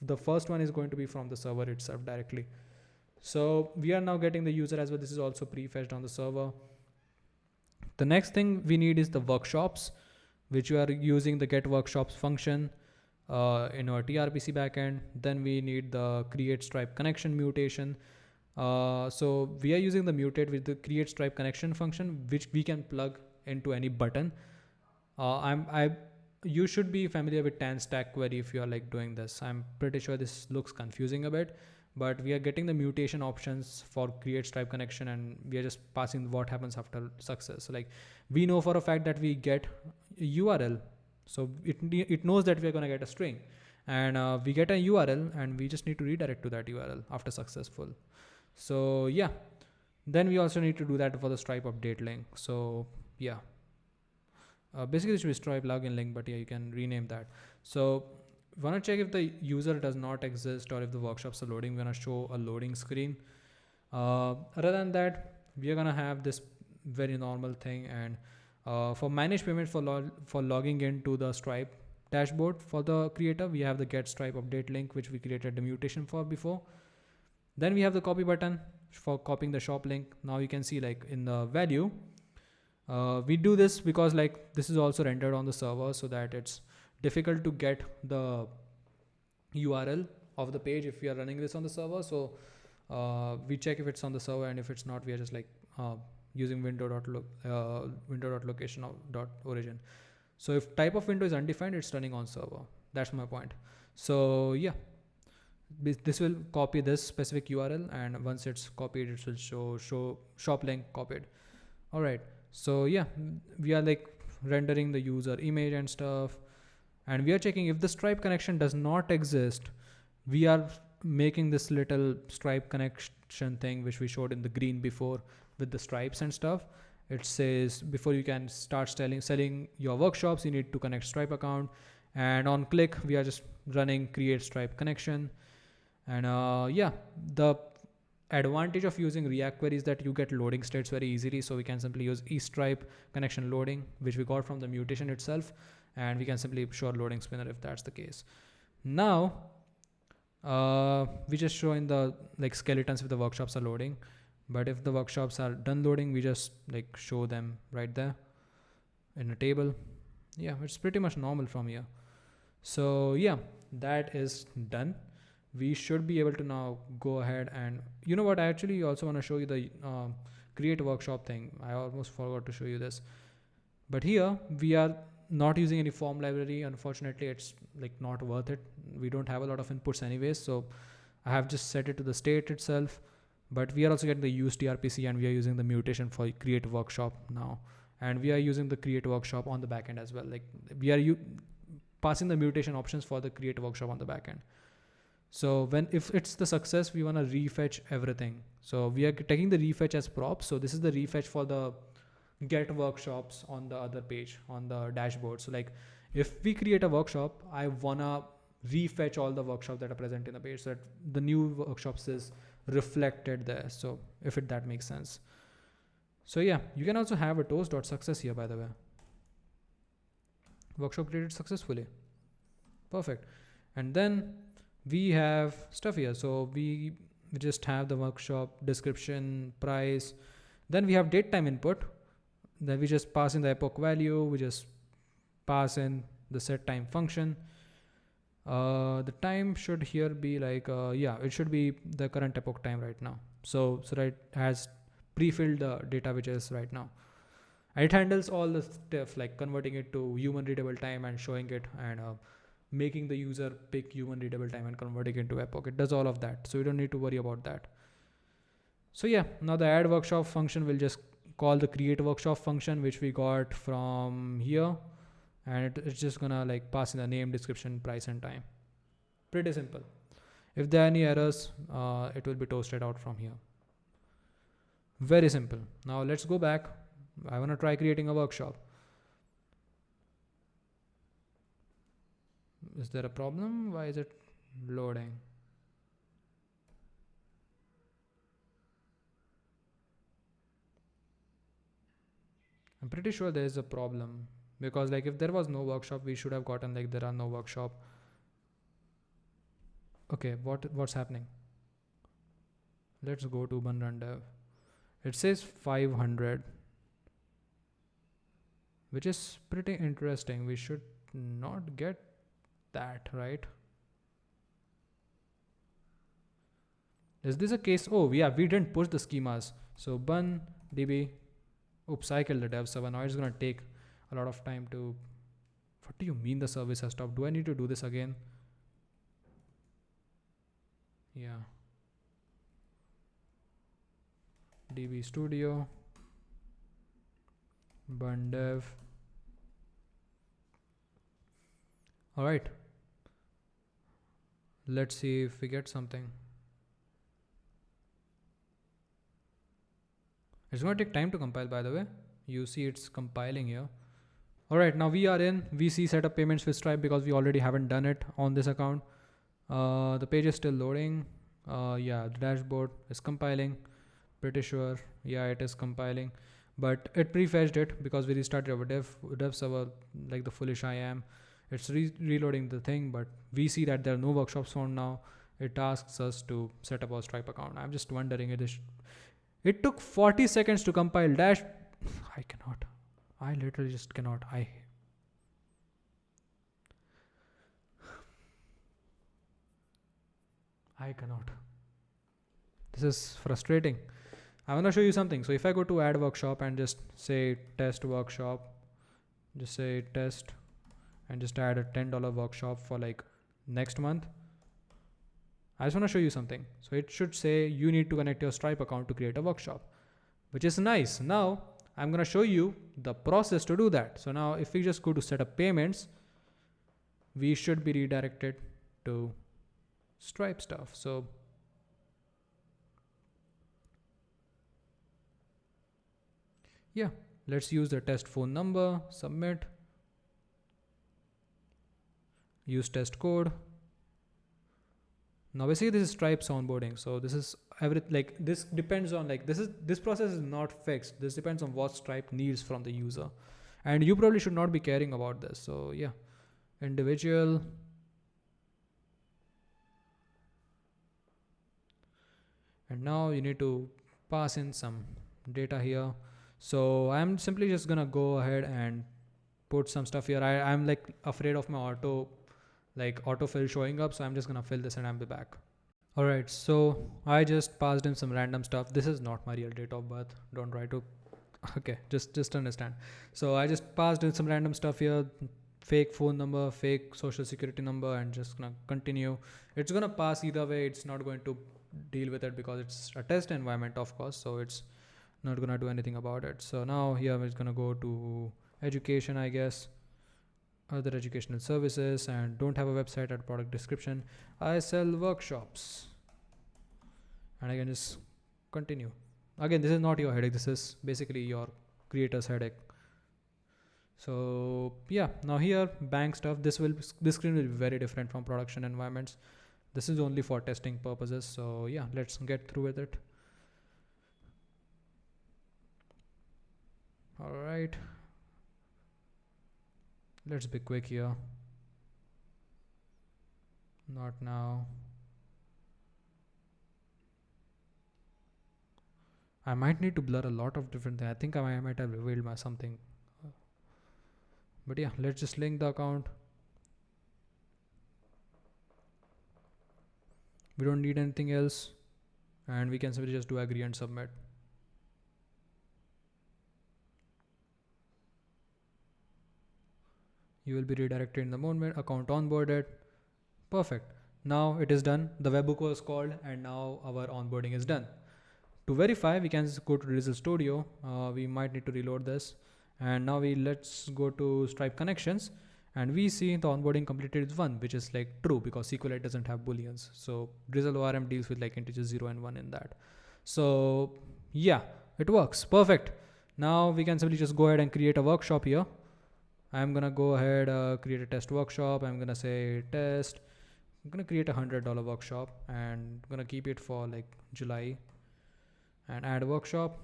the first one is going to be from the server itself directly. So we are now getting the user as well. This is also prefetched on the server. The next thing we need is the workshops, which we are using the get workshops function in our TRPC backend. Then we need the create Stripe connection mutation. So we are using the mutate with the create Stripe connection function, which we can plug into any button. You should be familiar with tan stack query if you are like doing this. I'm pretty sure this looks confusing a bit, but we are getting the mutation options for create Stripe connection, and we are just passing what happens after success. So like we know for a fact that we get a URL, so it knows that we are going to get a string, and we get a URL and we just need to redirect to that URL after successful. So yeah, then we also need to do that for the Stripe update link. So yeah, basically it should be Stripe login link, but yeah, you can rename that. So want to check if the user does not exist or if the workshops are loading. We're going to show a loading screen. Other than that, we are going to have this very normal thing, and for manage payment for logging into the Stripe dashboard for the creator, we have the get Stripe update link, which we created the mutation for before. Then we have the copy button for copying the shop link. Now you can see like in the value, we do this because like this is also rendered on the server, so that it's difficult to get the URL of the page if we are running this on the server. So we check if it's on the server, and if it's not, we are just like using window.location.origin. So if type of window is undefined, it's running on server. That's my point. So yeah, This will copy this specific URL, and once it's copied, it will show shop link copied. All right. So yeah, we are like rendering the user image and stuff, and we are checking if the Stripe connection does not exist. We are making this little Stripe connection thing which we showed in the green before with the stripes and stuff. It says before you can start selling your workshops, you need to connect Stripe account, and on click we are just running create Stripe connection. And yeah, the advantage of using React query is that you get loading states very easily. So we can simply use eStripe connection loading, which we got from the mutation itself, and we can simply show loading spinner if that's the case. Now we just show in the like skeletons if the workshops are loading, but if the workshops are done loading, we just like show them right there in a table. Yeah, it's pretty much normal from here. So yeah, that is done. We should be able to now go ahead and, you know what, I actually also want to show you the create workshop thing. I almost forgot to show you this, but here we are not using any form library. Unfortunately, it's like not worth it. We don't have a lot of inputs anyways, so I have just set it to the state itself. But we are also getting the use TRPC, and we are using the mutation for create workshop now, and we are using the create workshop on the backend as well. Like we are passing the mutation options for the create workshop on the backend. So if it's the success, we want to refetch everything. So we are taking the refetch as props. So this is the refetch for the get workshops on the other page on the dashboard. So like if we create a workshop, I wanna refetch all the workshops that are present in the page so that the new workshops is reflected there. So if that makes sense. So yeah, you can also have a toast.success here, by the way. Workshop created successfully. Perfect. And then we have stuff here. So we just have the workshop description, price. Then we have date time input. Then we just pass in the epoch value. We just pass in the set time function. The time should here be like, yeah, it should be the current epoch time right now. So right has pre-filled the data which is right now. And it handles all the stuff like converting it to human readable time and showing it, and making the user pick human readable time and converting it into epoch. It does all of that. So you don't need to worry about that. So yeah, now the add workshop function will just call the create workshop function, which we got from here. And it's just gonna like pass in the name, description, price, and time. Pretty simple. If there are any errors, it will be toasted out from here. Very simple. Now let's go back. I wanna try creating a workshop. Is there a problem? Why is it loading? I'm pretty sure there is a problem, because like if there was no workshop, we should have gotten like there are no workshop. Okay, what's happening? Let's go to bun run dev. It says 500, which is pretty interesting. We should not get that, right? Is this a case? Oh yeah, we didn't push the schemas. So bun db. Oops, I killed the dev server. Now it's gonna take a lot of time to. What do you mean the service has stopped? Do I need to do this again? Yeah. db studio bun dev. All right. Let's see if we get something. It's going to take time to compile, by the way. You see it's compiling here. All right, now we are in VC setup payments with Stripe because we already haven't done it on this account. The page is still loading. Yeah, the dashboard is compiling. Pretty sure. Yeah, it is compiling. But it prefetched it because we restarted our dev server like the foolish I am. It's reloading the thing, but we see that there are no workshops found now. It asks us to set up our Stripe account. I'm just wondering, it took 40 seconds to compile dash. I cannot. I literally just cannot. I cannot. This is frustrating. I want to show you something. So if I go to add workshop and just say test workshop, just say test and just add a $10 workshop for like next month. I just want to show you something. So it should say you need to connect your Stripe account to create a workshop, which is nice. Now I'm going to show you the process to do that. So now if we just go to set up payments, we should be redirected to Stripe stuff. So yeah, let's use the test phone number, submit, use test code. Now basically this is Stripe's onboarding. So this is like this depends on like this process is not fixed. This depends on what Stripe needs from the user, and you probably should not be caring about this. So yeah, individual, and now you need to pass in some data here. So I'm simply just gonna go ahead and put some stuff here. I'm like afraid of my autofill showing up, so I'm just gonna fill this and I'll be back. All right, so I just passed in some random stuff. This is not my real date of birth. Don't try to. Okay, just understand. So I just passed in some random stuff here, fake phone number, fake social security number, and just gonna continue. It's gonna pass either way. It's not going to deal with it because it's a test environment, of course. So it's not gonna do anything about it. So now here we're gonna go to education, I guess, other educational services, and don't have a website at product description. I sell workshops, and I can just continue. Again, this is not your headache. This is basically your creator's headache. So yeah, now here bank stuff. This screen will be very different from production environments. This is only for testing purposes. So yeah, let's get through with it. All right, let's be quick here. Not now. I might need to blur a lot of different things. I think I might have revealed my something. But yeah, let's just link the account. We don't need anything else. And we can simply just do agree and submit. You will be redirected in the moment, account onboarded. Perfect. Now it is done. The webhook was called and now our onboarding is done. To verify, we can just go to Drizzle Studio. We might need to reload this. And now let's go to Stripe connections, and we see the onboarding completed is 1, which is like true because SQLite doesn't have booleans. So Drizzle ORM deals with like integers 0 and 1 in that. So yeah, it works. Perfect. Now we can simply just go ahead and create a workshop here. I'm gonna go ahead, create a test workshop. I'm gonna say test. I'm gonna create $100 workshop and I'm gonna keep it for like July, and add workshop.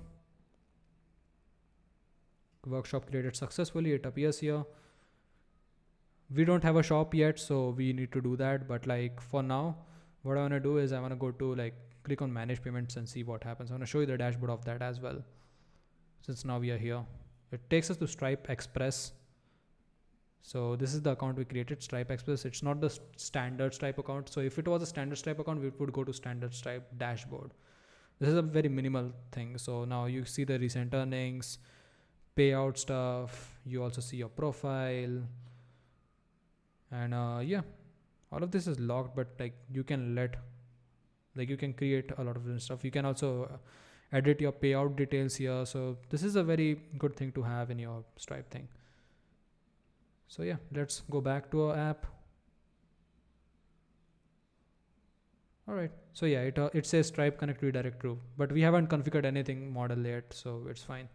Workshop created successfully. It appears here. We don't have a shop yet, so we need to do that. But like for now, what I want to do is I want to go to like click on manage payments and see what happens. I want to show you the dashboard of that as well. Since now we are here, it takes us to Stripe Express. So this is the account we created, Stripe Express. It's not the standard Stripe account. So if it was a standard Stripe account, we would go to standard Stripe dashboard. This is a very minimal thing. So now you see the recent earnings, payout stuff. You also see your profile, and yeah, all of this is locked, but like you can you can create a lot of different stuff. You can also edit your payout details here. So this is a very good thing to have in your Stripe thing. So yeah, let's go back to our app. All right. So yeah, it says Stripe Connect Redirect True, but we haven't configured anything model yet, so it's fine.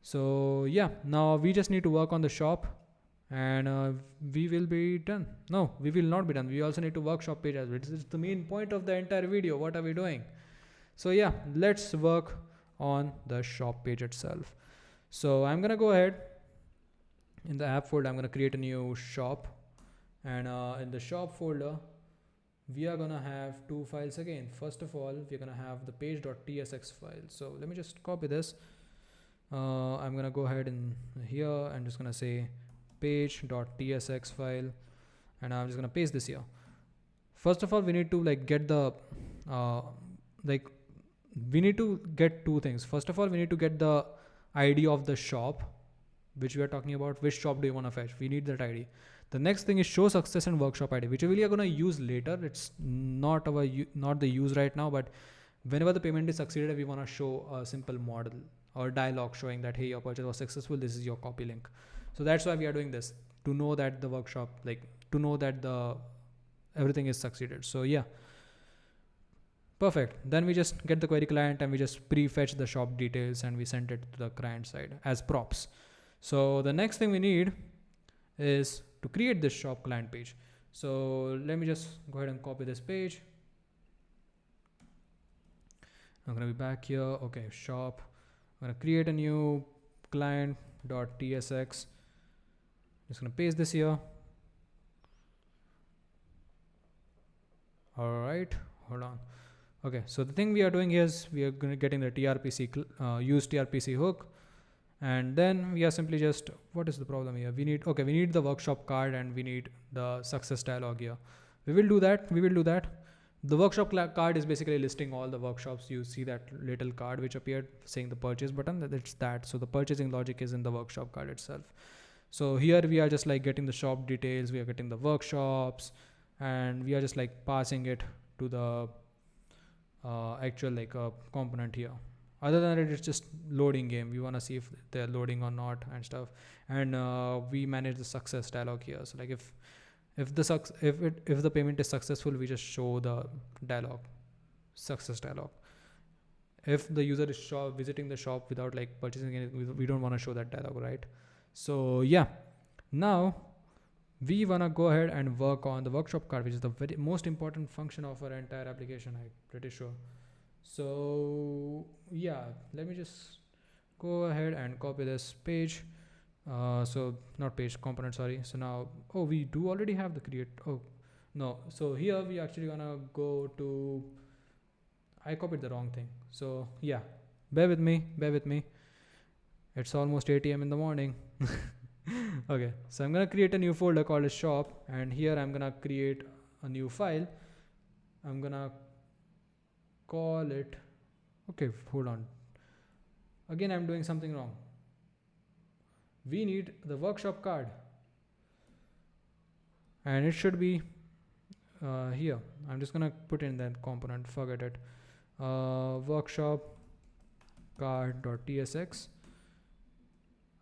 So yeah, now we just need to work on the shop, and we will be done. No, we will not be done. We also need to workshop page as well. This is the main point of the entire video. What are we doing? So yeah, let's work on the shop page itself. So I'm gonna go ahead in the app folder. I'm gonna create a new shop, and in the shop folder, we are gonna have two files again. First of all, we're gonna have the page.tsx file. So let me just copy this. I'm gonna go ahead in here and just gonna say page.tsx file, and I'm just gonna paste this here. First of all, we need to like get the we need to get two things. First of all, we need to get the ID of the shop which we are talking about. Which shop do you want to fetch? We need that ID. The next thing is show success and workshop ID, which we are going to use later. It's not the use right now, but whenever the payment is succeeded, we want to show a simple model or dialog showing that, hey, your purchase was successful, this is your copy link. So that's why we are doing this, to know that the workshop, like to know that the everything is succeeded. So yeah, perfect. Then we just get the query client and we just prefetch the shop details and we send it to the client side as props. So the next thing we need is to create this shop client page. So let me just go ahead and copy this page. I'm going to be back here. Okay, shop. I'm going to create a new client.tsx. Just going to paste this here. All right, hold on. Okay, so the thing we are doing here is we are going to getting the TRPC, use TRPC hook. And then we are simply just, what is the problem here? We need the workshop card and we need the success dialog here. We will do that. The workshop card is basically listing all the workshops. You see that little card which appeared saying the purchase button, it's that. So the purchasing logic is in the workshop card itself. So here we are just like getting the shop details, we are getting the workshops, and we are just like passing it to the actual like component here. Other than it, it's just loading game. We want to see if they're loading or not and stuff. And we manage the success dialog here. So like if the payment is successful, we just show the dialog, success dialog. If the user is visiting the shop without like purchasing anything, we don't want to show that dialog, right? So yeah, now we want to go ahead and work on the workshop card, which is the very most important function of our entire application, I'm pretty sure. So yeah, let me just go ahead and copy this page. So not page, component, sorry. So now, we do already have the create. No. So here we actually gonna go to, I copied the wrong thing. So yeah, bear with me. It's almost 8 AM in the morning. Okay, so I'm gonna create a new folder called as shop, and here I'm gonna create a new file. I'm gonna call it, okay, hold on. Again, I'm doing something wrong. We need the workshop card, and it should be here. I'm just gonna put in that component, forget it. Workshop card.tsx.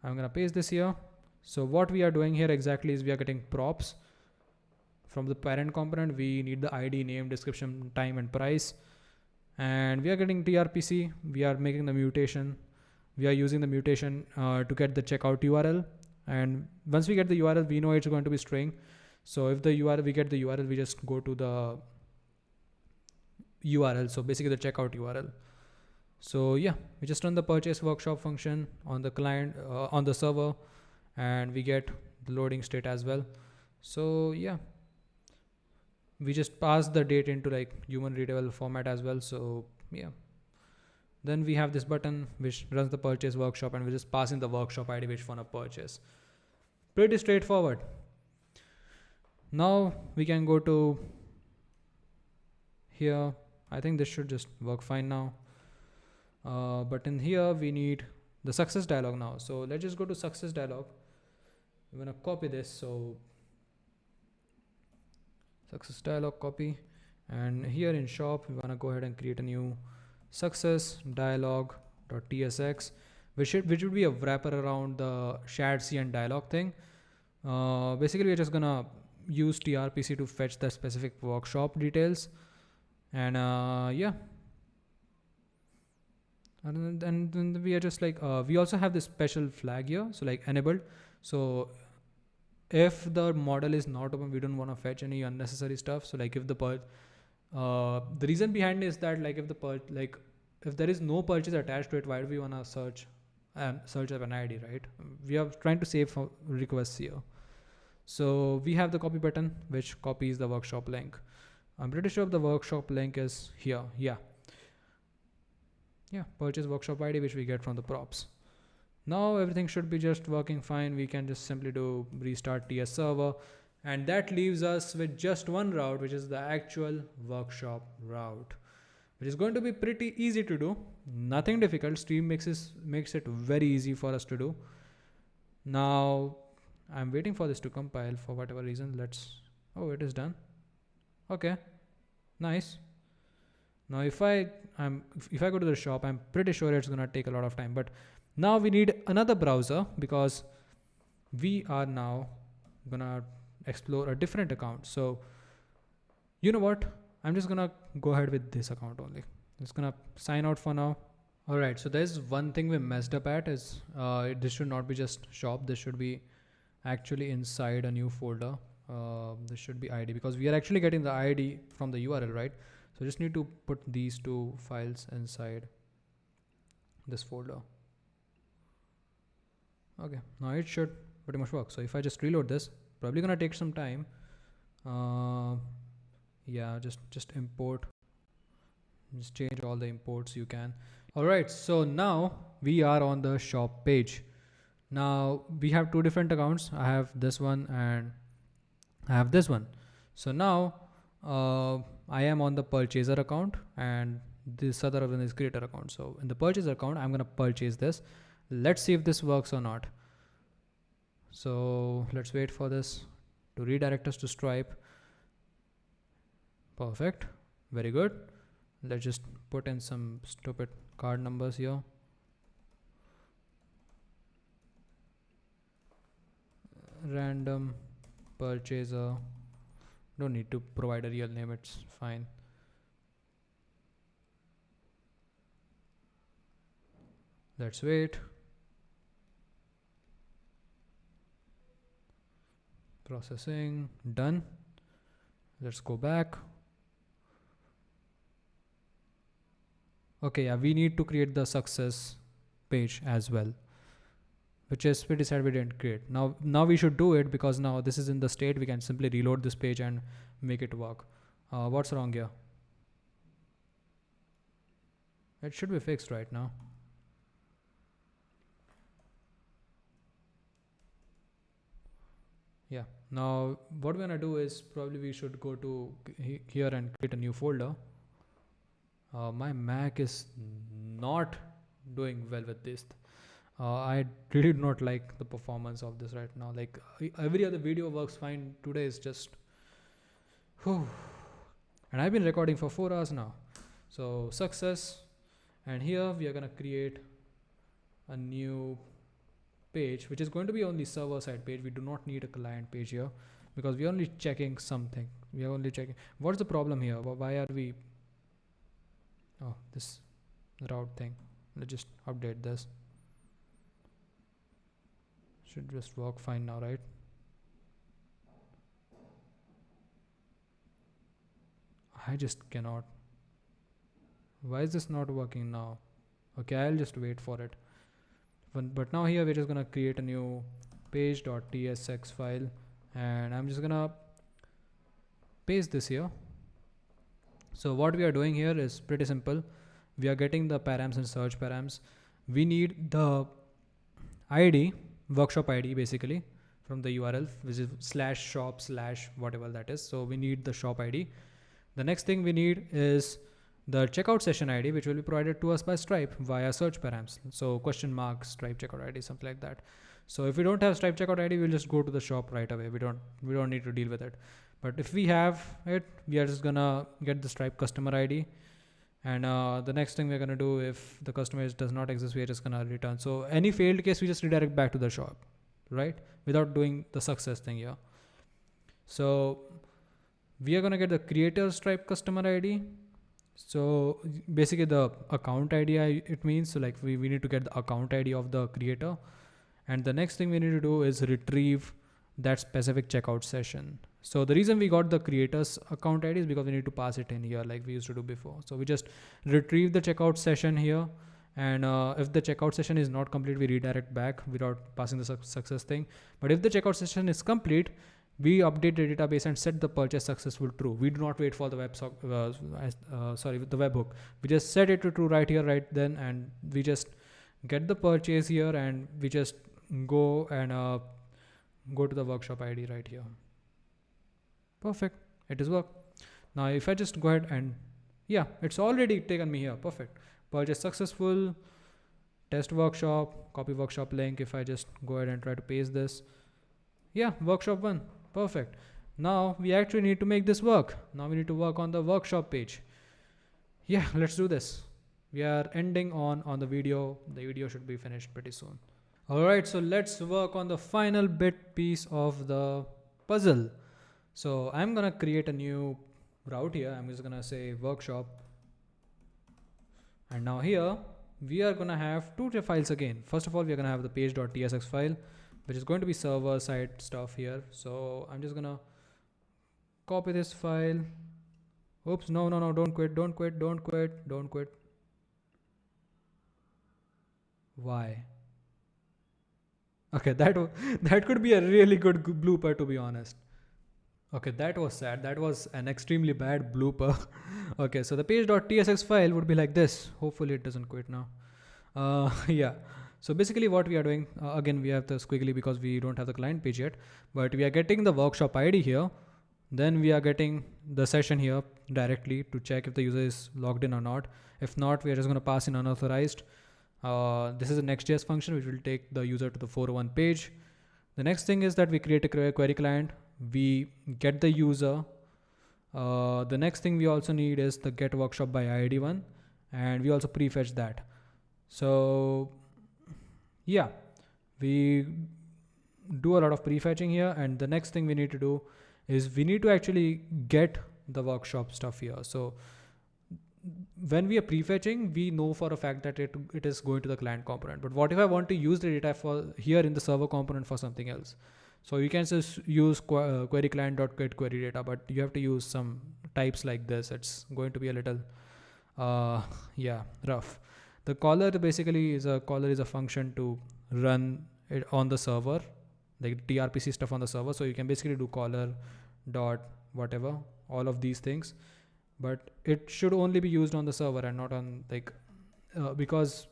I'm gonna paste this here. So what we are doing here exactly is we are getting props from the parent component. We need the ID, name, description, time, and price. And we are getting TRPC. We are making the mutation. We are using the mutation to get the checkout URL. And once we get the URL, we know it's going to be string. So if the URL, we get the URL, we just go to the URL. So basically the checkout URL. So yeah, we just run the purchase workshop function on the client, on the server, and we get the loading state as well. So yeah, we just pass the date into like human readable format as well. So yeah, then we have this button which runs the purchase workshop, and we just pass in the workshop ID which want to purchase. Pretty straightforward. Now we can go to here. I think this should just work fine now. But in here we need the success dialog now. So let's just go to success dialog. We're gonna copy this. So success dialog, copy, and here in shop we wanna go ahead and create a new success dialog.tsx, which would be a wrapper around the shadcn dialog thing. Basically we're just gonna use TRPC to fetch the specific workshop details, and yeah. And then we are just like, we also have this special flag here, so like enabled. So if the model is not open, we don't want to fetch any unnecessary stuff. So like if the reason behind is that like if there is no purchase attached to it, why do we want to search up an ID, right? We are trying to save for requests here. So we have the copy button which copies the workshop link. I'm pretty sure the workshop link is here. Yeah, purchase workshop ID, which we get from the props. Now everything should be just working fine. We can just simply do restart TS server, and that leaves us with just one route, which is the actual workshop route, which is going to be pretty easy to do. Nothing difficult. Stream makes it very easy for us to do. Now I'm waiting for this to compile for whatever reason. Oh, it is done. Okay, nice. Now if I go to the shop, I'm pretty sure it's gonna take a lot of time, but now we need another browser because we are now gonna explore a different account. So you know what, I'm just gonna go ahead with this account only. It's gonna sign out for now. All right, so there's one thing we messed up at is this should not be just shop. This should be actually inside a new folder. This should be ID because we are actually getting the ID from the URL, right? So just need to put these two files inside this folder. Okay, now it should pretty much work. So if I just reload this, probably gonna take some time. Yeah, just import, just change all the imports you can. All right, so now we are on the shop page. Now we have two different accounts. I have this one and I have this one. So now I am on the purchaser account and this other one is creator account. So in the purchaser account, I'm gonna purchase this. Let's see if this works or not. So let's wait for this to redirect us to Stripe. Perfect, very good. Let's just put in some stupid card numbers here. Random purchaser. Don't need to provide a real name, it's fine. Let's wait. Processing, done. Let's go back. Okay, yeah, we need to create the success page as well, which is pretty sad we didn't create. Now we should do it because now this is in the state. We can simply reload this page and make it work. What's wrong here? It should be fixed right now. Yeah, now what we're gonna do is probably we should go to here and create a new folder. My Mac is not doing well with this. I really do not like the performance of this right now. Like every other video works fine. Today is just, whew. And I've been recording for 4 hours now. So success, and here we are gonna create a new page, which is going to be only server side page. We do not need a client page here because we're only checking something. We are only checking. What's the problem here? Why are we? Oh, this route thing. Let's just update this. Should just work fine now, right? I just cannot. Why is this not working now? Okay, I'll just wait for it. But now here we're just gonna create a new page.tsx file and I'm just gonna paste this here. So what we are doing here is pretty simple. We are getting the params and search params. We need the ID, workshop ID basically from the URL, which is /shop/ whatever that is. So we need the shop ID. The next thing we need is the checkout session ID, which will be provided to us by Stripe via search params. So _ Stripe checkout ID, something like that. So if we don't have Stripe checkout ID, we'll just go to the shop right away. We don't need to deal with it. But if we have it, we are just gonna get the Stripe customer ID. And the next thing we're gonna do, if the customer does not exist, we are just gonna return. So any failed case, we just redirect back to the shop, right? Without doing the success thing here. So we are gonna get the creator Stripe customer ID. So basically the account ID it means, so like we need to get the account ID of the creator. And the next thing we need to do is retrieve that specific checkout session. So the reason we got the creator's account ID is because we need to pass it in here like we used to do before. So we just retrieve the checkout session here. And if the checkout session is not complete, we redirect back without passing the success thing. But if the checkout session is complete, we update the database and set the purchase successful true. We do not wait for the the webhook. We just set it to true right here, right then, and we just get the purchase here, and we just go and go to the workshop ID right here. Perfect. It is work. Now if I just go ahead and yeah, it's already taken me here. Perfect. Purchase successful. Test workshop. Copy workshop link. If I just go ahead and try to paste this. Yeah, workshop 1. Perfect. Now we actually need to make this work. Now we need to work on the workshop page. Yeah, let's do this. We are ending on the video. The video should be finished pretty soon. All right, so let's work on the final bit piece of the puzzle. So I'm gonna create a new route here. I'm just gonna say workshop. And now here we are gonna have two files again. First of all, we're gonna have the page.tsx file, which is going to be server side stuff here. So I'm just gonna copy this file. Oops, no, don't quit. Why? Okay, that could be a really good blooper, to be honest. Okay, that was sad. That was an extremely bad blooper. Okay, so the page.tsx file would be like this. Hopefully it doesn't quit now. Yeah. So basically what we are doing, again, we have the squiggly because we don't have the client page yet, but we are getting the workshop ID here. Then we are getting the session here directly to check if the user is logged in or not. If not, we are just going to pass in unauthorized. This is a Next.js function which will take the user to the 401 page. The next thing is that we create a query client. We get the user. The next thing we also need is the get workshop by ID one, and we also prefetch that. So yeah, we do a lot of prefetching here, and the next thing we need to do is we need to actually get the workshop stuff here. So when we are prefetching, we know for a fact that it is going to the client component. But what if I want to use the data for here in the server component for something else? So you can just use query client.get query data, but you have to use some types like this. It's going to be a little rough. The caller basically is a function to run it on the server, like TRPC stuff on the server. So you can basically do caller dot whatever, all of these things, but it should only be used on the server and not on because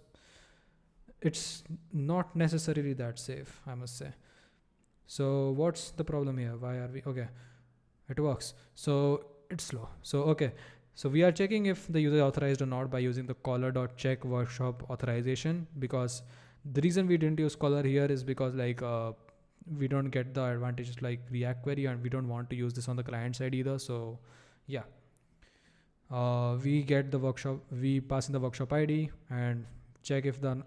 it's not necessarily that safe, I must say. So what's the problem here? Why are we okay? It works. So it's slow. So okay. So we are checking if the user is authorized or not by using the caller.check workshop authorization, because the reason we didn't use caller here is because we don't get the advantages like React query, and we don't want to use this on the client side either. So yeah, we get the workshop, we pass in the workshop ID and check if the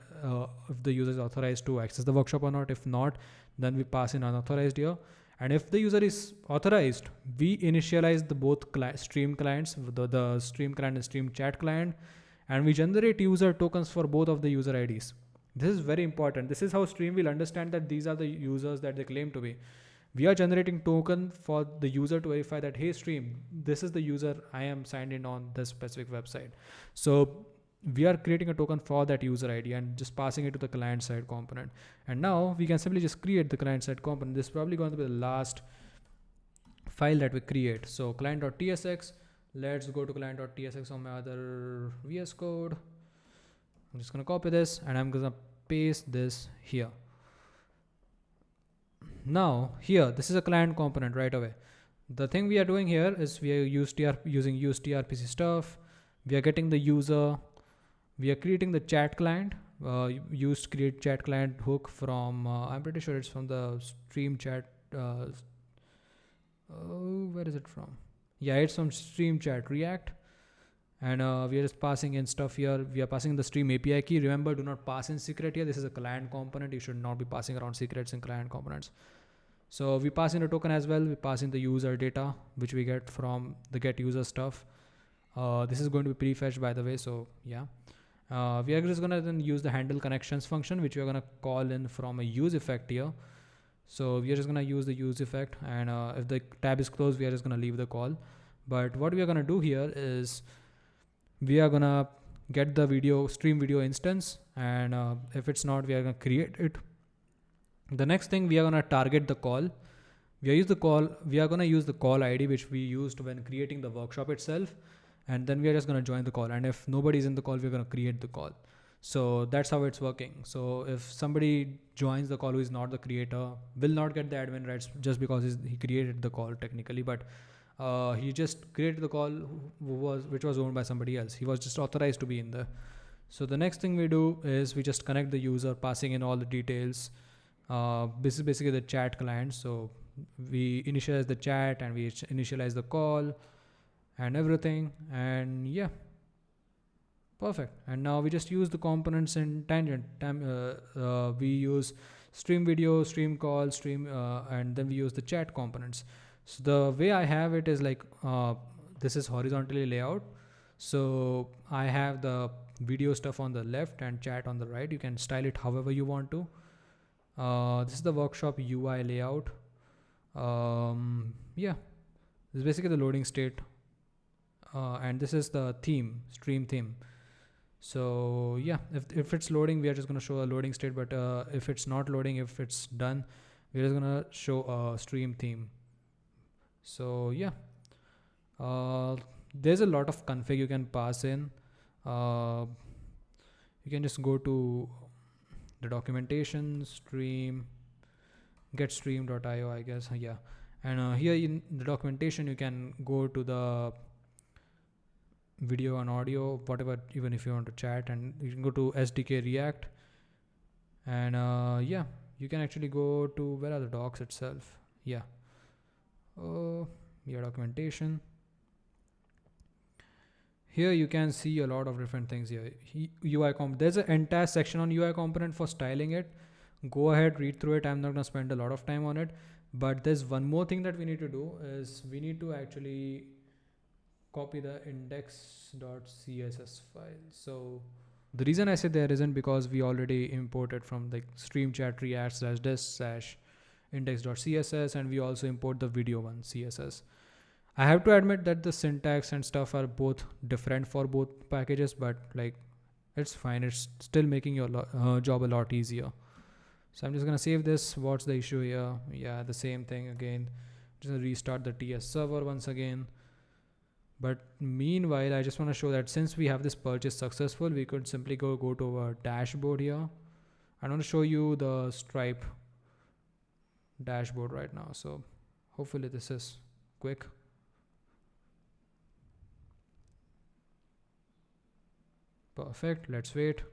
user is authorized to access the workshop or not. If not, then we pass in unauthorized here. And if the user is authorized, we initialize the both stream clients, the stream client and stream chat client, and we generate user tokens for both of the user IDs. This is very important. This is how Stream will understand that these are the users that they claim to be. We are generating token for the user to verify that, hey Stream, this is the user, I am signed in on this specific website. So we are creating a token for that user ID and just passing it to the client side component. And now we can simply just create the client side component. This is probably going to be the last file that we create. So client.tsx, let's go to client.tsx on my other VS Code. I'm just going to copy this and I'm going to paste this here. Now here, this is a client component right away. The thing we are doing here is we are using use TRPC stuff. We are getting the user. We are creating the chat client. Use create chat client hook from, I'm pretty sure it's from the stream chat. Where is it from? Yeah, it's from stream chat React. And we are just passing in stuff here. We are passing the stream API key. Remember, do not pass in secret here. This is a client component. You should not be passing around secrets in client components. So we pass in a token as well. We pass in the user data, which we get from the get user stuff. This is going to be prefetched, by the way. So yeah, we are just going to then use the handle connections function, which we are going to call in from a use effect here. So we are just going to use the use effect. And if the tab is closed, we are just going to leave the call. But what we are going to do here is we are going to get the stream video instance. And if it's not, we are going to create it. The next thing, we are going to target the call. We are going to use the call ID, which we used when creating the workshop itself. And then we are just going to join the call. And if nobody's in the call, we're going to create the call. So that's how it's working. So if somebody joins the call who is not the creator, will not get the admin rights just because he created the call technically, but he just created the call which was owned by somebody else. He was just authorized to be in there. So the next thing we do is we just connect the user, passing in all the details. This is basically the chat client. So we initialize the chat and we initialize the call and everything, and yeah, perfect. And now we just use the components in tangent. We use stream video, stream call, stream, and then we use the chat components. So the way I have it is like this is horizontally layout. So I have the video stuff on the left and chat on the right. You can style it however you want to. This is the workshop UI layout. Yeah, this is basically the loading state, and this is the theme, stream theme. So yeah, if it's loading, we are just going to show a loading state, but if it's not loading, if it's done, we're just going to show a stream theme. So yeah, there's a lot of config you can pass in. You can just go to the documentation, stream, get stream.io, I guess. Yeah, and here in the documentation you can go to the video and audio, whatever, even if you want to chat, and you can go to SDK React, and yeah, you can actually go to, where are the docs itself? Yeah, yeah, documentation. Here you can see a lot of different things here. UI comp, there's an entire section on UI component for styling it. Go ahead, read through it. I'm not gonna spend a lot of time on it, but there's one more thing that we need to do, is we need to actually copy the index.css file. So the reason I say there isn't because we already imported from the stream chat react /this/ index.css, and we also import the video one CSS. I have to admit that the syntax and stuff are both different for both packages, but like it's fine. It's still making your job a lot easier. So I'm just gonna save this. What's the issue here? Yeah, the same thing again. Just gonna restart the TS server once again. But meanwhile, I just want to show that since we have this purchase successful, we could simply go to our dashboard here. I want to show you the Stripe dashboard right now. So hopefully this is quick. Perfect. Let's wait.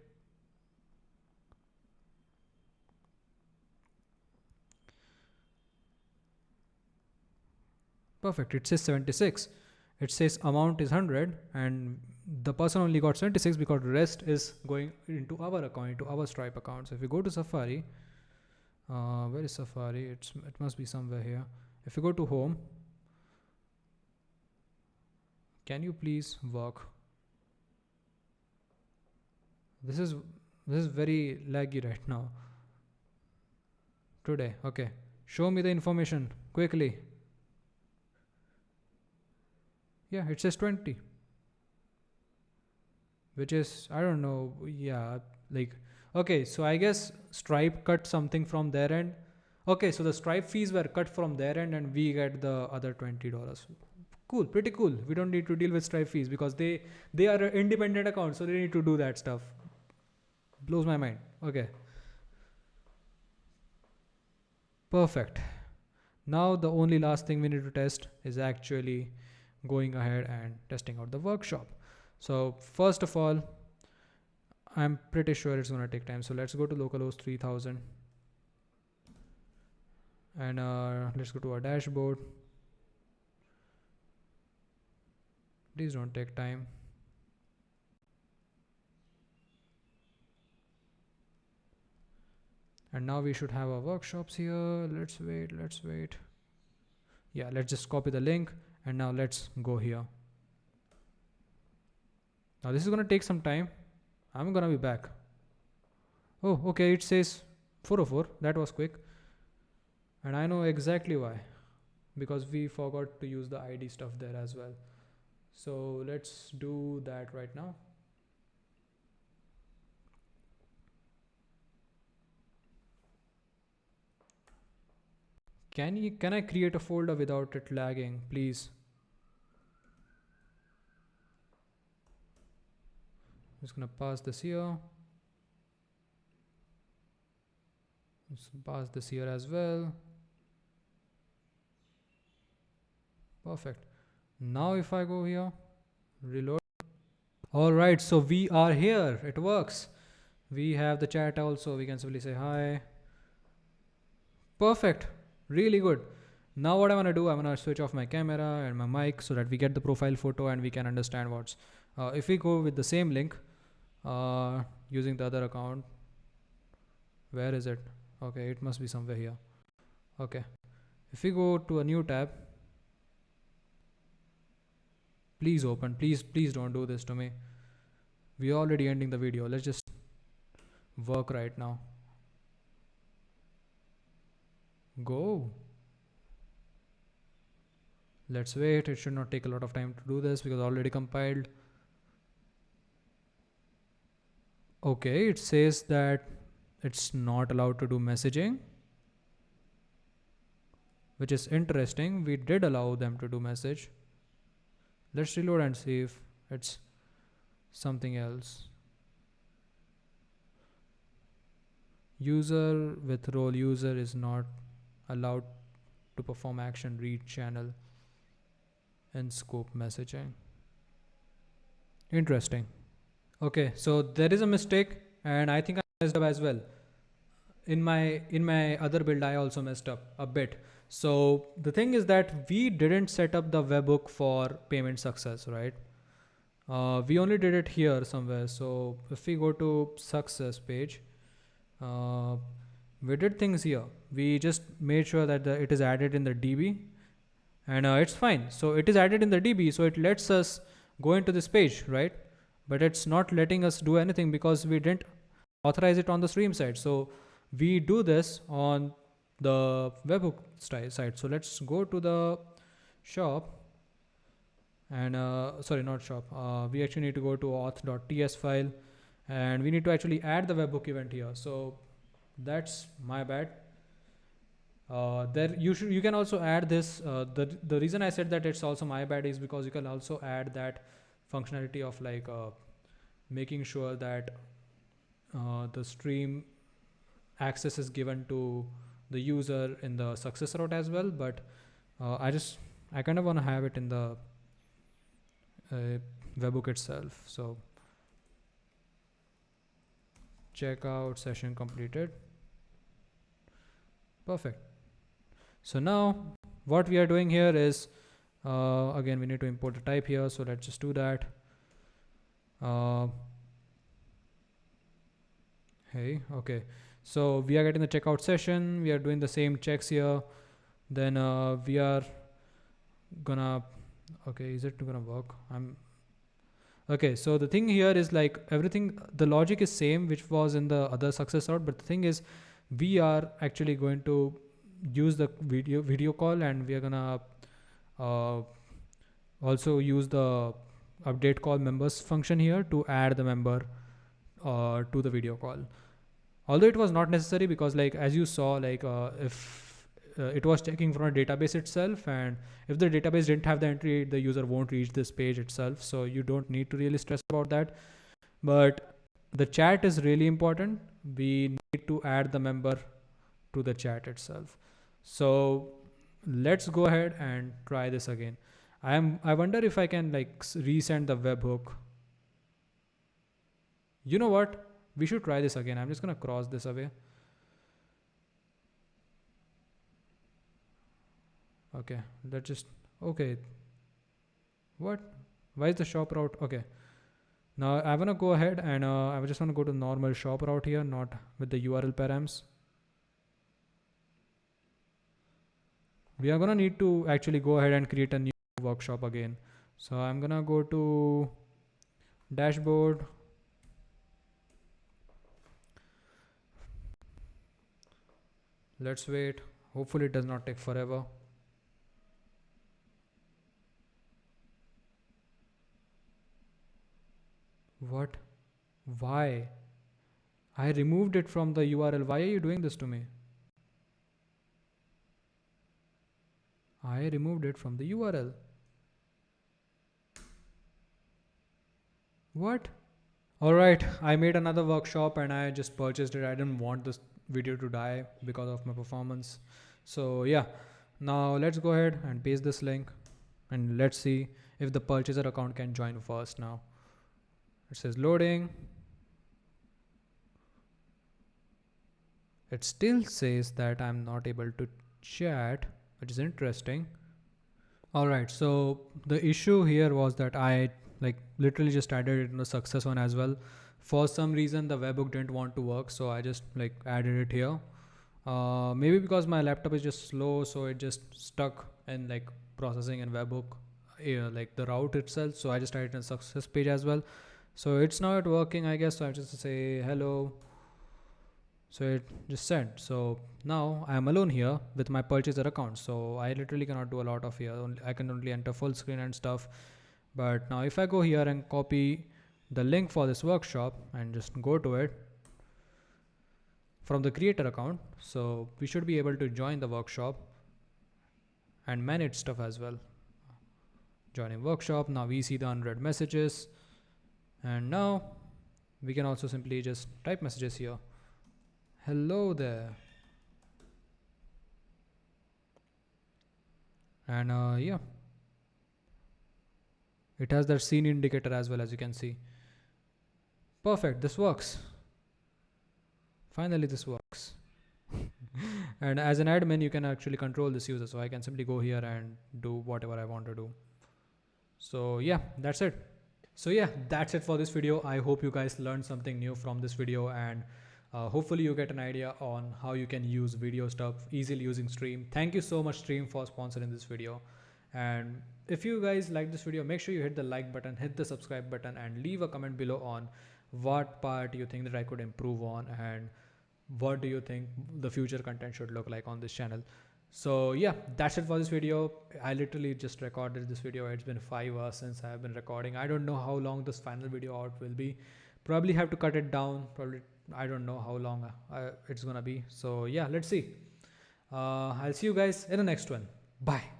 Perfect. It says 76. It says amount is 100, and the person only got 76 because the rest is going into our account, into our Stripe account. So if you go to Safari, where is Safari? It must be somewhere here. If you go to home, can you please work? This is very laggy right now. Today, okay. Show me the information quickly. Yeah, it says 20, which is, I don't know. Yeah, like, okay, so I guess Stripe cut something from their end. Okay, so the Stripe fees were cut from their end and we get the other $20. Cool, pretty cool. We don't need to deal with Stripe fees because they are an independent account, so they need to do that stuff. Blows my mind. Okay, perfect. Now the only last thing we need to test is actually going ahead and testing out the workshop. So first of all, I'm pretty sure it's going to take time. So let's go to localhost 3000 and let's go to our dashboard. Please don't take time. And now we should have our workshops here. Let's wait. Yeah, let's just copy the link. And now let's go here. Now this is going to take some time. I'm going to be back. Oh, okay. It says 404. That was quick. And I know exactly why. Because we forgot to use the ID stuff there as well. So let's do that right now. Can I create a folder without it lagging, please? I'm just gonna pass this here. Let's pass this here as well. Perfect. Now if I go here, reload. All right, so we are here. It works. We have the chat also. We can simply say hi. Perfect. Really good. Now what I want to do, I'm going to switch off my camera and my mic so that we get the profile photo and we can understand what's. If we go with the same link using the other account, where is it? Okay, it must be somewhere here. Okay. If we go to a new tab, please open. Please don't do this to me. We're already ending the video. Let's just work right now. Go. Let's wait. It should not take a lot of time to do this because already compiled. Okay, it says that it's not allowed to do messaging, which is interesting. We did allow them to do message. Let's reload and see if it's something else. User with role user is not allowed to perform action read channel and scope messaging. Interesting. Okay, so there is a mistake and I think I messed up as well. In my other build I also messed up a bit. So the thing is that we didn't set up the webhook for payment success, right? We only did it here somewhere. So if we go to success page, we did things here. We just made sure that it is added in the DB and it's fine. So it is added in the DB. So it lets us go into this page, right? But it's not letting us do anything because we didn't authorize it on the stream side. So we do this on the webhook side. So let's go to the shop and sorry, not shop. We actually need to go to auth.ts file and we need to actually add the webhook event here. So that's my bad. There you can also add this. The reason I said that it's also my bad is because you can also add that functionality of like making sure that the stream access is given to the user in the success route as well, but I kind of want to have it in the webhook itself. So checkout session completed. Perfect. So now what we are doing here is again we need to import a type here, so let's just do that. Hey, okay, so we are getting the checkout session, we are doing the same checks here, then we are gonna, okay, is it gonna work? Okay, so the thing here is like everything, the logic is same which was in the other success route, but the thing is we are actually going to use the video call and we are gonna also use the update call members function here to add the member to the video call. Although it was not necessary because like as you saw, like if it was checking from a database itself, and if the database didn't have the entry, the user won't reach this page itself, so you don't need to really stress about that. But the chat is really important. We need to add the member to the chat itself. So let's go ahead and try this again. I wonder if I can like resend the webhook. You know what? We should try this again. I'm just gonna cross this away. Okay, let's just, okay. What? Why is the shop route? Okay. Now I wanna go ahead and I just wanna go to normal shop route here, not with the URL params. We are gonna need to actually go ahead and create a new workshop again. So I'm gonna go to dashboard. Let's wait. Hopefully it does not take forever. What? Why? I removed it from the URL. Why are you doing this to me? I removed it from the URL. What? Alright, I made another workshop and I just purchased it. I didn't want this video to die because of my performance. So yeah, now let's go ahead and paste this link and let's see if the purchaser account can join first now. It says loading. It still says that I'm not able to chat, which is interesting. Alright, so the issue here was that I like literally just added it in the success one as well. For some reason the webhook didn't want to work, so I just like added it here. Maybe because my laptop is just slow, so it just stuck in like processing in webhook, like the route itself. So I just added it in success page as well. So it's not working, I guess. So I just say hello. So it just sent. So now I am alone here with my purchaser account. So I literally cannot do a lot of here. I can only enter full screen and stuff. But now if I go here and copy the link for this workshop and just go to it from the creator account, so we should be able to join the workshop and manage stuff as well. Joining workshop. Now we see the unread messages, and now we can also simply just type messages here. Hello there. And yeah, it has that scene indicator as well, as you can see. Perfect, this works. Finally this works. And as an admin you can actually control this user, so I can simply go here and do whatever I want to do. So yeah, that's it. So yeah, that's it for this video. I hope you guys learned something new from this video, and hopefully you get an idea on how you can use video stuff easily using Stream. Thank you so much Stream for sponsoring this video. And if you guys like this video, make sure you hit the like button, hit the subscribe button, and leave a comment below on what part you think that I could improve on, and what do you think the future content should look like on this channel. So yeah, that's it for this video. I literally just recorded this video. It's been 5 hours since I have been recording. I don't know how long this final video out will be. Probably have to cut it down. Probably, I don't know how long it's gonna be. So yeah, let's see. I'll see you guys in the next one. Bye.